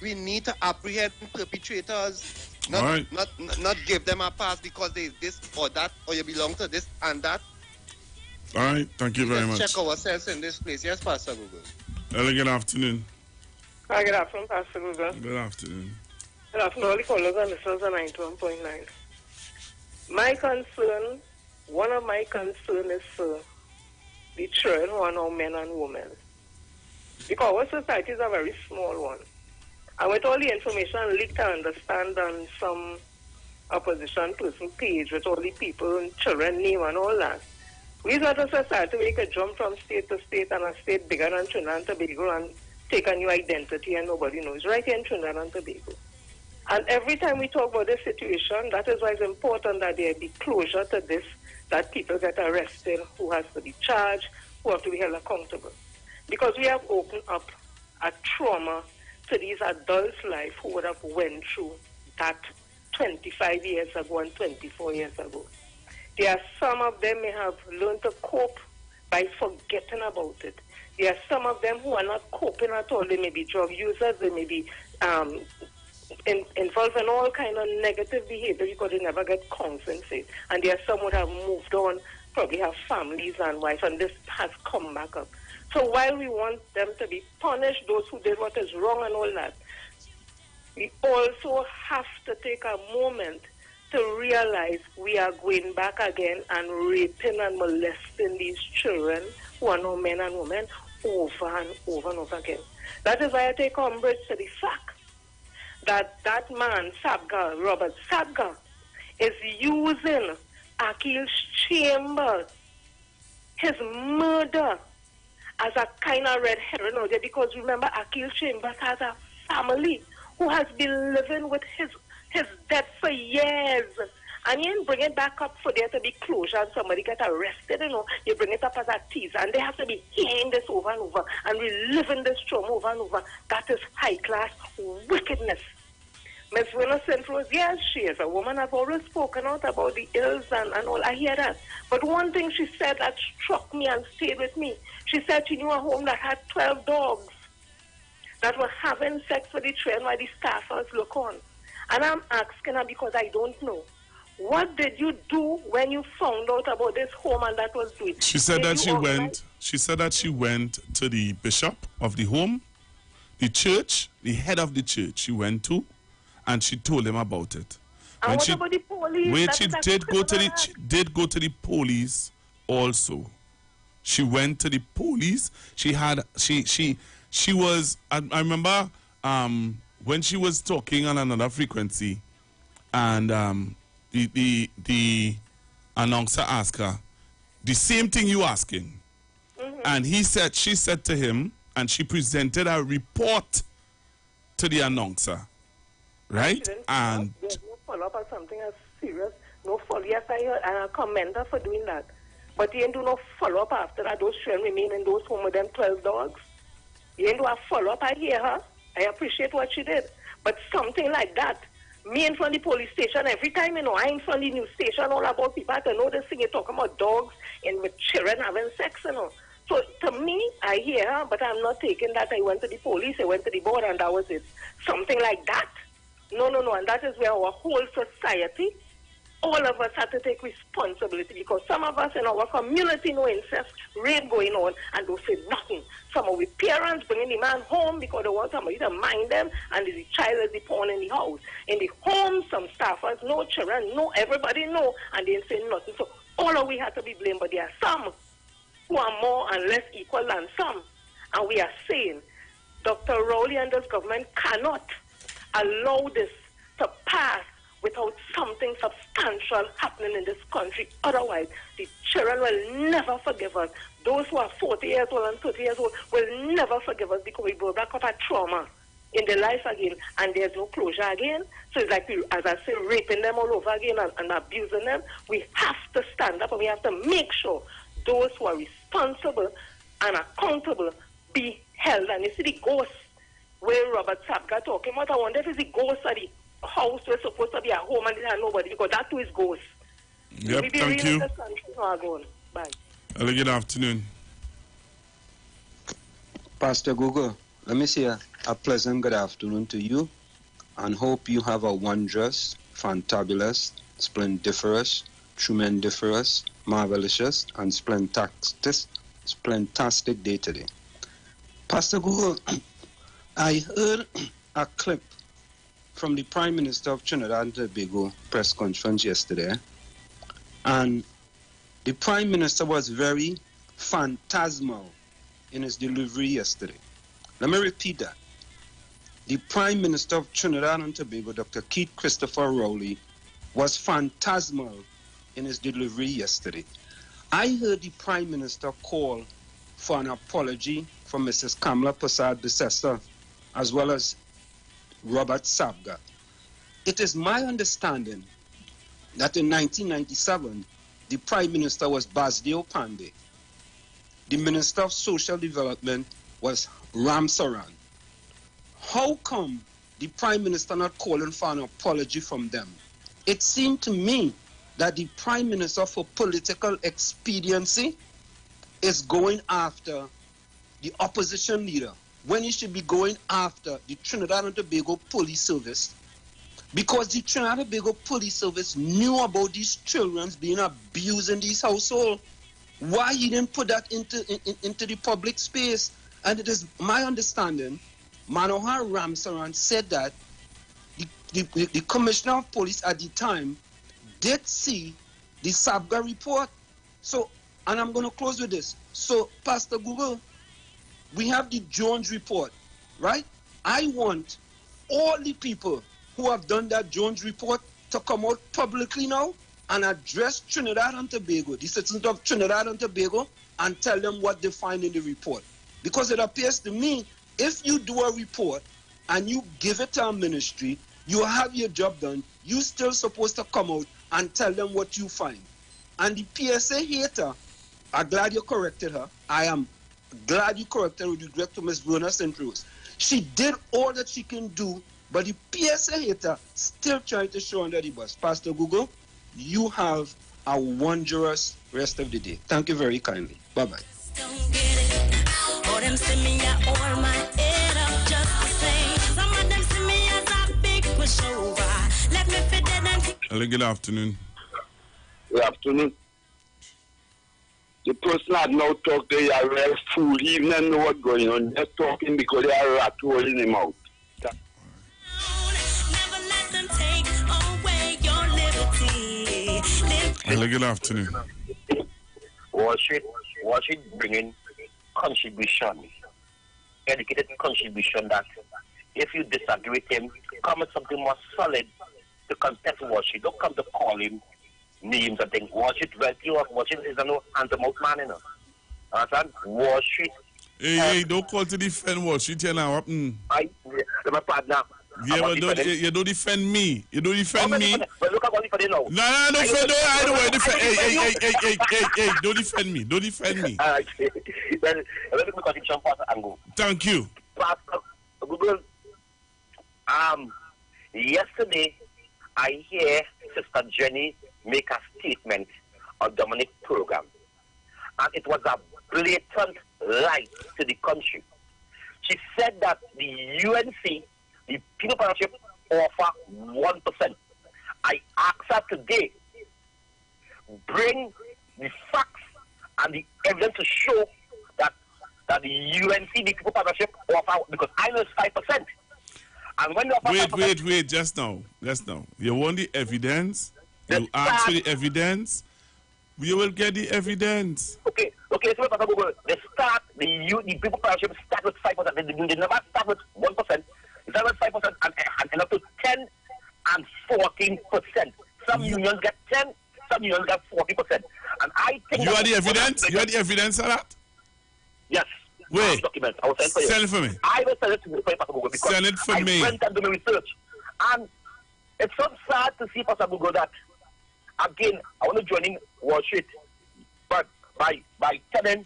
We need to apprehend perpetrators. Not give them a pass because they this or that, or you belong to this and that. All right, thank you very much. Check ourselves in this place. Yes, Pastor Google. Hello, good afternoon. Hi, good afternoon, Pastor Google. Good afternoon. Good afternoon, all the callers and listeners are 91.9. My concern, one of my concerns is the children who are now men and women. Because our society is a very small one. And with all the information leaked, I understand on some opposition person page with all the people and children name and all that, We're not a society where you can jump from state to state and a state bigger than Trinidad and Tobago and take a new identity and nobody knows. Right here in Trinidad and Tobago. And every time we talk about this situation, that is why it's important that there be closure to this, that people get arrested, who has to be charged, who have to be held accountable. Because we have opened up a trauma to these adults' life who would have went through that 25 years ago and 24 years ago. There are some of them may have learned to cope by forgetting about it. There are some of them who are not coping at all. They may be drug users, they may be involved in all kind of negative behavior because they never get counseling. And there are some who have moved on, probably have families and wives, and this has come back up. So while we want them to be punished, those who did what is wrong and all that, we also have to take a moment to realize we are going back again and raping and molesting these children who are now men and women over and over and over again. That is why I take umbrage to the fact that that man, Sabga, Robert Sabga, is using Akil's Chambers, his murder, as a kind of red herring out there, because remember, Akil Chambers has a family who has been living with his death for years. And you bring it back up for there to be closure and somebody get arrested, you bring it up as a teaser, and they have to be hearing this over and over and reliving this trauma over and over. That is high-class wickedness. Ms. Winner Rose, yes, she is a woman. I've always spoken out about the ills and all. I hear that. But one thing she said that struck me and stayed with me, she said she knew a home that had 12 dogs that were having sex with each other while the staffers look on. And I'm asking her because I don't know. What did you do when you found out about this home and that was doing? She said that she went to the bishop of the home, the church, the head of the church she went to, and she told him about it. And what about the police? When she did go to the police also. She went to the police. She was I remember when she was talking on another frequency, and the announcer asked her the same thing you asking. And she said to him, and she presented a report to the announcer. Right? And there's no follow-up or something as serious. No follow-up. Yes, I heard, and I commend her for doing that. But you ain't do no follow-up after that. Those children remain in those homes with them 12 dogs. You ain't do a follow-up. I hear her. I appreciate what she did. But something like that, me in front of the police station, every time, I in front of the news station, all about people, I know this thing, you're talking about dogs and with children having sex, So to me, I hear her, but I'm not taking that. I went to the police, I went to the board, and that was it. Something like that. No, and that is where our whole society, all of us have to take responsibility, because some of us in our community know incest, rape going on, and don't say nothing. Some of the parents bringing the man home because they want somebody to mind them, and the child is the pawn in the house. In the home, some staffers know, children know, everybody know, and they ain't saying nothing. So all of we have to be blamed, but there are some who are more and less equal than some. And we are saying Dr. Rowley and this government cannot allow this to pass without something substantial happening in this country. Otherwise, the children will never forgive us. Those who are 40 years old and 30 years old will never forgive us, because we go back up a trauma in their life again, and there's no closure again. So it's like, we, as I say, raping them all over again and abusing them. We have to stand up, and we have to make sure those who are responsible and accountable be held. And you see the ghost where Robert Sabga talking about, I wonder if it's the ghost of the house where supposed to be at home and they have nobody, because that too is ghost. Yep, thank you. Bye. Hello, good afternoon. Pastor Google, let me say a pleasant good afternoon to you, and hope you have a wondrous, fantabulous, splendiferous, tremendiferous, marvelous, and splentastic day today. Pastor Google, I heard a clip from the Prime Minister of Trinidad and Tobago press conference yesterday, and the Prime Minister was very phantasmal in his delivery yesterday. Let me repeat that. The Prime Minister of Trinidad and Tobago, Dr. Keith Christopher Rowley, was phantasmal in his delivery yesterday. I heard the Prime Minister call for an apology from Mrs. Kamala Persad-Bissessar, as well as Robert Sabga. It is my understanding that in 1997, the Prime Minister was Basdeo Pandey. The Minister of Social Development was Ram Saran. How come the Prime Minister not calling for an apology from them? It seemed to me that the Prime Minister, for political expediency, is going after the opposition leader when he should be going after the Trinidad and Tobago Police Service, because the Trinidad and Tobago Police Service knew about these children being abused in these households. Why he didn't put that into the public space? And it is my understanding, Manohar Ramsaran said that the Commissioner of Police at the time did see the Sabga report. So, and I'm going to close with this. So, Pastor Google, we have the Jones report, right? I want all the people who have done that Jones report to come out publicly now and address Trinidad and Tobago, the citizens of Trinidad and Tobago, and tell them what they find in the report. Because it appears to me, if you do a report and you give it to a ministry, you have your job done, you're still supposed to come out and tell them what you find. And the PSA hater, I'm glad you corrected her. I am glad you corrected her with regret to Ms. Verna St. Rose. She did all that she can do, but the PSA hater still trying to show under the bus. Pastor Google, you have a wondrous rest of the day. Thank you very kindly. Bye-bye. Hello, good afternoon. Good afternoon. The person had now talked, they are real fool. He even know what's going on. Just talking because they are rat hole in him out. Hello, good afternoon. Worship bringing contribution, educated contribution that if you disagree with him, come with something more solid to contest worship. Don't come to call him names and things. Worship, worship is a no hand-to-mouth man, you know. Understand? Worship. Hey, don't call to defend worship here now. My partner. Yeah, but you don't defend me. You don't defend me. But look at what you now. No, I don't want to defend. Hey, don't defend me. Don't defend me. Let me continue Pastor Ango. Thank you. Pastor Google, yesterday I hear Sister Jenny make a statement on Dominic program. And it was a blatant lie to the country. She said that the UNC, the People Partnership, offer 1%. I asked her today, bring the facts and the evidence to show that the UNC, the People Partnership, offer, because I know it's 5%. And when you offer wait, just now. You want the evidence? You ask for the evidence? We will get the evidence. Okay, so the People Partnership start with 5%. They never start with 1%. They start with 5% and up to 10 and 14%. Some unions get 10, some unions get 40%. And I think you have the evidence? You have the evidence of that? Yes. Wait. Documents. I will send for you. Send it for me. I will send it to you, Pastor Google, because send it for me. I went and did my research. And it's so sad to see, Pastor Google, that again, I want to join in worship, but by telling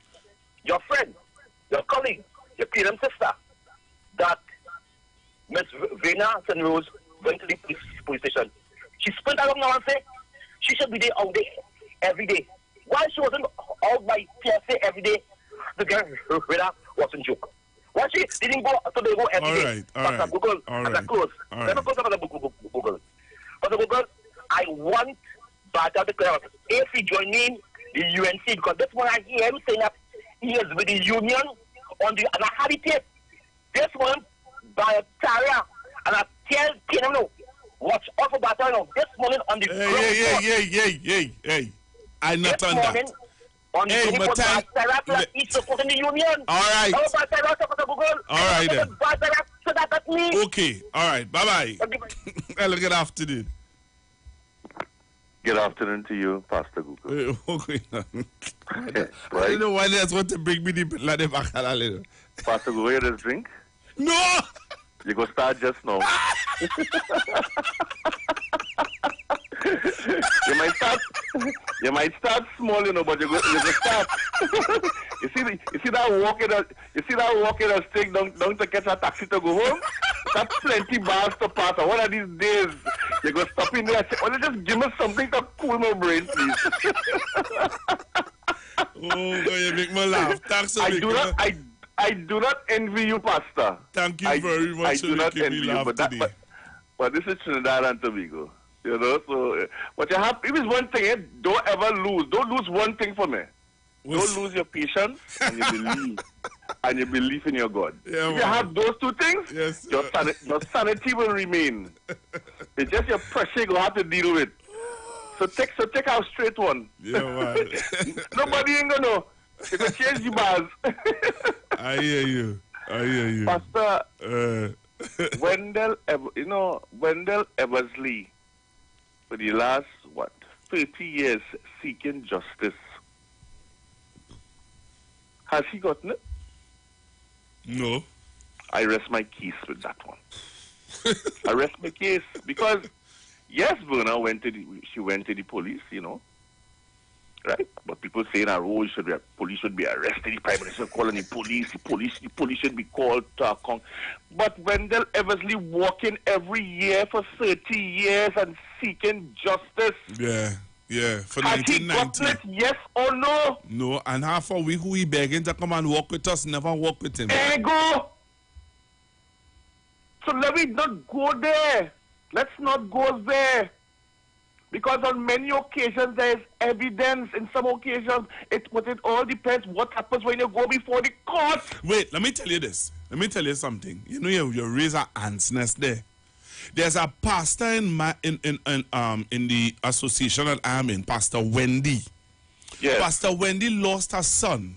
your friend, your colleague, your parent sister, that Miss Vena St. Rose went to the police station. She spent out now and say she should be there all day, every day. Why she wasn't out by PSA every day? The girl Vena wasn't joke. Why she didn't go to the go every day? Pastor Google, as a close. Let me close up Google. Pastor Google, I want Bata to clear if he join in the UNC, because this one I hear him saying that he is with the union on the and I had it tape. This one by a Taria and I tell him no. Watch out for Bata now. This morning on the Hey. I'm not on that. On the Taria he's supporting the union. All right. All right then. So that's me. Okay. All right. Bye bye. Have a good afternoon. Good afternoon to you, Pastor Google. I don't know why that's what to bring me the bacala. Pastor Google, you just drink? No! You go start just now. You might start small, but you go start. you see that walking a stick down to catch a taxi to go home? That's plenty bars to pass. One of these days, you go stop in there and say, "Oh, just give me something to cool my brain, please." You make me laugh. Thanks for I do not envy you, Pastor. Thank you very much. I do not envy you, but this is Trinidad and Tobago. So but you have, if it's one thing, don't ever lose. Don't lose one thing for me. Don't lose your patience and your belief. And your belief in your God. Yeah, if you have those two things, yes, your sanity will remain. It's just your pressure you're going to have to deal with. So take out straight one. Yeah, man. Nobody ain't going to know. You can change the bars. I hear you. Pastor, Wendell Eversley, for the last, 30 years seeking justice. Has he gotten it? No. I rest my case with that one. I rest my case because, yes, Verna went to the police, right? But people saying police should be arrested, the Prime Minister calling the police should be called to account. But Wendell Eversley walking every year for 30 years and seeking justice. Yeah, for has 1990. He gotten it, yes or no? No, and half a week who he begging to come and walk with us, never walk with him. Ego! So let me not go there. Let's not go there. Because on many occasions there is evidence. In some occasions, it all depends what happens when you go before the court. Wait, let me tell you this. Let me tell you something. You raise an ant's nest there. There's a pastor in the association that I'm in, Pastor Wendy. Yes. Pastor Wendy lost her son.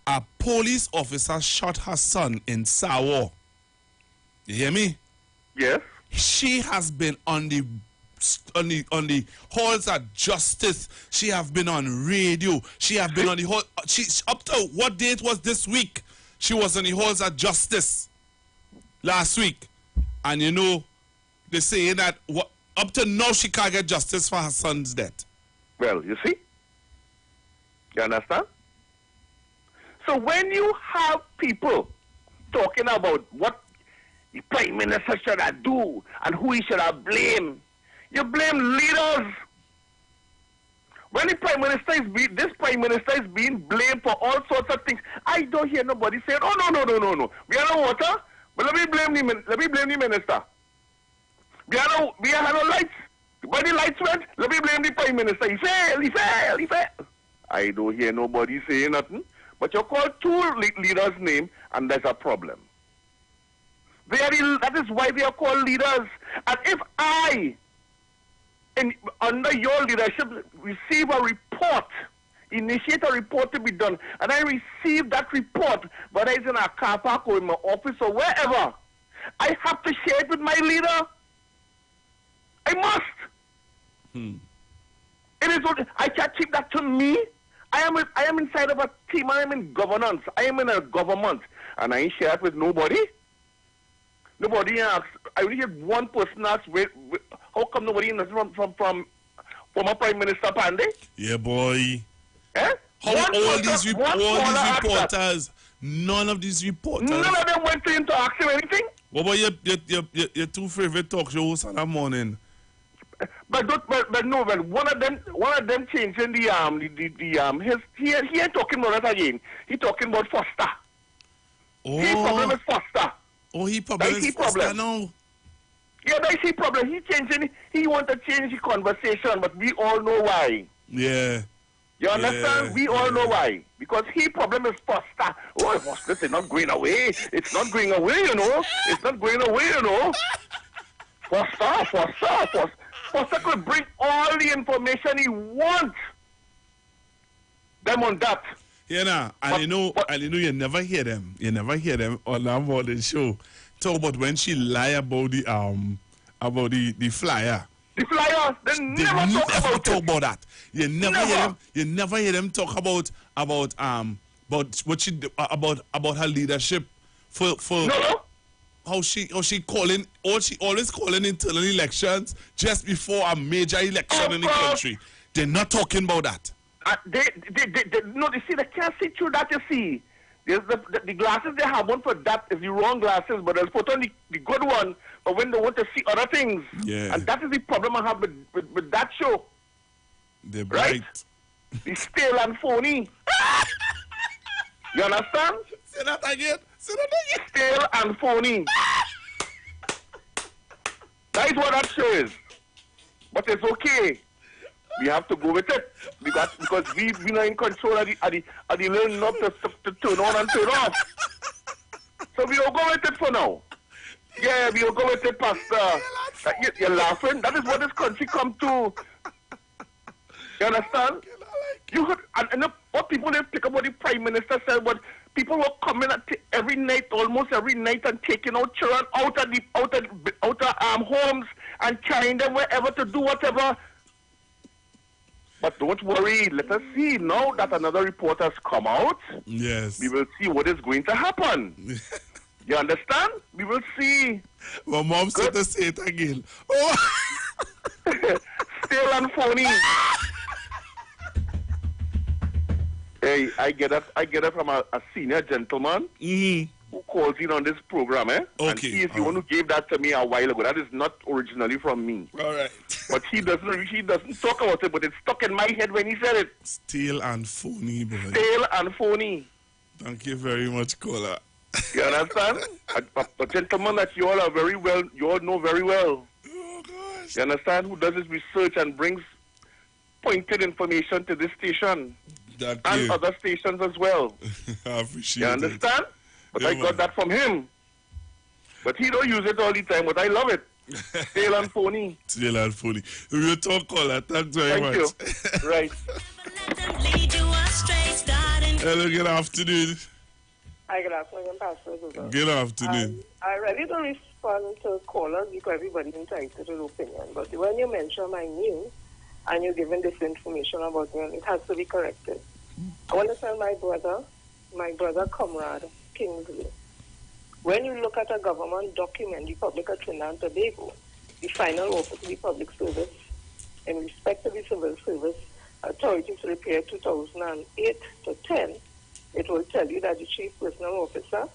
A police officer shot her son in Sawa. You hear me? Yes. She has been on the halls of justice. She have been on radio. She have been on the hall. She's up to what date was this week? She was on the halls of justice last week. And they're saying that up to now she can't get justice for her son's death. Well, you see? You understand? So when you have people talking about what the Prime Minister should have do and who he should have blame, you blame leaders. When the Prime Minister this Prime Minister is being blamed for all sorts of things, I don't hear nobody saying, "Oh no. We are no water. But let me blame the minister. We have no lights. When the lights went, let me blame the Prime Minister. He failed. I don't hear nobody saying nothing. But you call two leaders' name, and there's a problem. That is why they are called leaders. And if I, under your leadership, receive a report, initiate a report to be done, and I receive that report, whether it's in a car park or in my office or wherever, I have to share it with my leader. I must. It is. I can't keep that to me. I am inside of a team. I am in governance. I am in a government, and I ain't share it with nobody. Nobody asks. I only have one person asks, how come nobody knows from former Prime Minister Pandey? Yeah, boy. Eh? All these reporters, none of these reporters. None of them went to him to ask him anything. What about your two favorite talk shows on that morning? But no, one of them changing he ain't talking about that again. He talking about Foster. Oh. His problem is Foster. Oh, he problem is Foster now. Yeah, that's his problem. He want to change the conversation, but we all know why. Yeah. You understand? We all know why. Because his problem is Foster. Oh, Foster is not going away. It's not going away, It's not going away, Foster could bring all the information he wants. Them on that. Yeah, and you never hear them. You never hear them on that morning show. Talk about when she lie about the flyer. The flyers, they never talk about that. You never hear them talk about what she about her leadership for how she calling, or she always calling internal elections just before a major election in the country. They're not talking about that. They see, they can't see through that, you see. There's the glasses they have on for that is the wrong glasses, but they'll put on the good one, but when they want to see other things. Yeah. And that is the problem I have with that show. They're bright. The stale and phony. You understand? Say that again. Stale and phony. That is what that show is. But it's okay. We have to go with it because we are in control of the little knob to turn on and turn off. So we will go with it for now. Yeah, we will go with it, Pastor. You're laughing. That is what this country come to. You understand? You heard, and what people they pick up what the Prime Minister said, but people were coming every night, almost every night, and taking out children out of homes and carrying them wherever to do whatever. But don't worry, let us see. Now that another report has come out, yes, we will see what is going to happen. You understand? We will see. My mom said to say it again. Oh. Stale and phony. Hey, I get it from a senior gentleman who calls in on this program, eh? Okay. And he is the one who gave that to me a while ago. That is not originally from me. All right. But he doesn't talk about it, but it's stuck in my head when he said it. Stale and phony, boy. Stale and phony. Thank you very much, caller. You understand? a gentleman that you all know very well. Oh, gosh. You understand? Who does his research and brings pointed information to this station. And other stations as well. I appreciate it. You understand? But I got that from him. But he don't use it all the time, but I love it. Stale and phony. Stale and phony. We'll talk, caller. Thanks very much. Thank you. Right. Hello, good afternoon. Hi, good afternoon, Pastor. Good afternoon. I really don't respond to callers because everybody's entitled to their opinion. But when you mention my name and you're giving this information about me, it has to be corrected. I want to tell my brother comrade, Kingsley, when you look at a government document, the Republic of Trinidad and Tobago, the final office of the public service, in respect to the civil service authority to repair 2008 to 10, it will tell you that the chief personnel officer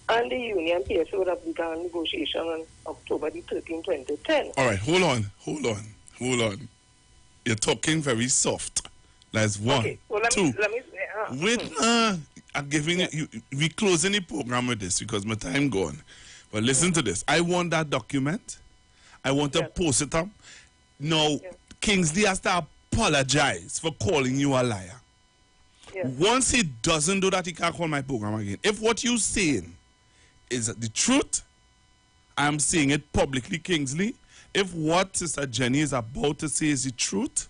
and the union PSA would have begun negotiation on October the 13th, 2010. All right, hold on. You're talking very soft. That's one. Okay, well, two. Let me Wait, I'm giving you. We closing the program with this because my time gone. But listen to this. I want that document. I want to post it up. Now, Kingsley has to apologize for calling you a liar. Once he doesn't do that, he can't call my program again. If what you're saying is the truth, I'm saying it publicly, Kingsley. If what Sister Jenny is about to say is the truth,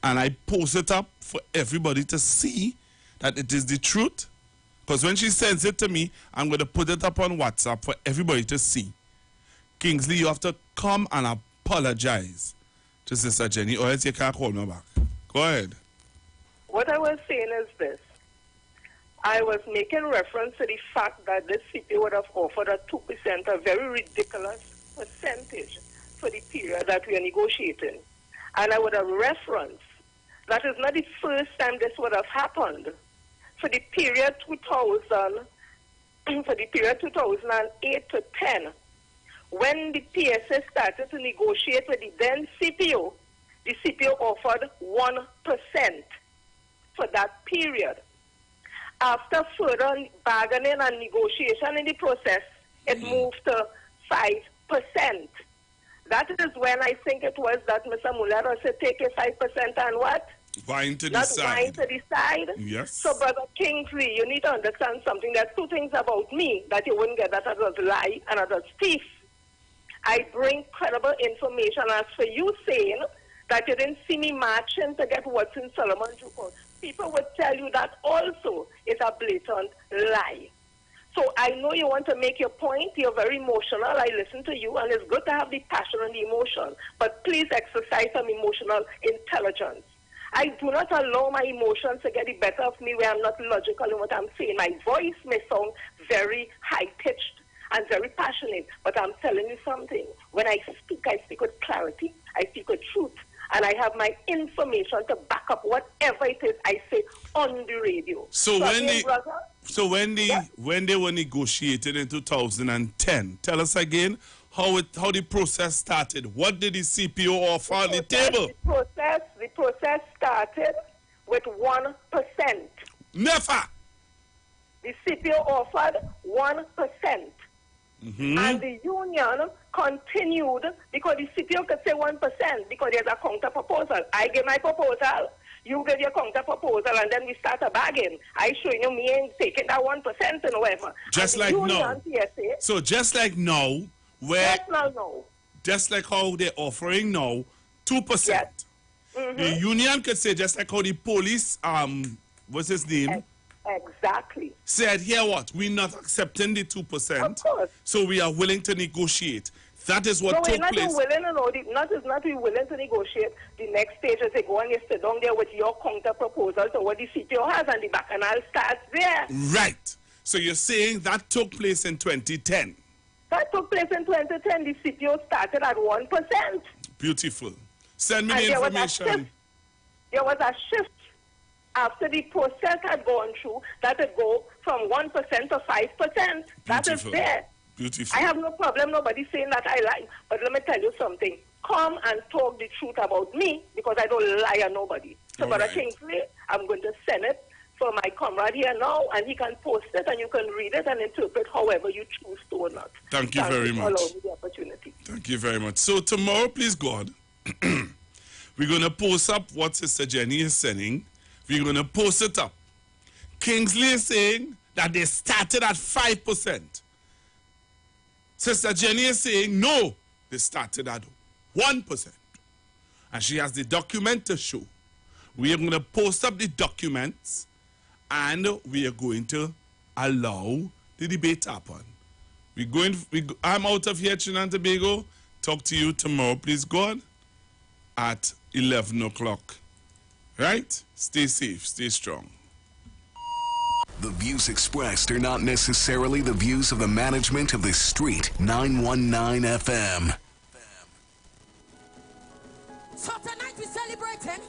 and I post it up for everybody to see that it is the truth, because when she sends it to me, I'm going to put it up on WhatsApp for everybody to see. Kingsley, you have to come and apologize to Sister Jenny, or else you can't call me back. Go ahead. What I was saying is this. I was making reference to the fact that this CP would have offered a 2%, a very ridiculous percentage for the period that we are negotiating. And I would have referenced that is not the first time this would have happened. For the period 2008 to 10, when the PSA started to negotiate with the then CPO, the CPO offered 1% for that period. After further bargaining and negotiation in the process, it moved to 5%. That is when I think it was that Mr. Muller said take a 5% and what? Wine to Not decide. wine to decide. Yes. So, Brother Kingsley, you need to understand something. There's two things about me that you wouldn't get, that I was lie and I was thief. I bring credible information. As for you saying that you didn't see me marching to get what's in Solomon Jukos, people would tell you that also is a blatant lie. So I know you want to make your point. You're very emotional. I listen to you, and it's good to have the passion and the emotion. But please exercise some emotional intelligence. I do not allow my emotions to get the better of me where I'm not logical in what I'm saying. My voice may sound very high-pitched and very passionate, but I'm telling you something. When I speak with clarity, I speak with truth, and I have my information to back up whatever it is I say on the radio. So when they were negotiated in 2010, tell us again how the process started. What did the CPO offer on the table? The process started with 1%. Never. The CPO offered 1%. Mm-hmm. And the union continued because the CPO could say 1% because there's a counter proposal. I give my proposal, you give your counter proposal, and then we start a bargain. I show you me ain't taking that 1% and whatever. Just like now. So just like now, where just like how they're offering now, 2%. Yes. Mm-hmm. The union could say just like how the police, what's his name? Exactly. Said, here what? We're not accepting the 2%. So we are willing to negotiate. That is what took place. Not be willing to negotiate. The next stage is they go and you sit down there with your counter proposal to what the CPO has, and the bacchanal starts there. Right. So you're saying that took place in 2010. That took place in 2010. The CPO started at 1%. Beautiful. Send me the information. There was a shift after the process had gone through that would go from 1% to 5%. That is there. Beautiful. I have no problem. Nobody saying that I lie. But let me tell you something. Come and talk the truth about me because I don't lie on nobody. So, Brother Kingsley, I'm going to send it for my comrade here now, and he can post it, and you can read it and interpret however you choose to or not. Thank you very much. Allow me the opportunity. Thank you very much. So tomorrow, please God, we're going to post up what Sister Jenny is sending. We're going to post it up. Kingsley is saying that they started at 5%. Sister Jenny is saying, no, they started at 1%. And she has the document to show. We are going to post up the documents, and we are going to allow the debate to happen. I'm out of here, Trinidad and Tobago. Talk to you tomorrow, please God, at 11 o'clock. Right? Stay safe, stay strong. The views expressed are not necessarily the views of the management of the Street 919 FM. So tonight we're celebrating.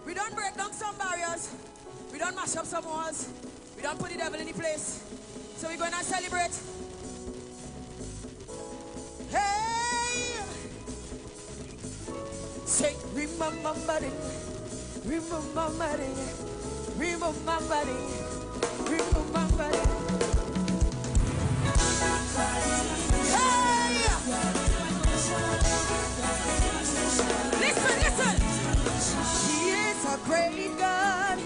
We don't break down some barriers. We don't mash up some walls. We don't put the devil in the place. So we're going to celebrate. Hey! Say, remember body, remember body, remember body, remember body. Hey! Listen! He is a great God,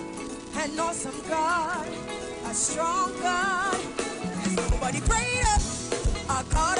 an awesome God, a strong God. There's nobody greater, a God